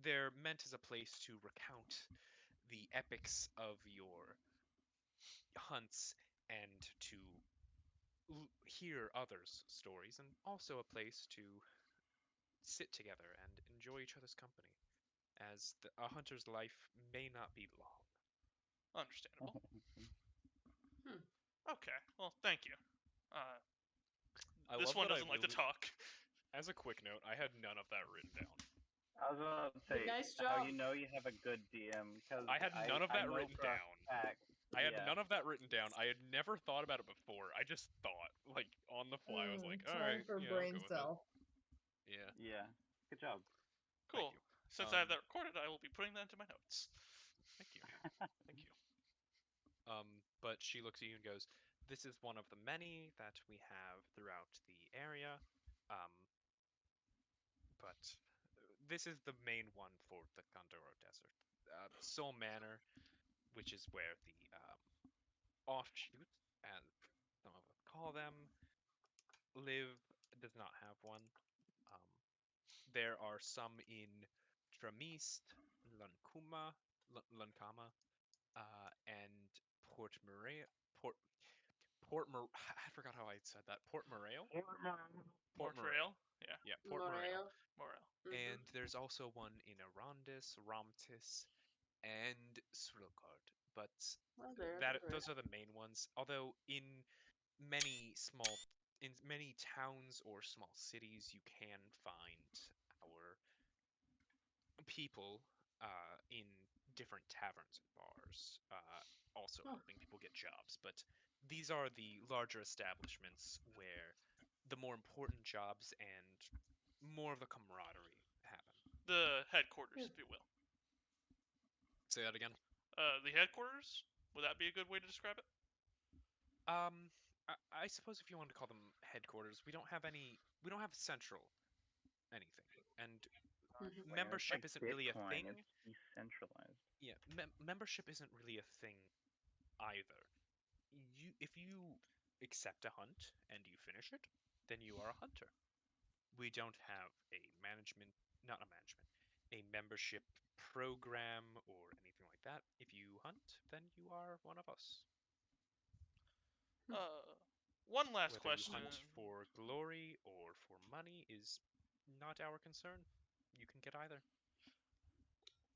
[SPEAKER 1] They're meant as a place to recount the epics of your hunts and to hear others' stories, and also a place to sit together and enjoy each other's company, as a hunter's life may not be long.
[SPEAKER 2] Understandable.
[SPEAKER 4] Hmm.
[SPEAKER 2] Okay, well, thank you.
[SPEAKER 1] I
[SPEAKER 2] This
[SPEAKER 1] love
[SPEAKER 2] one
[SPEAKER 1] that
[SPEAKER 2] doesn't like to talk.
[SPEAKER 1] As a quick note, I had none of that written down.
[SPEAKER 3] I was about to say,
[SPEAKER 4] Nice
[SPEAKER 3] how
[SPEAKER 4] job.
[SPEAKER 3] you know you have a good DM, because
[SPEAKER 1] I had none of that
[SPEAKER 3] know
[SPEAKER 1] written
[SPEAKER 3] for a
[SPEAKER 1] down.
[SPEAKER 3] fact.
[SPEAKER 1] I had
[SPEAKER 3] Yeah.
[SPEAKER 1] none of that written down. I had never thought about it before. I just thought, like, on the fly. I was like, all
[SPEAKER 5] Time
[SPEAKER 1] right,
[SPEAKER 5] for
[SPEAKER 1] yeah, I'll
[SPEAKER 5] brain
[SPEAKER 1] go with it.
[SPEAKER 5] cell.
[SPEAKER 1] Yeah.
[SPEAKER 3] Yeah. Good job.
[SPEAKER 2] Cool.
[SPEAKER 1] Thank you.
[SPEAKER 2] Since I have that recorded, I will be putting that into my notes.
[SPEAKER 1] Thank you. Thank you. But she looks at you and goes, "This is one of the many that we have throughout the area. Um, but this is the main one for the Gondoro Desert. Soul Manor, which is where the offshoots, as some of us call them, live, does not have one. Um, there are some in Tramist, Lunkama, and Port Murray. I forgot how I said that. Port Morale? Port Morale.
[SPEAKER 2] Mortrail? Yeah.
[SPEAKER 1] Yeah, Port Morale.
[SPEAKER 2] Morale.
[SPEAKER 1] And there's also one in Arondis, Romtis, and Srilkard. But those are the main ones. Although many small in many towns or small cities, you can find our people in different taverns and bars, also helping people get jobs. But these are the larger establishments where the more important jobs and more of the camaraderie happen.
[SPEAKER 2] The headquarters, if you will.
[SPEAKER 1] Say that again.
[SPEAKER 2] The headquarters? Would that be a good way to describe it?
[SPEAKER 1] I suppose if you want to call them headquarters, we don't have central anything, and membership
[SPEAKER 3] it's like
[SPEAKER 1] isn't really a
[SPEAKER 3] Bitcoin.
[SPEAKER 1] thing.
[SPEAKER 3] It's decentralized.
[SPEAKER 1] Yeah, membership isn't really a thing either. If you accept a hunt and you finish it, then you are a hunter. We don't have not a management, a membership program or anything like that. If you hunt, then you are one of us.
[SPEAKER 2] One last
[SPEAKER 1] Whether you
[SPEAKER 2] question.
[SPEAKER 1] hunt for glory or for money is not our concern. You can get either.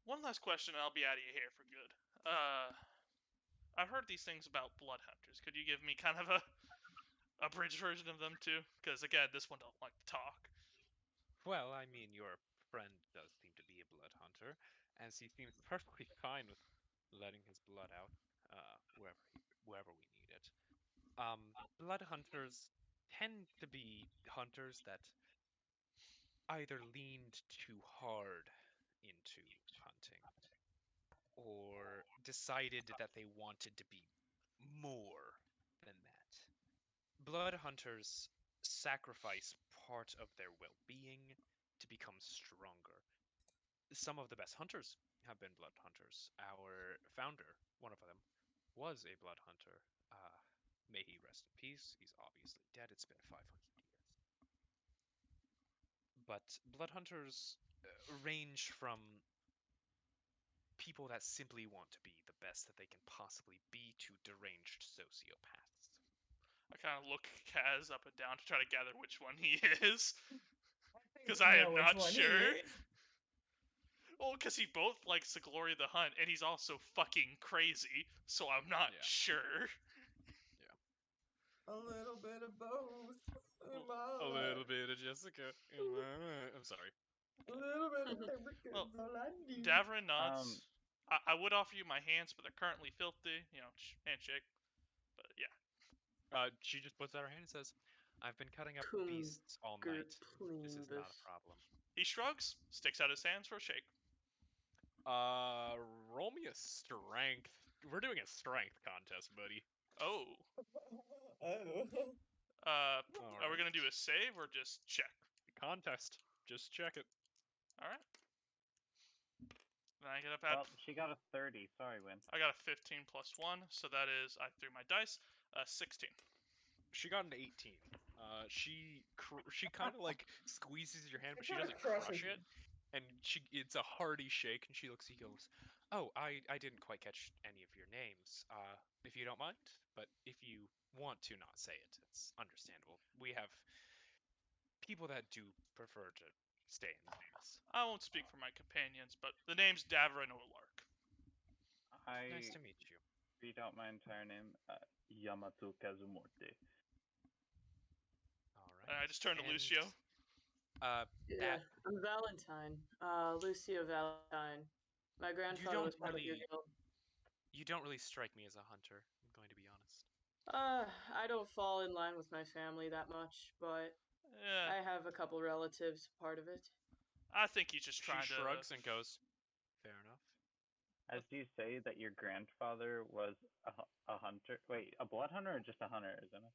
[SPEAKER 2] One last question, and I'll be out of here for good. I've heard these things about blood hunters. Could you give me kind of a abridged version of them too? Because again, this one don't like to talk.
[SPEAKER 1] Well, I mean, your friend does seem to be a blood hunter, as he seems perfectly fine with letting his blood out wherever we need it. Blood hunters tend to be hunters that either leaned too hard into hunting or decided that they wanted to be more than that. Blood hunters sacrifice part of their well being to become stronger. Some of the best hunters have been blood hunters. Our founder, one of them, was a blood hunter. May he rest in peace. He's obviously dead. It's been 500 years. But blood hunters range from people that simply want to be the best that they can possibly be to deranged sociopaths.
[SPEAKER 2] I kind of look Kaz up and down to try to gather which one he is. Because I am not sure. Well, because he both likes the glory of the hunt, and he's also fucking crazy, so I'm not sure.
[SPEAKER 5] A little bit of both in my
[SPEAKER 1] A
[SPEAKER 5] life.
[SPEAKER 1] little bit of Jessica. I'm sorry.
[SPEAKER 5] A little bit of Erica.
[SPEAKER 2] Well,
[SPEAKER 5] all I do.
[SPEAKER 2] Davorin nods. I would offer you my hands, but they're currently filthy. Handshake. But yeah.
[SPEAKER 1] She just puts out her hand and says, "I've been cutting up
[SPEAKER 7] Cool.
[SPEAKER 1] beasts all night. This is not a problem."
[SPEAKER 2] He shrugs, sticks out his hands for a shake.
[SPEAKER 1] Roll me a strength. We're doing a strength contest, buddy.
[SPEAKER 2] Oh. Are we gonna do a save or just check?
[SPEAKER 1] Contest. Just check it.
[SPEAKER 2] All right. Then I get up at.
[SPEAKER 3] Well, she got a 30. Sorry, Wynn.
[SPEAKER 2] I got a 15 plus 1, so that is, I threw my dice, 16.
[SPEAKER 1] She got an 18. She kind of like squeezes your hand, but she doesn't
[SPEAKER 5] crushes
[SPEAKER 1] crush it. And it's a hearty shake, and she looks. He goes, "Oh, I didn't quite catch any of your names. If you don't mind, but if you want to not say it, it's understandable. We have people that do prefer to stay anonymous."
[SPEAKER 2] I won't speak for my companions, but the name's Davorin O'Lark.
[SPEAKER 1] Nice to meet you.
[SPEAKER 3] Read out my entire name. Yamato Kazumorte.
[SPEAKER 1] All right.
[SPEAKER 2] And I just turned to Lucio.
[SPEAKER 7] Yeah, I'm Valentine. Lucio Valentine. My grandfather was part of your guild.
[SPEAKER 1] You don't really strike me as a hunter, I'm going to be honest.
[SPEAKER 7] I don't fall in line with my family that much, but I have a couple relatives part of it.
[SPEAKER 2] I think he's just trying to...
[SPEAKER 1] She shrugs and goes, "Fair enough."
[SPEAKER 3] As you say that your grandfather was a hunter. Wait, a blood hunter or just a hunter, isn't it?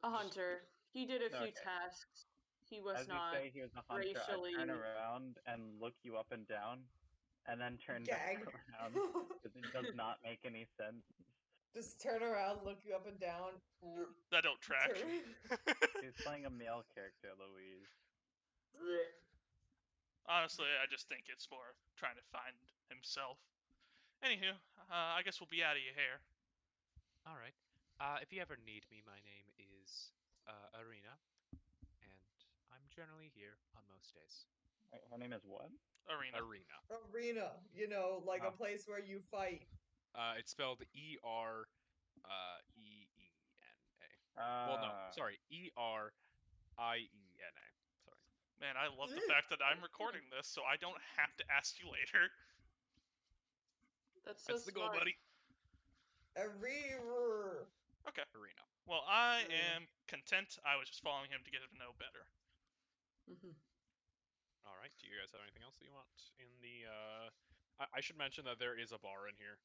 [SPEAKER 7] A hunter. He did a few tasks. He was not
[SPEAKER 3] As you say he was a hunter,
[SPEAKER 7] racially...
[SPEAKER 3] I turn around and look you up and down, and then turn back around, because it does not make any sense.
[SPEAKER 5] Just turn around, look you up and down.
[SPEAKER 2] That don't track.
[SPEAKER 3] He's playing a male character, Eloise.
[SPEAKER 2] Honestly, I just think it's more trying to find himself. Anywho, I guess we'll be out of your hair.
[SPEAKER 1] All right. If you ever need me, my name is Arena, and I'm generally here on most days.
[SPEAKER 3] Her name is what?
[SPEAKER 2] Arena.
[SPEAKER 5] Arena. You know, like a place where you fight.
[SPEAKER 1] It's spelled EREENA. Well, no, sorry, ERIENA. Sorry.
[SPEAKER 2] Man, I love the fact that I'm recording this, so I don't have to ask you later.
[SPEAKER 7] That's so
[SPEAKER 1] That's the goal, buddy.
[SPEAKER 5] Arena.
[SPEAKER 2] Okay.
[SPEAKER 1] Arena.
[SPEAKER 2] Well, I am content. I was just following him to get to know better.
[SPEAKER 1] All right. Do you guys have anything else that you want in the? I should mention that there is a bar in here.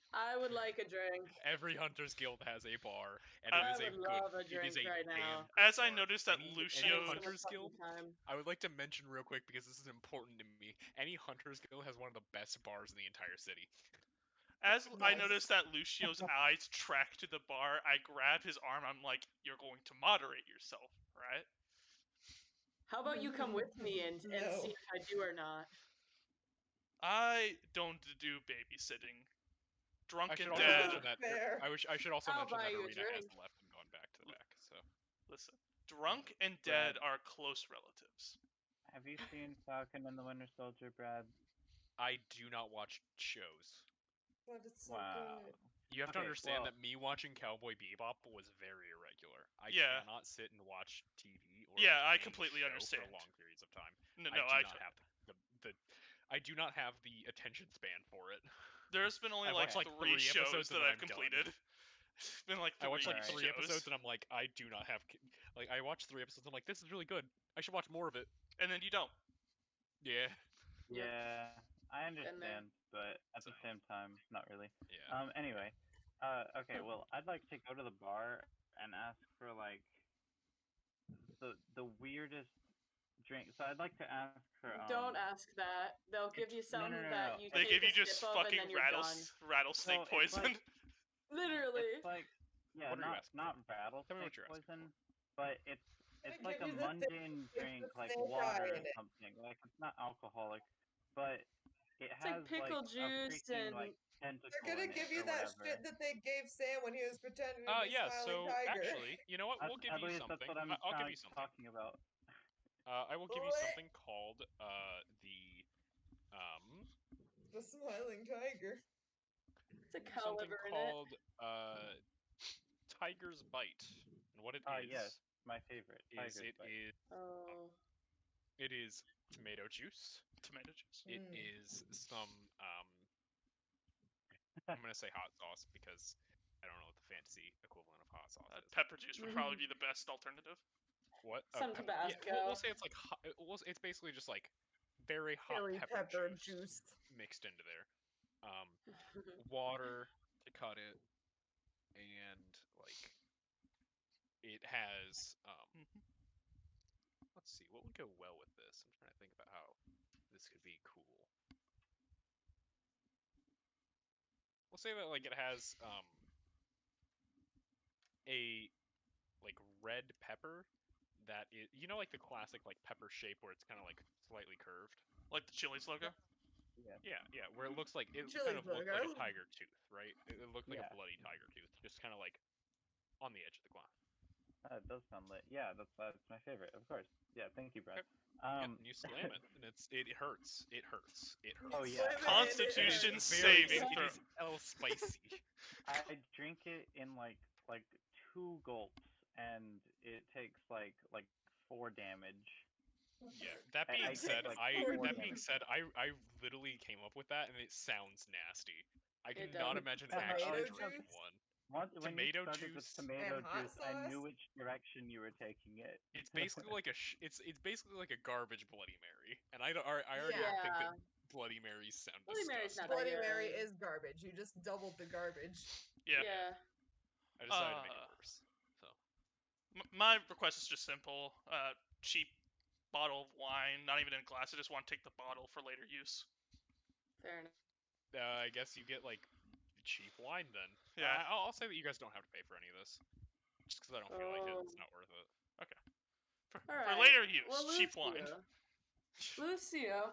[SPEAKER 7] I would like a drink.
[SPEAKER 1] Every Hunter's Guild has a bar, and
[SPEAKER 7] I would love a drink right now.
[SPEAKER 2] As I noticed that Lucio...
[SPEAKER 1] Hunter's Guild, I would like to mention real quick, because this is important to me, any Hunter's Guild has one of the best bars in the entire city.
[SPEAKER 2] As I noticed that Lucio's eyes track to the bar, I grab his arm. I'm like, "You're going to moderate yourself, right?"
[SPEAKER 7] How about you come with me and see if I do or not?
[SPEAKER 2] I don't do babysitting. Drunk and
[SPEAKER 1] dead.
[SPEAKER 2] dead.
[SPEAKER 1] I should also mention that Arena has left and gone back to the back. So
[SPEAKER 2] listen, drunk and dead are close relatives.
[SPEAKER 3] Have you seen Falcon and the Winter Soldier, Brad?
[SPEAKER 1] I do not watch shows.
[SPEAKER 5] But it's so good.
[SPEAKER 1] You have to understand that me watching Cowboy Bebop was very irregular. I cannot sit and watch TV or
[SPEAKER 2] I completely understand
[SPEAKER 1] for long periods of time. I do not have the attention span for it.
[SPEAKER 2] There's been only like 3 shows that I've completed. It's been like 3
[SPEAKER 1] I watched like 3 episodes and I'm like, I do not have... Like, I watched 3 episodes and I'm like, this is really good. I should watch more of it.
[SPEAKER 2] And then you don't.
[SPEAKER 1] Yeah.
[SPEAKER 3] Yeah, I understand, but at the same time, not really.
[SPEAKER 1] Yeah.
[SPEAKER 3] Anyway, okay, well, I'd like to go to the bar and ask for, like, the weirdest drink. So I'd like to ask for...
[SPEAKER 7] Don't ask that. They'll give you something that you
[SPEAKER 2] They
[SPEAKER 7] take
[SPEAKER 2] give you
[SPEAKER 7] a
[SPEAKER 2] just
[SPEAKER 7] sip of
[SPEAKER 2] fucking
[SPEAKER 7] and then you're done.
[SPEAKER 2] rattlesnake poison.
[SPEAKER 7] Literally.
[SPEAKER 3] It's like, yeah, not rattlesnake poison, but it's like a mundane drink, like water or something. Like, it's not alcoholic, but it has
[SPEAKER 7] like pickle juice
[SPEAKER 3] freaking,
[SPEAKER 7] and...
[SPEAKER 3] like, tentacle
[SPEAKER 5] They're gonna give you that shit that they gave Sam when he was pretending to be Smiling Tiger.
[SPEAKER 1] Actually, you know what? We'll give you something.
[SPEAKER 3] That's what I'll give you something.
[SPEAKER 1] Talking about. I will give you something called the
[SPEAKER 5] The smiling tiger.
[SPEAKER 4] It's a caliber
[SPEAKER 1] something called Tiger's Bite. And what it is?
[SPEAKER 3] Yes, my favorite. Tiger's Bite.
[SPEAKER 1] It is tomato juice.
[SPEAKER 2] Tomato juice.
[SPEAKER 1] It is some I'm gonna say hot sauce because I don't know what the fantasy equivalent of hot sauce is.
[SPEAKER 2] Pepper juice would probably be the best alternative.
[SPEAKER 1] What?
[SPEAKER 4] Some Tabasco.
[SPEAKER 1] Yeah, we'll say it's like hot, it's basically just like very hot pepper juice mixed into there. Water to cut it, and like it has let's see what would go well with this. I'm trying to think about how this could be cool. We'll say that like it has a like red pepper that is, you know, like the classic like pepper shape where it's kind of like slightly curved,
[SPEAKER 2] like the Chili's logo.
[SPEAKER 1] Yeah, where it looks like it kind of looked like a tiger tooth, right? It looked like a bloody tiger tooth, just kind of like on the edge of the glass.
[SPEAKER 3] It does sound lit. Yeah, that's my favorite, of course. Yeah, thank you, Brad.
[SPEAKER 1] And you slam it, and it hurts. It hurts. It hurts.
[SPEAKER 3] Oh yeah.
[SPEAKER 2] Constitution saving throw.
[SPEAKER 1] It is spicy.
[SPEAKER 3] I drink it in like 2 gulps, and it takes like 4 damage.
[SPEAKER 1] Yeah. That being said, I literally came up with that, and it sounds nasty. I cannot imagine actually drinking one.
[SPEAKER 3] When you started with tomato juice, I knew which direction you were taking it.
[SPEAKER 1] It's basically like it's basically like a garbage Bloody Mary, and I already think that Bloody Marys sound disgusting.
[SPEAKER 5] Bloody Mary is garbage. You just doubled the garbage.
[SPEAKER 2] Yeah.
[SPEAKER 1] I decided to make it worse. So
[SPEAKER 2] my request is just simple: cheap bottle of wine, not even in a glass. I just want to take the bottle for later use.
[SPEAKER 4] Fair enough.
[SPEAKER 1] I guess you get like cheap wine then.
[SPEAKER 2] Yeah.
[SPEAKER 1] I'll say that you guys don't have to pay for any of this, just because I don't feel like it's not worth it.
[SPEAKER 2] Okay. For later use, cheap wine.
[SPEAKER 4] Lucio,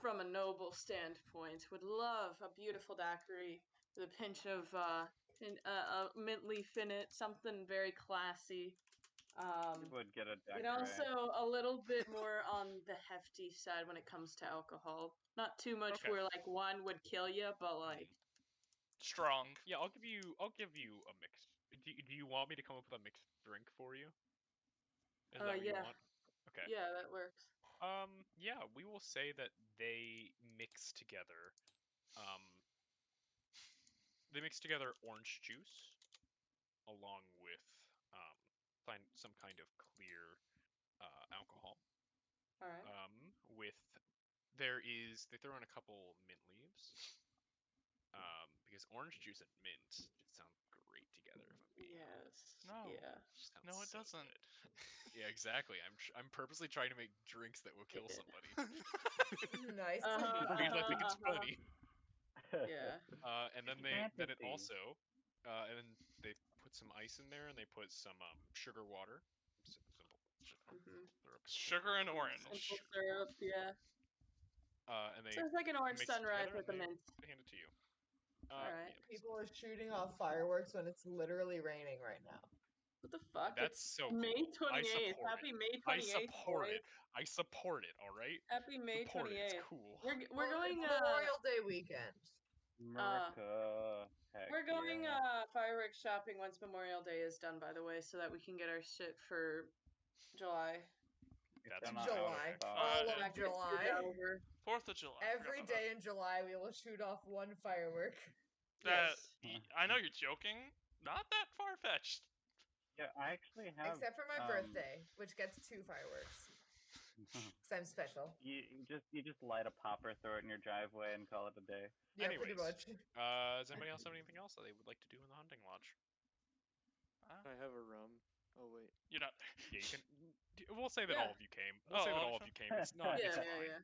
[SPEAKER 4] from a noble standpoint, would love a beautiful daiquiri with a pinch of a mint leaf in it, something very classy.
[SPEAKER 3] You would get a daiquiri.
[SPEAKER 4] And also a little bit more on the hefty side when it comes to alcohol. Not too much where like one would kill you, but like
[SPEAKER 2] strong.
[SPEAKER 1] Yeah, I'll give you a mixed. Do you want me to come up with a mixed drink for you? Is that what you want? Okay.
[SPEAKER 4] Yeah, that works.
[SPEAKER 1] Yeah, we will say that they mix together. They mix together orange juice along with find some kind of clear alcohol.
[SPEAKER 4] All right.
[SPEAKER 1] They throw in a couple mint leaves. Because orange juice and mint just sound great together. If I'm being honest.
[SPEAKER 2] No, it doesn't.
[SPEAKER 1] Yeah, exactly. I'm purposely trying to make drinks that will kill somebody.
[SPEAKER 5] Nice.
[SPEAKER 1] Because I think it's funny.
[SPEAKER 4] Yeah.
[SPEAKER 1] And then it also, and then they put some ice in there, and they put some sugar water. Simple.
[SPEAKER 2] Sugar and orange.
[SPEAKER 4] Simple syrup, yeah.
[SPEAKER 1] And they
[SPEAKER 4] so it's like an orange sunrise with a mint.
[SPEAKER 1] They hand it to you.
[SPEAKER 4] Alright.
[SPEAKER 5] People are shooting off fireworks when it's literally raining right now.
[SPEAKER 4] What the fuck?
[SPEAKER 1] That's so cool.
[SPEAKER 4] May 28th. Happy May 28th.
[SPEAKER 1] I support it, alright?
[SPEAKER 4] Happy May 28th.
[SPEAKER 1] It's cool.
[SPEAKER 4] We're going
[SPEAKER 5] Memorial Day weekend.
[SPEAKER 4] We're going fireworks shopping once Memorial Day is done, by the way, so that we can get our shit for July.
[SPEAKER 1] That's
[SPEAKER 5] July. All of July.
[SPEAKER 2] 4th of July.
[SPEAKER 5] Every day in July, we will shoot off one firework.
[SPEAKER 2] I know you're joking. Not that far-fetched.
[SPEAKER 3] Yeah, I actually have.
[SPEAKER 5] Except for my birthday, which gets 2 fireworks. Because I'm special.
[SPEAKER 3] You just light a popper, throw it in your driveway, and call it a day.
[SPEAKER 5] Yeah,
[SPEAKER 1] Anyways,
[SPEAKER 5] pretty much.
[SPEAKER 1] Does anybody else have anything else that they would like to do in the hunting lodge?
[SPEAKER 6] I have a rum. Oh wait,
[SPEAKER 2] you're not.
[SPEAKER 1] Yeah, you can. We'll say that all of you came. We'll say that all of you came. It's not. It's fine.
[SPEAKER 4] Yeah.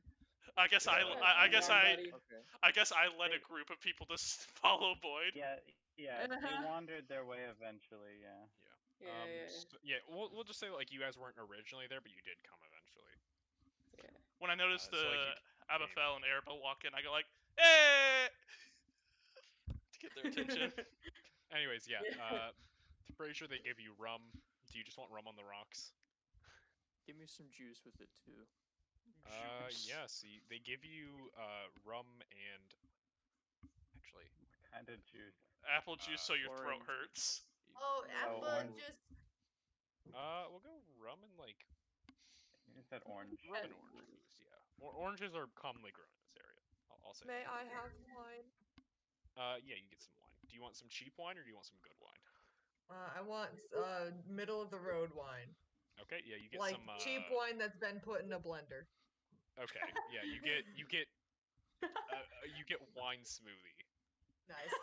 [SPEAKER 2] I guess I led a group of people to follow Boyd.
[SPEAKER 3] Yeah. They wandered their way eventually. Yeah.
[SPEAKER 1] We'll just say like you guys weren't originally there, but you did come eventually.
[SPEAKER 4] Yeah.
[SPEAKER 2] When I noticed the Abyphell and Arabel walk in, I go like, "Hey!" to get their attention.
[SPEAKER 1] Anyways, pretty sure they give you rum. Do you just want rum on the rocks?
[SPEAKER 6] Give me some juice with it too.
[SPEAKER 2] juice.
[SPEAKER 1] Yeah. See, they give you rum and actually
[SPEAKER 3] What kind of juice?
[SPEAKER 2] Apple juice, so your throat
[SPEAKER 6] orange.
[SPEAKER 2] hurts.
[SPEAKER 5] Oh, apple
[SPEAKER 3] orange.
[SPEAKER 5] juice.
[SPEAKER 1] we'll go rum and like
[SPEAKER 3] You said orange.
[SPEAKER 1] rum and orange juice. Yeah, oranges are commonly grown in this area. I'll say.
[SPEAKER 5] May
[SPEAKER 1] that.
[SPEAKER 5] I have wine?
[SPEAKER 1] Yeah, you get some wine. Do you want some cheap wine or do you want some good wine?
[SPEAKER 5] I want middle of the road wine.
[SPEAKER 1] Okay, yeah, you get
[SPEAKER 5] Like
[SPEAKER 1] some
[SPEAKER 5] cheap wine that's been put in a blender.
[SPEAKER 1] Okay, yeah, you get you get wine smoothie,
[SPEAKER 5] Nice.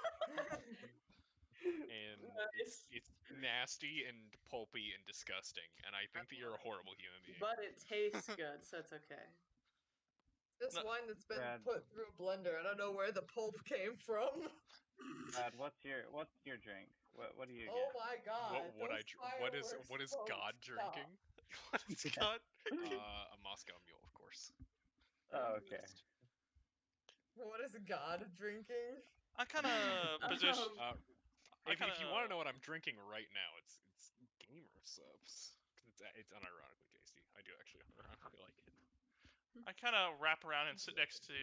[SPEAKER 1] and
[SPEAKER 7] Nice.
[SPEAKER 1] it's nasty and pulpy and disgusting, and I think that you're a horrible human being.
[SPEAKER 7] But it tastes good, so it's okay.
[SPEAKER 5] This
[SPEAKER 2] No.
[SPEAKER 5] wine that's been
[SPEAKER 3] Brad.
[SPEAKER 5] put through a blender. I don't know where the pulp came from.
[SPEAKER 3] Brad, what's your drink? What do you get?
[SPEAKER 5] Oh my god.
[SPEAKER 1] What
[SPEAKER 5] Those
[SPEAKER 1] is
[SPEAKER 5] fireworks
[SPEAKER 1] God
[SPEAKER 5] won't
[SPEAKER 1] drinking?
[SPEAKER 2] What is God?
[SPEAKER 1] A Moscow Mule, of course.
[SPEAKER 3] Oh, okay.
[SPEAKER 5] stop. What is God drinking?
[SPEAKER 2] I kind of position.
[SPEAKER 1] If you want to know what I'm drinking right now, it's gamer subs. It's unironically tasty. I do actually unironically like it.
[SPEAKER 2] I kind of wrap around and sit next to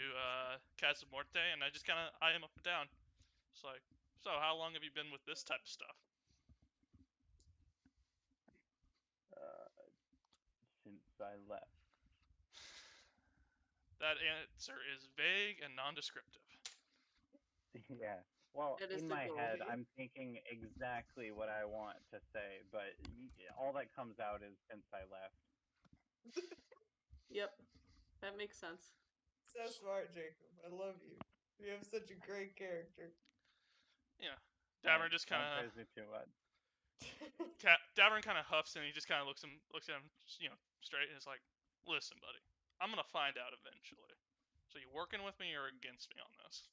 [SPEAKER 2] Kazumorte, and I just kind of eye him up and down. It's like, so how long have you been with this type of stuff?
[SPEAKER 3] Since I left.
[SPEAKER 2] That answer is vague and nondescriptive.
[SPEAKER 3] Yeah. Well,
[SPEAKER 7] It is
[SPEAKER 3] in
[SPEAKER 7] the
[SPEAKER 3] my
[SPEAKER 7] goal
[SPEAKER 3] head,
[SPEAKER 7] here.
[SPEAKER 3] I'm thinking exactly what I want to say, but all that comes out is since I left.
[SPEAKER 7] Yep, that makes sense.
[SPEAKER 5] So smart, Jacob. I love you. You have such a great character.
[SPEAKER 2] Yeah. Davorin just kind
[SPEAKER 3] Don't
[SPEAKER 2] of
[SPEAKER 3] praise me too much.
[SPEAKER 2] Davorin kind of huffs and he just kind of looks at him, straight and is like, "Listen, buddy, I'm gonna find out eventually. So you working with me or against me on this?"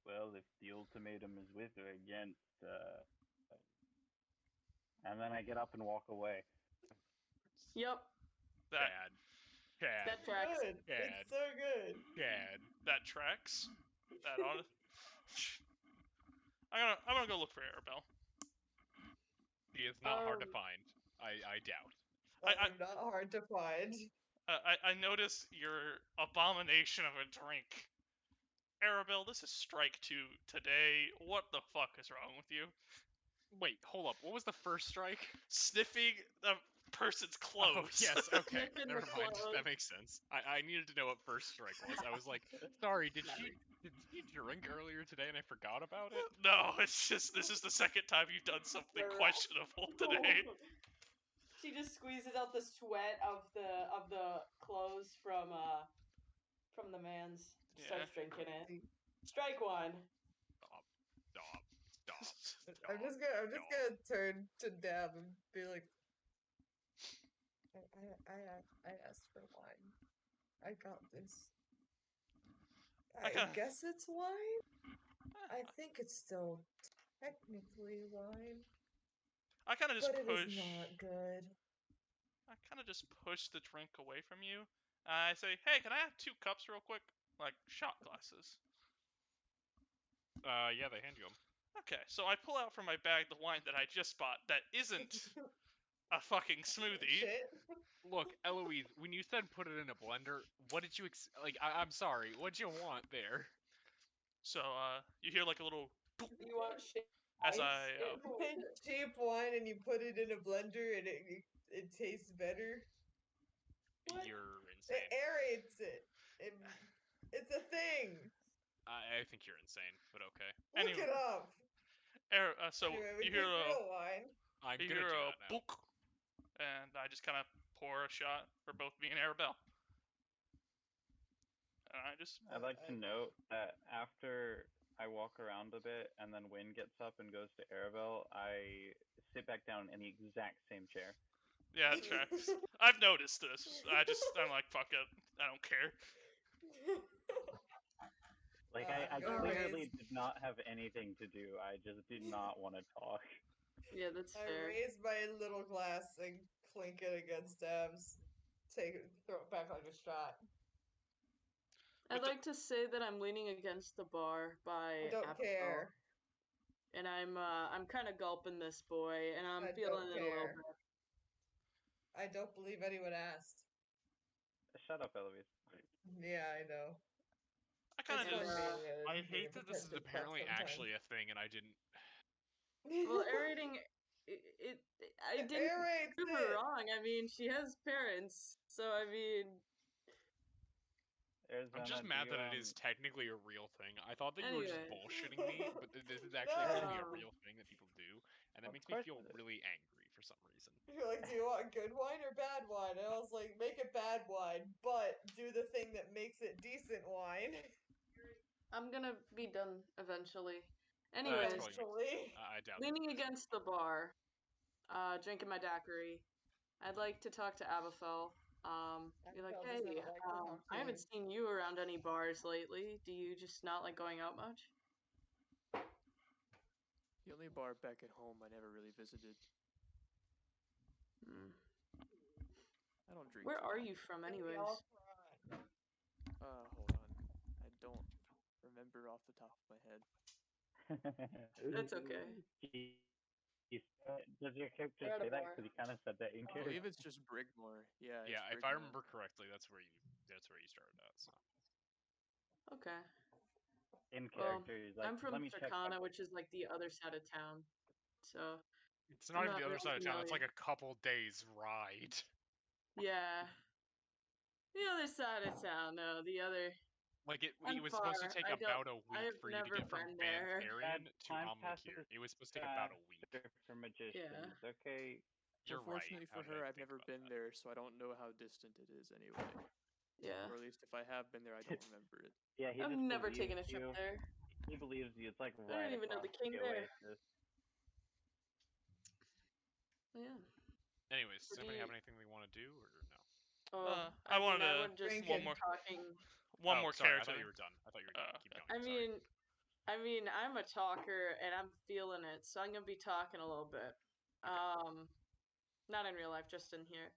[SPEAKER 3] Well, if the ultimatum is with or against, and then I get up and walk away.
[SPEAKER 7] Yep,
[SPEAKER 2] That
[SPEAKER 7] that tracks.
[SPEAKER 5] Good. It's so good.
[SPEAKER 2] that tracks. That on. I'm gonna go look for Arabel.
[SPEAKER 1] She is not hard to find. I doubt.
[SPEAKER 5] I'm not hard to find.
[SPEAKER 2] I notice your abomination of a drink. Arabel, this is strike 2 today. What the fuck is wrong with you?
[SPEAKER 1] Wait, hold up. What was the first strike?
[SPEAKER 2] Sniffing the person's clothes.
[SPEAKER 1] Oh, yes, okay.
[SPEAKER 7] Sniffing
[SPEAKER 1] Never
[SPEAKER 7] the
[SPEAKER 1] mind.
[SPEAKER 7] clothes.
[SPEAKER 1] That makes sense. I needed to know what first strike was. I was like, sorry, did she drink earlier today and I forgot about it?
[SPEAKER 2] No, it's just this is the second time you've done something questionable today.
[SPEAKER 7] She just squeezes out the sweat of the clothes from the man's. Starts drinking it. Strike 1.
[SPEAKER 1] Stop.
[SPEAKER 5] I'm just gonna turn to Dab and be like, I asked for wine. I got this. I guess it's wine. I think it's still technically wine.
[SPEAKER 2] I kind of just
[SPEAKER 5] but
[SPEAKER 2] push.
[SPEAKER 5] It is not good.
[SPEAKER 2] I kind of just push the drink away from you. I say, "Hey, can I have 2 cups real quick, like shot glasses?"
[SPEAKER 1] Yeah, they hand you them.
[SPEAKER 2] Okay, so I pull out from my bag the wine that I just bought that isn't a fucking smoothie.
[SPEAKER 5] Shit.
[SPEAKER 1] Look, Eloise, when you said put it in a blender, what did you I'm sorry, what'd you want there?
[SPEAKER 2] So, you hear like a little
[SPEAKER 7] You want shit?
[SPEAKER 2] as I
[SPEAKER 5] cheap wine and you put it in a blender and it tastes better.
[SPEAKER 7] What?
[SPEAKER 1] You're insane.
[SPEAKER 5] It aerates it. It's a thing.
[SPEAKER 1] I think you're insane, but okay.
[SPEAKER 5] Look it up.
[SPEAKER 2] So
[SPEAKER 5] anyway, we
[SPEAKER 2] you hear
[SPEAKER 5] real wine.
[SPEAKER 1] I'm
[SPEAKER 2] you
[SPEAKER 1] gonna
[SPEAKER 2] hear
[SPEAKER 1] do
[SPEAKER 2] a
[SPEAKER 1] that now.
[SPEAKER 2] book, and I just kind of pour a shot for both me and Arabel. And
[SPEAKER 3] I'd like to note that after I walk around a bit and then Wynn gets up and goes to Arabel, I sit back down in the exact same chair.
[SPEAKER 2] Yeah, it tracks. I've noticed this. I'm like, fuck it. I don't care.
[SPEAKER 3] Like, I clearly did not have anything to do. I just did not want to talk.
[SPEAKER 7] Yeah, that's fair.
[SPEAKER 5] I raise my little glass and clink it against Dab's. Throw it back like a shot.
[SPEAKER 7] I'd like to say that I'm leaning against the bar by
[SPEAKER 5] I don't
[SPEAKER 7] Abyphell.
[SPEAKER 5] care.
[SPEAKER 7] And I'm kind of gulping this boy, and I'm feeling it a little bit.
[SPEAKER 5] I don't believe anyone asked.
[SPEAKER 3] Shut up, Eloise.
[SPEAKER 5] Yeah, I know.
[SPEAKER 2] I kind of just.
[SPEAKER 1] I hate that this is apparently actually a thing, and I didn't.
[SPEAKER 7] Well, aerating, I didn't prove her wrong. I mean, she has parents, so I mean.
[SPEAKER 1] I'm just mad that it is technically a real thing. I thought that you were just bullshitting me, but this is actually apparently a real thing that people do, and that makes me feel really angry for some reason.
[SPEAKER 5] You're like, do you want good wine or bad wine? And I was like, make it bad wine, but do the thing that makes it decent wine.
[SPEAKER 7] I'm gonna be done eventually.
[SPEAKER 1] Anyways,
[SPEAKER 5] Eventually.
[SPEAKER 1] I doubt
[SPEAKER 7] leaning against the bar, drinking my daiquiri. I'd like to talk to Abyphell. Be like, hey, I haven't seen you around any bars lately. Do you just not like going out much?
[SPEAKER 6] The only bar back at home I never really visited. I don't drink.
[SPEAKER 7] Where are you from, anyways?
[SPEAKER 6] Hold on. I don't remember off the top of my head.
[SPEAKER 7] That's okay.
[SPEAKER 3] Does your character say that? Because he kind of said that in
[SPEAKER 6] I
[SPEAKER 3] character.
[SPEAKER 6] believe it's just Brigmore. Yeah.
[SPEAKER 1] Yeah, if I remember correctly, that's where you started out. So.
[SPEAKER 7] Okay.
[SPEAKER 3] In character, he's like,
[SPEAKER 7] I'm from
[SPEAKER 3] let me check.
[SPEAKER 7] Terka, which is like the other side of town. So.
[SPEAKER 1] It's not even the other side of town. It's like a couple days ride.
[SPEAKER 7] Yeah. The other side of town, no, the other.
[SPEAKER 1] Like it was supposed to take about a week for you to get from Bantharian to Ahm Lakir. It was supposed to take about a week.
[SPEAKER 3] For magicians, okay.
[SPEAKER 1] You're
[SPEAKER 6] Fortunately for her, I've never been there, so I don't know how distant it is anyway.
[SPEAKER 7] Yeah.
[SPEAKER 6] Or at least if I have been there, I don't remember it.
[SPEAKER 3] Yeah,
[SPEAKER 7] I've never taken a trip there.
[SPEAKER 3] He believes you. It's like
[SPEAKER 7] I don't even know the king there. Yeah.
[SPEAKER 1] Anyways, does anybody have anything they want to do or no?
[SPEAKER 2] I wanted to
[SPEAKER 7] just
[SPEAKER 2] one more
[SPEAKER 1] sorry,
[SPEAKER 2] character.
[SPEAKER 1] I thought you were done. I thought you were done. Keep going.
[SPEAKER 7] I mean, I'm a talker and I'm feeling it, so I'm gonna be talking a little bit.
[SPEAKER 1] Okay.
[SPEAKER 7] Not in real life, just in here.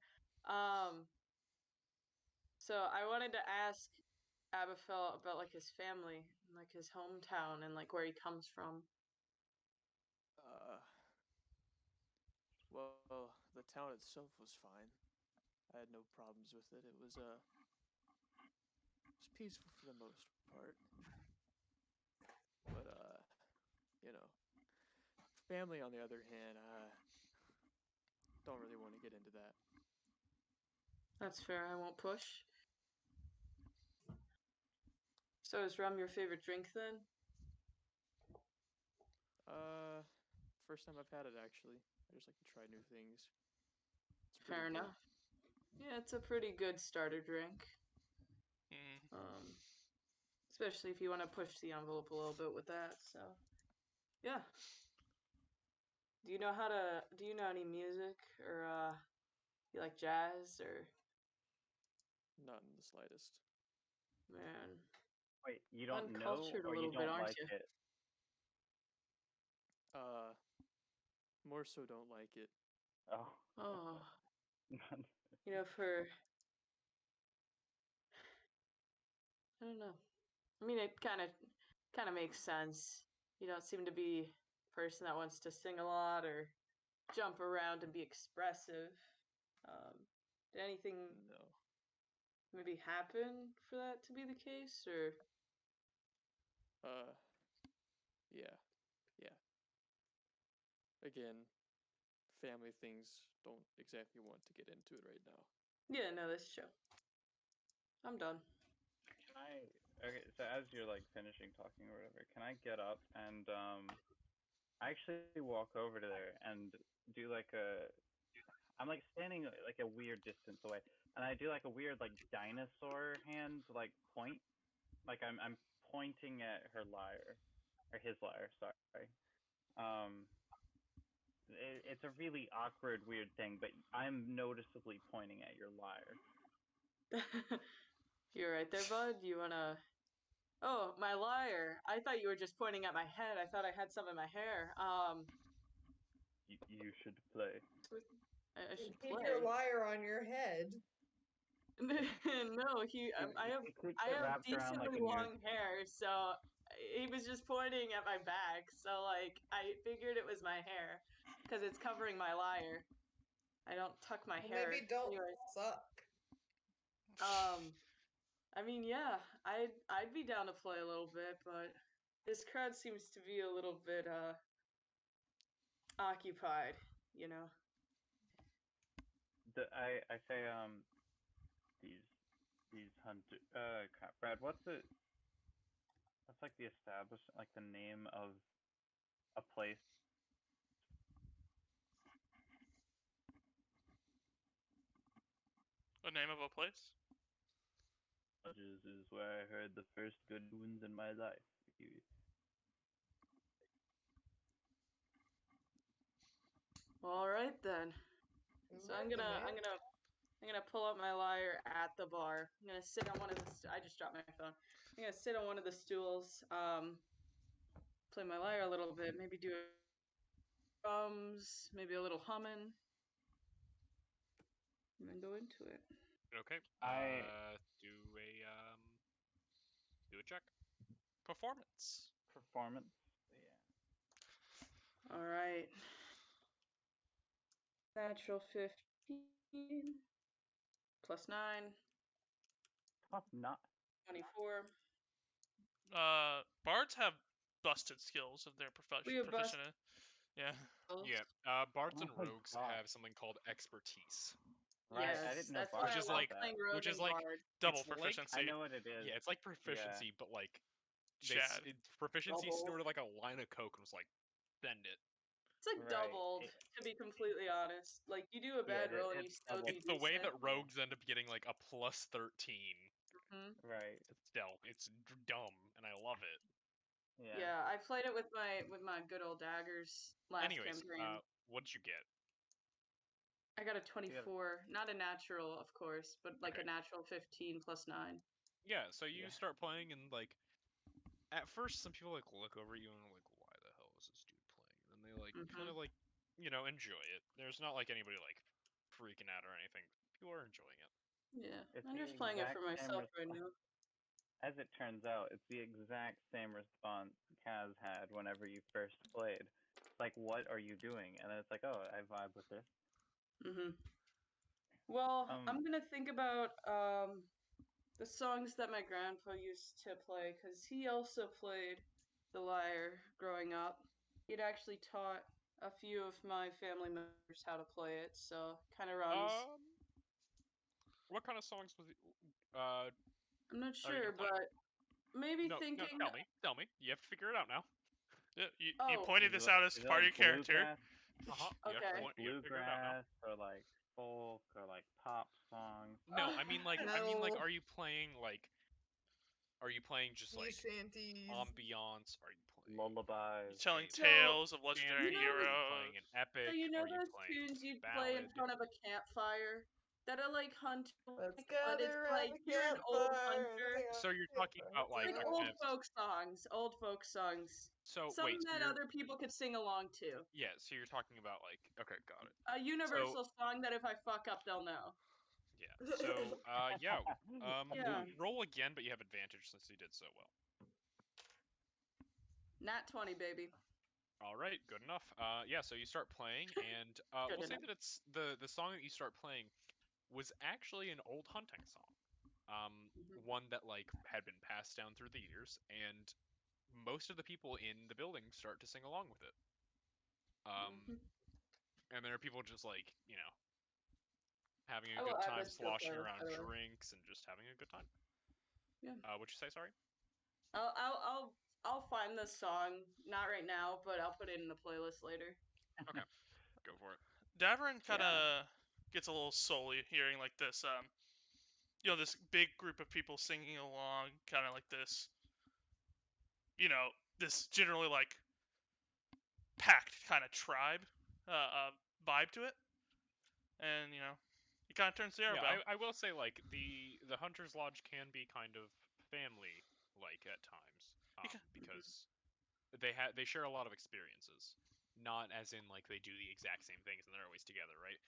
[SPEAKER 7] So I wanted to ask Abyphell about like his family, and, like his hometown, and like where he comes from.
[SPEAKER 6] Well, the town itself was fine. I had no problems with it. It was peaceful for the most part. But you know, family on the other hand, don't really want to get into that.
[SPEAKER 7] That's fair. I won't push. So is rum your favorite drink then?
[SPEAKER 6] First time I've had it actually. I just like to try new things.
[SPEAKER 7] Fair enough. Yeah, it's a pretty good starter drink. Especially if you want to push the envelope a little bit with that. So, yeah. Do you know any music or you like jazz or?
[SPEAKER 6] Not in the slightest.
[SPEAKER 7] Man.
[SPEAKER 3] Wait, you don't know or you don't like it?
[SPEAKER 6] More so don't like it.
[SPEAKER 7] Oh. You know, I don't know. I mean, it kind of makes sense. You don't seem to be a person that wants to sing a lot or jump around and be expressive. Did anything maybe happen for that to be the case, or?
[SPEAKER 6] Yeah. Again, family things, don't exactly want to get into it right now.
[SPEAKER 7] Yeah, no, that's true. I'm done.
[SPEAKER 3] Okay, so as you're like finishing talking or whatever, can I get up and I actually walk over to there and do like I'm like standing like a weird distance away, and I do like a weird like dinosaur hand like point, like I'm pointing at her lyre, or his lyre, sorry. It's a really awkward, weird thing, but I'm noticeably pointing at your lyre.
[SPEAKER 7] You're right there, bud. You wanna? Oh, my lyre. I thought you were just pointing at my head. I thought I had some in my hair.
[SPEAKER 3] You should play.
[SPEAKER 7] I should
[SPEAKER 5] keep
[SPEAKER 7] play.
[SPEAKER 5] your lyre on your head.
[SPEAKER 7] No, I have decently long hair, so he was just pointing at my back. So like, I figured it was my hair because it's covering my lyre. I don't tuck my
[SPEAKER 5] Well,
[SPEAKER 7] hair.
[SPEAKER 5] maybe don't
[SPEAKER 7] Anyways,
[SPEAKER 5] suck.
[SPEAKER 7] I mean, yeah, I'd be down to play a little bit, but this crowd seems to be a little bit occupied, you know.
[SPEAKER 3] I say these hunter crap, Brad, what's like the establishment, like the name of a place?
[SPEAKER 2] The name of a place?
[SPEAKER 3] Is where I heard the first good wounds in my life.
[SPEAKER 7] All right then.
[SPEAKER 5] Who
[SPEAKER 7] So
[SPEAKER 5] heard the name?
[SPEAKER 7] I'm gonna pull out my lyre at the bar. I'm gonna sit on one of the. I just dropped my phone. I'm gonna sit on one of the stools. Play my lyre a little bit. Maybe do drums. Maybe a little humming. And then go into it.
[SPEAKER 1] Okay. Do a check.
[SPEAKER 2] Performance.
[SPEAKER 3] Performance. Yeah.
[SPEAKER 7] All right. Natural 15 plus 9.
[SPEAKER 3] Not
[SPEAKER 7] 24.
[SPEAKER 2] Bards have busted skills if they're
[SPEAKER 7] We have
[SPEAKER 2] proficient in. Yeah.
[SPEAKER 1] Yeah. Bards and
[SPEAKER 3] Oh,
[SPEAKER 1] rogues
[SPEAKER 3] God.
[SPEAKER 1] have something called expertise.
[SPEAKER 3] Right,
[SPEAKER 7] Yes,
[SPEAKER 3] I didn't know
[SPEAKER 7] that's
[SPEAKER 3] Bard
[SPEAKER 7] why I
[SPEAKER 1] Which is
[SPEAKER 7] love
[SPEAKER 1] like-
[SPEAKER 3] that.
[SPEAKER 7] playing rogue
[SPEAKER 1] which is
[SPEAKER 7] and
[SPEAKER 1] like-
[SPEAKER 7] bard.
[SPEAKER 2] Double
[SPEAKER 1] It's like-
[SPEAKER 2] proficiency.
[SPEAKER 3] I know what it is.
[SPEAKER 1] Yeah, it's like proficiency, but like
[SPEAKER 2] Chad.
[SPEAKER 1] proficiency
[SPEAKER 7] Double.
[SPEAKER 1] snorted like a line of coke and was like, send it.
[SPEAKER 7] It's like
[SPEAKER 3] Right.
[SPEAKER 7] doubled, to be completely honest. Like, you do a bad roll and you
[SPEAKER 3] it's
[SPEAKER 7] still do
[SPEAKER 3] doubled.
[SPEAKER 1] It's the way that
[SPEAKER 7] decent.
[SPEAKER 1] rogues end up getting like a plus 13.
[SPEAKER 3] Right.
[SPEAKER 1] It's dumb, and I love it.
[SPEAKER 7] Yeah, I played it with my good old daggers last
[SPEAKER 1] Anyways,
[SPEAKER 7] campaign.
[SPEAKER 1] what did you get?
[SPEAKER 7] I got a 24, not a natural, of course, but like
[SPEAKER 1] Okay.
[SPEAKER 7] a natural 15 plus 9.
[SPEAKER 1] Yeah, so you
[SPEAKER 3] Yeah.
[SPEAKER 1] start playing, and like, at first, some people like look over at you and are like, "Why the hell is this dude playing?" And they like kind of like, enjoy it. There's not like anybody like freaking out or anything. People are enjoying it.
[SPEAKER 7] Yeah,
[SPEAKER 3] It's
[SPEAKER 7] I'm
[SPEAKER 3] the
[SPEAKER 7] just playing it for
[SPEAKER 3] exact same
[SPEAKER 7] myself right now.
[SPEAKER 3] As it turns out, it's the exact same response Kaz had whenever you first played. Like, what are you doing? And then it's like, oh, I vibe with this.
[SPEAKER 7] Well, I'm gonna think about the songs that my grandpa used to play, because he also played the lyre growing up. He'd actually taught a few of my family members how to play it, so kind of runs.
[SPEAKER 1] What kind of songs was it?
[SPEAKER 7] I'm not
[SPEAKER 1] are you
[SPEAKER 7] sure,
[SPEAKER 1] gonna play?
[SPEAKER 7] but maybe
[SPEAKER 1] No,
[SPEAKER 7] thinking.
[SPEAKER 1] no, tell me. You have to figure it out now.
[SPEAKER 2] Yeah, you
[SPEAKER 7] Oh.
[SPEAKER 2] pointed this out as
[SPEAKER 3] Is it
[SPEAKER 2] part of
[SPEAKER 3] like
[SPEAKER 2] your character.
[SPEAKER 3] bluegrass?
[SPEAKER 1] You have to
[SPEAKER 7] Okay.
[SPEAKER 3] Like
[SPEAKER 1] you have to figure it out now.
[SPEAKER 3] bluegrass or like folk or like pop songs?
[SPEAKER 1] No, I mean like
[SPEAKER 5] No.
[SPEAKER 1] are you playing just
[SPEAKER 5] Sea
[SPEAKER 1] like
[SPEAKER 5] shanties.
[SPEAKER 1] ambiance? Are you playing
[SPEAKER 3] Lullabies?
[SPEAKER 2] Telling
[SPEAKER 7] So,
[SPEAKER 2] tales of legendary
[SPEAKER 1] dancing? Are you
[SPEAKER 2] heroes.
[SPEAKER 1] playing an epic?
[SPEAKER 7] So you know
[SPEAKER 1] Are you
[SPEAKER 7] those
[SPEAKER 1] playing
[SPEAKER 7] tunes you'd play in
[SPEAKER 1] ballad?
[SPEAKER 7] front of a campfire that are like hunter,
[SPEAKER 5] Let's
[SPEAKER 7] but it's
[SPEAKER 5] gather
[SPEAKER 7] like
[SPEAKER 5] at the
[SPEAKER 7] you're an old
[SPEAKER 5] campfire and
[SPEAKER 7] hunter.
[SPEAKER 5] sing
[SPEAKER 1] So you're talking about like
[SPEAKER 7] Like
[SPEAKER 1] a
[SPEAKER 7] old
[SPEAKER 1] kind of
[SPEAKER 7] folk songs,
[SPEAKER 1] so
[SPEAKER 7] Something
[SPEAKER 1] wait, so
[SPEAKER 7] that
[SPEAKER 1] you're
[SPEAKER 7] other people could sing along to.
[SPEAKER 1] yeah, so you're talking about like okay, got it.
[SPEAKER 7] A universal song that if I fuck up, they'll know.
[SPEAKER 1] Yeah. So yeah.
[SPEAKER 7] Yeah.
[SPEAKER 1] Roll again, but you have advantage since you did so well.
[SPEAKER 7] Nat 20, baby.
[SPEAKER 1] All right, good enough. Yeah, so you start playing, and
[SPEAKER 7] Good
[SPEAKER 1] we'll say
[SPEAKER 7] enough.
[SPEAKER 1] that it's the song that you start playing was actually an old hunting song. One that like had been passed down through the years, and most of the people in the building start to sing along with it. And there are people just like having a
[SPEAKER 7] I will
[SPEAKER 1] good
[SPEAKER 7] add
[SPEAKER 1] time,
[SPEAKER 7] this to a
[SPEAKER 1] sloshing
[SPEAKER 7] playlist,
[SPEAKER 1] around
[SPEAKER 7] by the way.
[SPEAKER 1] drinks and just having a good time.
[SPEAKER 7] Yeah.
[SPEAKER 1] What'd you say? Sorry.
[SPEAKER 7] I'll find this song, not right now, but I'll put it in the playlist later.
[SPEAKER 1] Okay, go for it.
[SPEAKER 2] Davorin kind of gets a little sully hearing like this, this big group of people singing along, kind of like this, this generally like packed kind of tribe vibe to it, and he kind of turns to Arabel.
[SPEAKER 1] Yeah, I will say like the Hunter's Lodge can be kind of family like at times, because they share a lot of experiences, not as in like they do the exact same things and they're always together, right?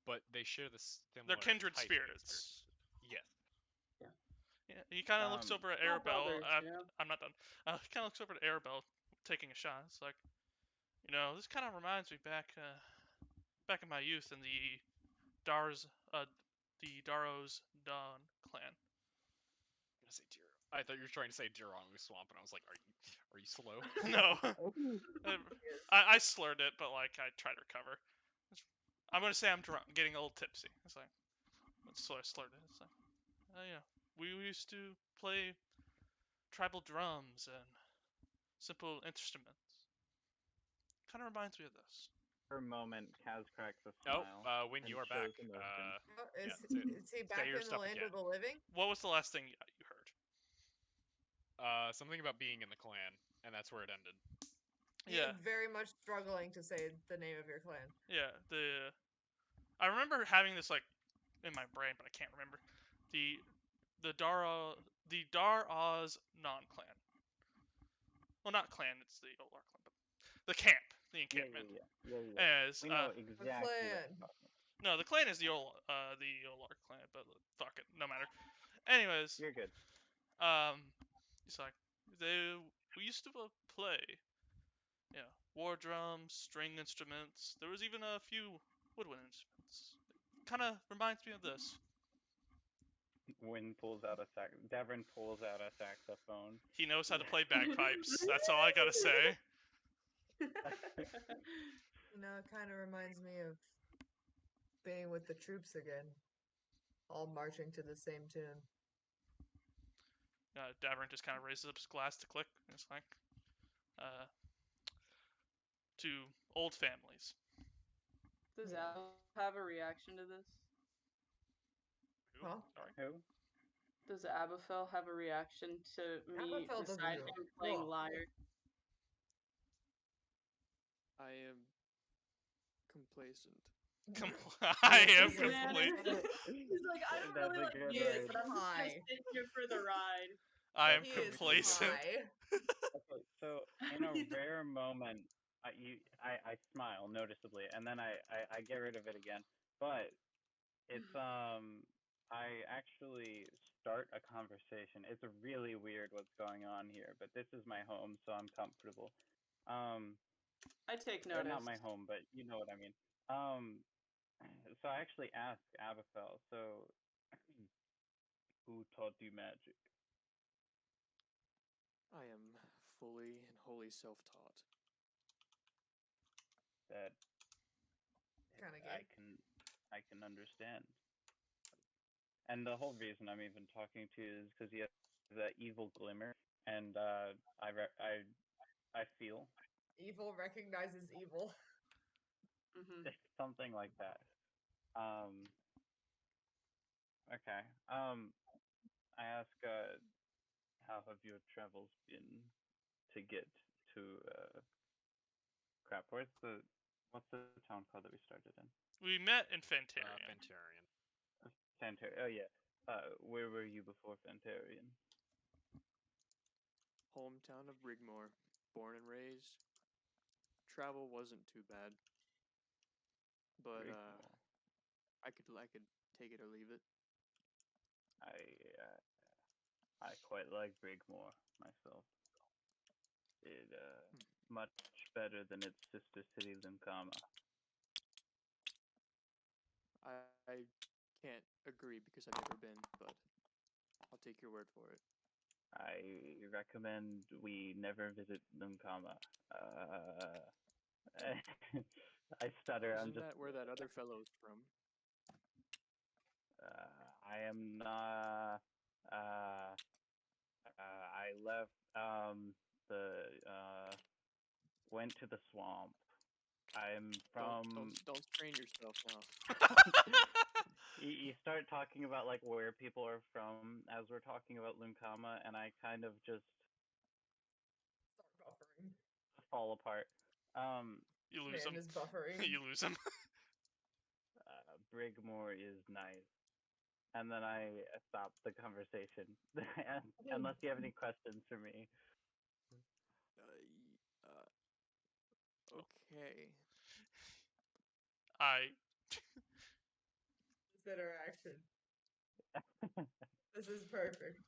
[SPEAKER 1] But they share this similar.
[SPEAKER 2] They're kindred
[SPEAKER 1] type of
[SPEAKER 2] spirits.
[SPEAKER 1] Yes.
[SPEAKER 2] Yeah, he kind of looks over at
[SPEAKER 7] Not
[SPEAKER 2] Arabel.
[SPEAKER 7] brothers,
[SPEAKER 2] I'm not done. He kind of looks over at Arabel, taking a shot. It's like, this kind of reminds me back in my youth in the the Daro's Dawn clan.
[SPEAKER 1] I'm gonna say I thought you were trying to say Durongu Swamp, and I was like, are you slow?
[SPEAKER 2] No, I slurred it, but like I tried to recover. I'm gonna say I'm drunk, getting a little tipsy. It's like, so I slurred it. It's like, oh yeah, we used to play tribal drums and simple instruments. Kind of reminds me of this.
[SPEAKER 3] For a moment, Kaz cracks a smile.
[SPEAKER 1] Oh, Wynn,
[SPEAKER 3] and
[SPEAKER 1] you are back.
[SPEAKER 3] shows emotion.
[SPEAKER 5] Is he back
[SPEAKER 1] your
[SPEAKER 5] in the
[SPEAKER 1] stuff
[SPEAKER 5] land
[SPEAKER 1] again.
[SPEAKER 5] of the living?
[SPEAKER 2] What was the last thing you heard?
[SPEAKER 1] Something about being in the clan, and that's where it ended.
[SPEAKER 2] Yeah.
[SPEAKER 5] You're very much struggling to say the name of your clan.
[SPEAKER 2] Yeah, I remember having this like in my brain, but I can't remember. The Dar-Oz non-clan. Well, not clan, it's the Olar clan, but the camp, the encampment.
[SPEAKER 3] Yeah.
[SPEAKER 2] As
[SPEAKER 3] We know exactly what
[SPEAKER 5] clan.
[SPEAKER 3] you're talking about.
[SPEAKER 2] No, the clan is the Olar clan, but fuck it, no matter. Anyways,
[SPEAKER 3] You're good.
[SPEAKER 2] it's like we used to play, war drums, string instruments. There was even a few woodwind instruments. It kind of reminds me of this.
[SPEAKER 3] Wynn pulls out a Davorin pulls out a saxophone.
[SPEAKER 2] He knows how to play bagpipes. That's all I gotta say.
[SPEAKER 5] It kind of reminds me of being with the troops again, all marching to the same tune.
[SPEAKER 2] Davorin just kind of raises up his glass to click. And it's like, to old families.
[SPEAKER 4] Does Abyphell have a reaction to this?
[SPEAKER 2] Who?
[SPEAKER 5] Huh?
[SPEAKER 2] Sorry.
[SPEAKER 3] Who?
[SPEAKER 4] Does Abyphell have a reaction to me
[SPEAKER 5] Abyphell doesn't
[SPEAKER 4] beside
[SPEAKER 5] do it.
[SPEAKER 4] him playing
[SPEAKER 5] Cool.
[SPEAKER 4] lyre?
[SPEAKER 6] I am complacent.
[SPEAKER 2] I am
[SPEAKER 4] Yeah.
[SPEAKER 2] complacent.
[SPEAKER 4] He's like, I don't
[SPEAKER 3] That's
[SPEAKER 4] really
[SPEAKER 3] a
[SPEAKER 4] like
[SPEAKER 3] good
[SPEAKER 4] music,
[SPEAKER 3] word.
[SPEAKER 4] but I'm just gonna sit here for the ride.
[SPEAKER 2] I am
[SPEAKER 5] He is
[SPEAKER 2] complacent.
[SPEAKER 5] high.
[SPEAKER 3] Okay, so in a rare moment, I smile noticeably, and then I get rid of it again. But it's I actually start a conversation. It's really weird what's going on here, but this is my home, so I'm comfortable.
[SPEAKER 4] I take
[SPEAKER 3] Or
[SPEAKER 4] notice.
[SPEAKER 3] not my home, but you know what I mean. So I actually asked Abyphell, so who taught you magic?
[SPEAKER 6] I am fully and wholly self-taught.
[SPEAKER 3] That
[SPEAKER 5] Kind of gay.
[SPEAKER 3] I can understand. And the whole reason I'm even talking to you is because he has that evil glimmer, and I feel
[SPEAKER 5] Evil recognizes evil.
[SPEAKER 4] Mm-hmm.
[SPEAKER 3] something like that. Okay. I ask, how have your travels been to get to crap? What's the town called that we started in?
[SPEAKER 2] We met in Fantarian.
[SPEAKER 3] Fantarian. Oh yeah. Where were you before Fantarian?
[SPEAKER 6] Hometown of Rigmore, born and raised. Travel wasn't too bad, but I could take it or leave it.
[SPEAKER 3] I quite like Brigmore myself. It much better than its sister city Lunkama.
[SPEAKER 6] I can't agree because I've never been, but I'll take your word for it.
[SPEAKER 3] I recommend we never visit Lunkama. I stutter.
[SPEAKER 6] Isn't that where that other fellow's from?
[SPEAKER 3] I am not. I left. Went to the swamp. I'm from.
[SPEAKER 6] Don't strain yourself now.
[SPEAKER 3] You start talking about like where people are from as we're talking about Lunkama, and I kind of just
[SPEAKER 5] Start buffering.
[SPEAKER 3] fall apart.
[SPEAKER 2] You lose
[SPEAKER 5] Man
[SPEAKER 2] him.
[SPEAKER 5] is buffering.
[SPEAKER 2] You lose him.
[SPEAKER 3] Brigmore is nice. And then I stop the conversation. Unless you have any questions for me.
[SPEAKER 6] Okay.
[SPEAKER 5] This interaction. This is perfect.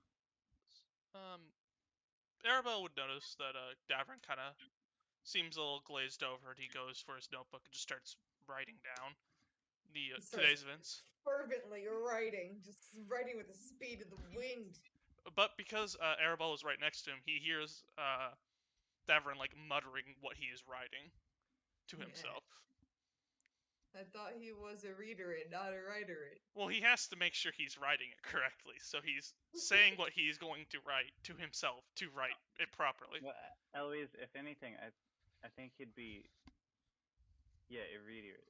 [SPEAKER 2] Arabel would notice that Davorin kind of seems a little glazed over, and he goes for his notebook and just starts writing down the
[SPEAKER 5] He starts
[SPEAKER 2] today's events.
[SPEAKER 5] fervently writing, just writing with the speed of the wind.
[SPEAKER 2] But because Arabel is right next to him, he hears Davorin like muttering what he is writing to himself.
[SPEAKER 5] I thought he was a reader and not a writer.
[SPEAKER 2] Well, he has to make sure he's writing it correctly, so he's saying what he's going to write to himself to write it properly.
[SPEAKER 3] Well, Eloise, if anything, I think he'd be, a reader.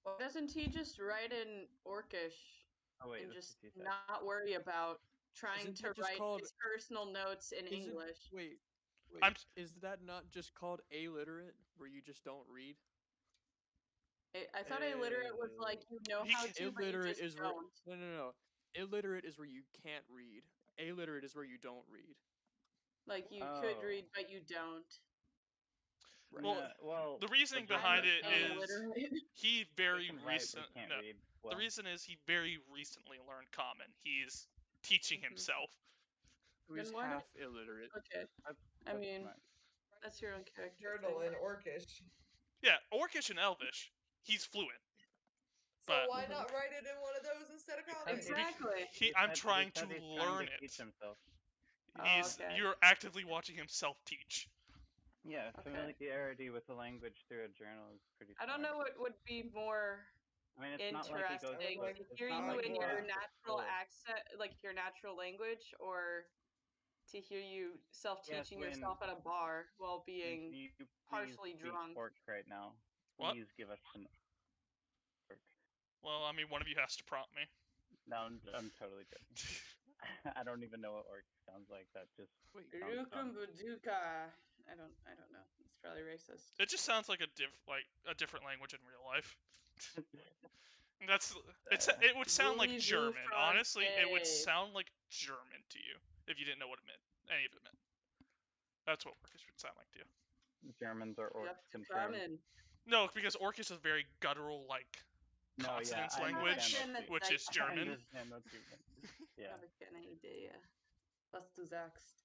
[SPEAKER 7] Why doesn't he just write in Orcish
[SPEAKER 3] Oh wait,
[SPEAKER 7] and
[SPEAKER 3] this
[SPEAKER 7] just
[SPEAKER 3] is he said.
[SPEAKER 7] not worry about trying
[SPEAKER 6] Isn't
[SPEAKER 7] to
[SPEAKER 6] that just
[SPEAKER 7] write
[SPEAKER 6] called-
[SPEAKER 7] his personal notes in
[SPEAKER 6] Isn't-
[SPEAKER 7] English?
[SPEAKER 6] Wait,
[SPEAKER 2] I'm-
[SPEAKER 6] is that not just called illiterate, where you just don't read?
[SPEAKER 7] I thought illiterate was like you know
[SPEAKER 2] He
[SPEAKER 7] how
[SPEAKER 2] can-
[SPEAKER 7] to, but you
[SPEAKER 6] Illiterate
[SPEAKER 7] just
[SPEAKER 6] is where
[SPEAKER 7] don't.
[SPEAKER 6] no. Illiterate is where you can't read. Illiterate is where you don't read.
[SPEAKER 7] Like you
[SPEAKER 3] Oh.
[SPEAKER 7] could read, but you don't.
[SPEAKER 6] Right.
[SPEAKER 2] Well,
[SPEAKER 3] Yeah, well,
[SPEAKER 2] the reasoning
[SPEAKER 3] but
[SPEAKER 2] behind
[SPEAKER 3] then-
[SPEAKER 2] it is
[SPEAKER 7] illiterate.
[SPEAKER 2] he
[SPEAKER 3] They
[SPEAKER 2] very
[SPEAKER 3] can write,
[SPEAKER 2] recent.
[SPEAKER 3] but can't
[SPEAKER 2] No,
[SPEAKER 3] read
[SPEAKER 2] the
[SPEAKER 3] well.
[SPEAKER 2] reason is he very recently learned Common. He's teaching
[SPEAKER 7] Mhm.
[SPEAKER 2] himself.
[SPEAKER 6] So he's
[SPEAKER 7] Then why not-
[SPEAKER 6] half illiterate.
[SPEAKER 7] Okay,
[SPEAKER 3] That's
[SPEAKER 7] I mean
[SPEAKER 3] smart.
[SPEAKER 7] that's your own character.
[SPEAKER 5] Journal
[SPEAKER 7] thing.
[SPEAKER 5] in Orcish.
[SPEAKER 2] Yeah, Orcish and Elvish, he's fluent.
[SPEAKER 5] So
[SPEAKER 2] But-
[SPEAKER 5] why not write it in one of those instead of Common?
[SPEAKER 7] Exactly.
[SPEAKER 2] I'm
[SPEAKER 3] He
[SPEAKER 2] trying to
[SPEAKER 3] said he's
[SPEAKER 2] learn
[SPEAKER 3] trying to
[SPEAKER 2] it.
[SPEAKER 3] teach himself.
[SPEAKER 2] He's
[SPEAKER 7] okay.
[SPEAKER 2] You're actively watching him self-teach.
[SPEAKER 3] Yeah,
[SPEAKER 7] Okay.
[SPEAKER 3] familiarity with the language through a journal is pretty
[SPEAKER 7] I don't
[SPEAKER 3] smart.
[SPEAKER 7] know what would be more
[SPEAKER 3] I mean, it's not like he goes
[SPEAKER 7] interesting
[SPEAKER 5] like
[SPEAKER 7] to
[SPEAKER 3] it's
[SPEAKER 7] hear
[SPEAKER 3] not
[SPEAKER 7] you
[SPEAKER 3] like
[SPEAKER 7] in
[SPEAKER 3] he
[SPEAKER 7] your
[SPEAKER 3] goes to
[SPEAKER 7] natural
[SPEAKER 3] school.
[SPEAKER 7] accent, like your natural language, or to hear you self-teaching
[SPEAKER 3] Wynn,
[SPEAKER 7] yourself at a bar while
[SPEAKER 3] Can
[SPEAKER 7] being
[SPEAKER 3] you please
[SPEAKER 7] partially
[SPEAKER 3] speak
[SPEAKER 7] drunk.
[SPEAKER 3] Orc right now?
[SPEAKER 2] What?
[SPEAKER 3] Please give us an Orc.
[SPEAKER 2] Well, I mean, one of you has to prompt me.
[SPEAKER 3] No, I'm totally joking. I don't even know what Orc sounds like. That just
[SPEAKER 6] Wait,
[SPEAKER 3] sounds dumb.
[SPEAKER 7] Rukumbuduka. I don't know. It's probably racist.
[SPEAKER 2] It just sounds like a different language in real life. It would sound like
[SPEAKER 7] Voulez-vous
[SPEAKER 2] German. Honestly, it would
[SPEAKER 7] français?
[SPEAKER 2] sound like German to you if you didn't know what it meant. Any of it meant. That's what Orcish would sound like to you.
[SPEAKER 3] Germans are
[SPEAKER 7] You
[SPEAKER 3] Orcs
[SPEAKER 7] have to
[SPEAKER 3] confirmed.
[SPEAKER 7] come in.
[SPEAKER 2] No, because Orcish is very guttural, like
[SPEAKER 3] No, yeah,
[SPEAKER 2] consonants
[SPEAKER 3] I
[SPEAKER 2] language,
[SPEAKER 3] understand what you-
[SPEAKER 2] which is
[SPEAKER 3] I
[SPEAKER 2] German.
[SPEAKER 3] understand what you mean. Yeah.
[SPEAKER 7] Habe keine Idee, was du sagst.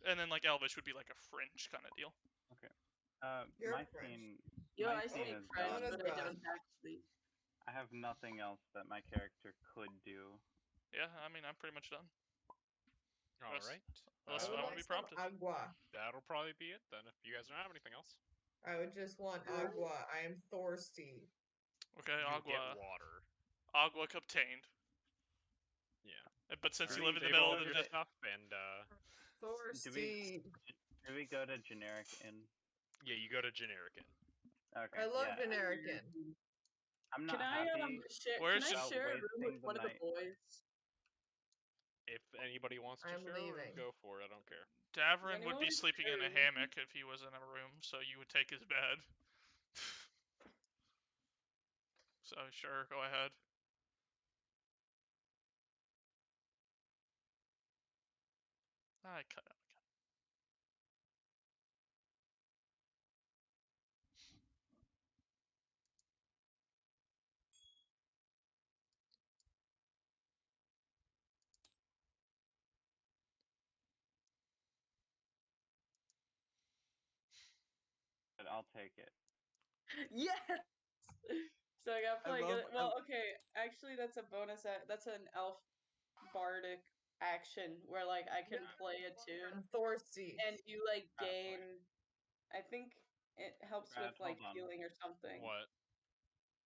[SPEAKER 2] And then like Elvish would be like a French kind of deal.
[SPEAKER 5] You're
[SPEAKER 3] My
[SPEAKER 5] French.
[SPEAKER 3] scene.
[SPEAKER 7] Yo,
[SPEAKER 3] my
[SPEAKER 7] I
[SPEAKER 3] scene
[SPEAKER 7] speak
[SPEAKER 3] is
[SPEAKER 7] French,
[SPEAKER 3] done.
[SPEAKER 5] Jonas
[SPEAKER 7] but I
[SPEAKER 5] gone.
[SPEAKER 7] don't actually.
[SPEAKER 3] I have nothing else that my character could do.
[SPEAKER 2] Yeah, I mean, I'm pretty much done.
[SPEAKER 1] All
[SPEAKER 2] Unless-
[SPEAKER 1] right.
[SPEAKER 2] unless
[SPEAKER 5] I would
[SPEAKER 2] I wanna
[SPEAKER 5] like
[SPEAKER 2] be
[SPEAKER 5] some
[SPEAKER 2] prompted.
[SPEAKER 5] agua.
[SPEAKER 1] That'll probably be it then. If you guys don't have anything else,
[SPEAKER 5] I would just want agua. I am thirsty.
[SPEAKER 2] Okay,
[SPEAKER 1] you
[SPEAKER 2] Agua.
[SPEAKER 1] get water.
[SPEAKER 2] Agua obtained.
[SPEAKER 1] Yeah.
[SPEAKER 2] But since you
[SPEAKER 3] Alright,
[SPEAKER 2] live in the
[SPEAKER 1] Save
[SPEAKER 2] middle
[SPEAKER 1] all
[SPEAKER 2] of
[SPEAKER 1] your
[SPEAKER 2] the
[SPEAKER 1] stuff and
[SPEAKER 5] Thirsty.
[SPEAKER 3] Do we go to generic inn?
[SPEAKER 1] yeah, you go to generic inn.
[SPEAKER 3] Okay.
[SPEAKER 5] I love
[SPEAKER 3] yeah.
[SPEAKER 5] generic inn.
[SPEAKER 3] I'm not
[SPEAKER 7] Can I
[SPEAKER 3] happy.
[SPEAKER 2] Where's
[SPEAKER 7] can I
[SPEAKER 2] Gen-
[SPEAKER 7] share a room
[SPEAKER 3] wasting
[SPEAKER 7] with
[SPEAKER 3] the
[SPEAKER 7] one of the
[SPEAKER 3] night.
[SPEAKER 7] boys?
[SPEAKER 1] If anybody wants to
[SPEAKER 5] I'm
[SPEAKER 1] share a room,
[SPEAKER 5] leaving.
[SPEAKER 1] go for it. I don't care.
[SPEAKER 2] Davorin
[SPEAKER 7] anyone
[SPEAKER 2] would be
[SPEAKER 7] wanna
[SPEAKER 2] sleeping
[SPEAKER 7] share
[SPEAKER 2] in
[SPEAKER 7] a
[SPEAKER 2] a
[SPEAKER 7] room?
[SPEAKER 2] hammock if he was in a room, so you would take his bed. So sure, go ahead. I cut out.
[SPEAKER 3] But I'll take it.
[SPEAKER 7] Yes. So I got
[SPEAKER 6] I
[SPEAKER 7] like
[SPEAKER 6] love-
[SPEAKER 7] okay. Actually, that's a bonus. That's an elf bardic action where like I can play a tune
[SPEAKER 5] I'm thirsty.
[SPEAKER 7] and you like
[SPEAKER 3] Oh, boy.
[SPEAKER 7] gain. I think it helps
[SPEAKER 3] Brad,
[SPEAKER 7] with like
[SPEAKER 3] hold on.
[SPEAKER 7] healing or something.
[SPEAKER 1] What?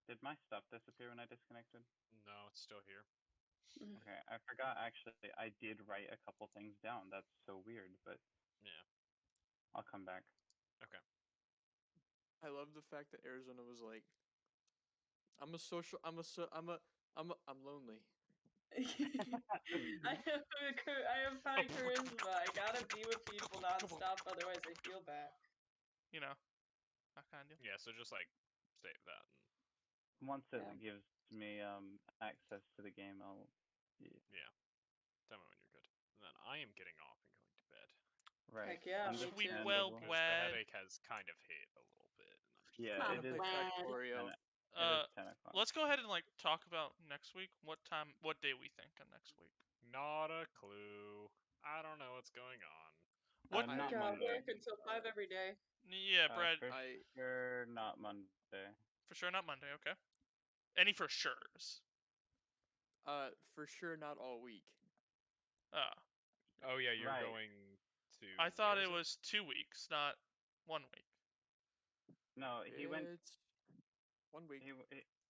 [SPEAKER 3] Did my stuff disappear when I disconnected?
[SPEAKER 1] No, it's still here.
[SPEAKER 3] Okay, I forgot actually. I did write a couple things down. That's so weird, but
[SPEAKER 1] Yeah.
[SPEAKER 3] I'll come back.
[SPEAKER 1] Okay.
[SPEAKER 6] I love the fact that Aryzona was like, I'm lonely.
[SPEAKER 7] I have high charisma. I gotta be with people nonstop, otherwise I feel bad.
[SPEAKER 2] You know, that kind of deal.
[SPEAKER 1] Yeah. So just like save that. And,
[SPEAKER 3] Once it
[SPEAKER 7] Yeah.
[SPEAKER 3] gives me access to the game, I'll.
[SPEAKER 1] yeah. Tell me when you're good. And then I am getting off and going to bed.
[SPEAKER 3] Right.
[SPEAKER 7] Heck yeah, me
[SPEAKER 2] Sweet
[SPEAKER 7] too.
[SPEAKER 2] well,
[SPEAKER 3] Understandable.
[SPEAKER 1] Because the
[SPEAKER 2] Wed.
[SPEAKER 1] headache has kind of hit a little bit. And I'm just
[SPEAKER 3] Yeah,
[SPEAKER 7] Come
[SPEAKER 3] it
[SPEAKER 7] on,
[SPEAKER 3] is.
[SPEAKER 7] Wed.
[SPEAKER 6] Factorio.
[SPEAKER 3] It is 10 o'clock.
[SPEAKER 2] Let's go ahead and like talk about next week. What day we think on next week?
[SPEAKER 1] not a clue. I don't know what's going on.
[SPEAKER 2] What-
[SPEAKER 3] Not
[SPEAKER 7] God,
[SPEAKER 3] Monday.
[SPEAKER 7] work until 5 every day.
[SPEAKER 2] Yeah, Brad.
[SPEAKER 3] For sure, not Monday.
[SPEAKER 2] For sure, not Monday. Okay. Any for sure's?
[SPEAKER 6] For sure, not all week.
[SPEAKER 1] Oh yeah, you're
[SPEAKER 3] Right.
[SPEAKER 1] going to.
[SPEAKER 2] I thought
[SPEAKER 1] where
[SPEAKER 2] it
[SPEAKER 1] is
[SPEAKER 2] was 2 weeks, not 1 week.
[SPEAKER 3] No, he went.
[SPEAKER 6] It's 1 week.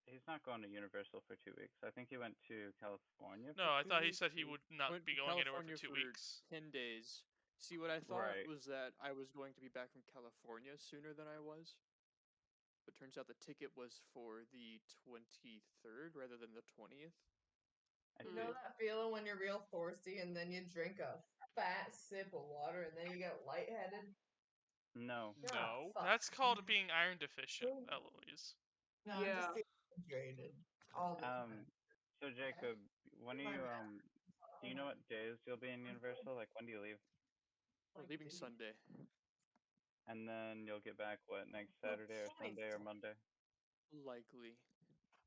[SPEAKER 3] He's not going to Universal for 2 weeks. I think he went to California.
[SPEAKER 2] No, I
[SPEAKER 3] for 2
[SPEAKER 2] thought he
[SPEAKER 3] weeks.
[SPEAKER 2] said he would not
[SPEAKER 6] Went
[SPEAKER 2] be
[SPEAKER 6] to
[SPEAKER 2] going anywhere
[SPEAKER 6] California
[SPEAKER 2] for 2
[SPEAKER 6] for
[SPEAKER 2] weeks.
[SPEAKER 6] 10 days. See, what I thought
[SPEAKER 3] Right.
[SPEAKER 6] was that I was going to be back from California sooner than I was. But turns out the ticket was for the 23rd rather than the 20th.
[SPEAKER 3] I
[SPEAKER 5] You know
[SPEAKER 3] see.
[SPEAKER 5] that feeling when you're real thirsty and then you drink a fat sip of water and then you get lightheaded?
[SPEAKER 3] No.
[SPEAKER 2] No,
[SPEAKER 5] fuck.
[SPEAKER 2] that's called being iron deficient, Eloise.
[SPEAKER 5] No, I'm
[SPEAKER 7] Yeah.
[SPEAKER 5] just dehydrated all the time.
[SPEAKER 3] So Jacob, when are you do you know what days you'll be in Universal? Like when do you leave?
[SPEAKER 6] We're leaving Sunday.
[SPEAKER 3] And then you'll get back what, next Saturday or Sunday or Monday?
[SPEAKER 6] Likely.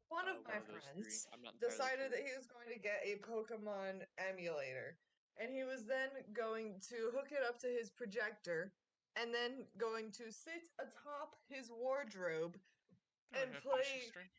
[SPEAKER 5] One of my
[SPEAKER 6] those
[SPEAKER 5] friends
[SPEAKER 6] three. I'm not entirely
[SPEAKER 5] decided
[SPEAKER 6] sure.
[SPEAKER 5] that he was going to get a Pokemon emulator. And he was then going to hook it up to his projector and then going to sit atop his wardrobe
[SPEAKER 2] Doing
[SPEAKER 5] and
[SPEAKER 2] a Twitch
[SPEAKER 5] play
[SPEAKER 2] stream.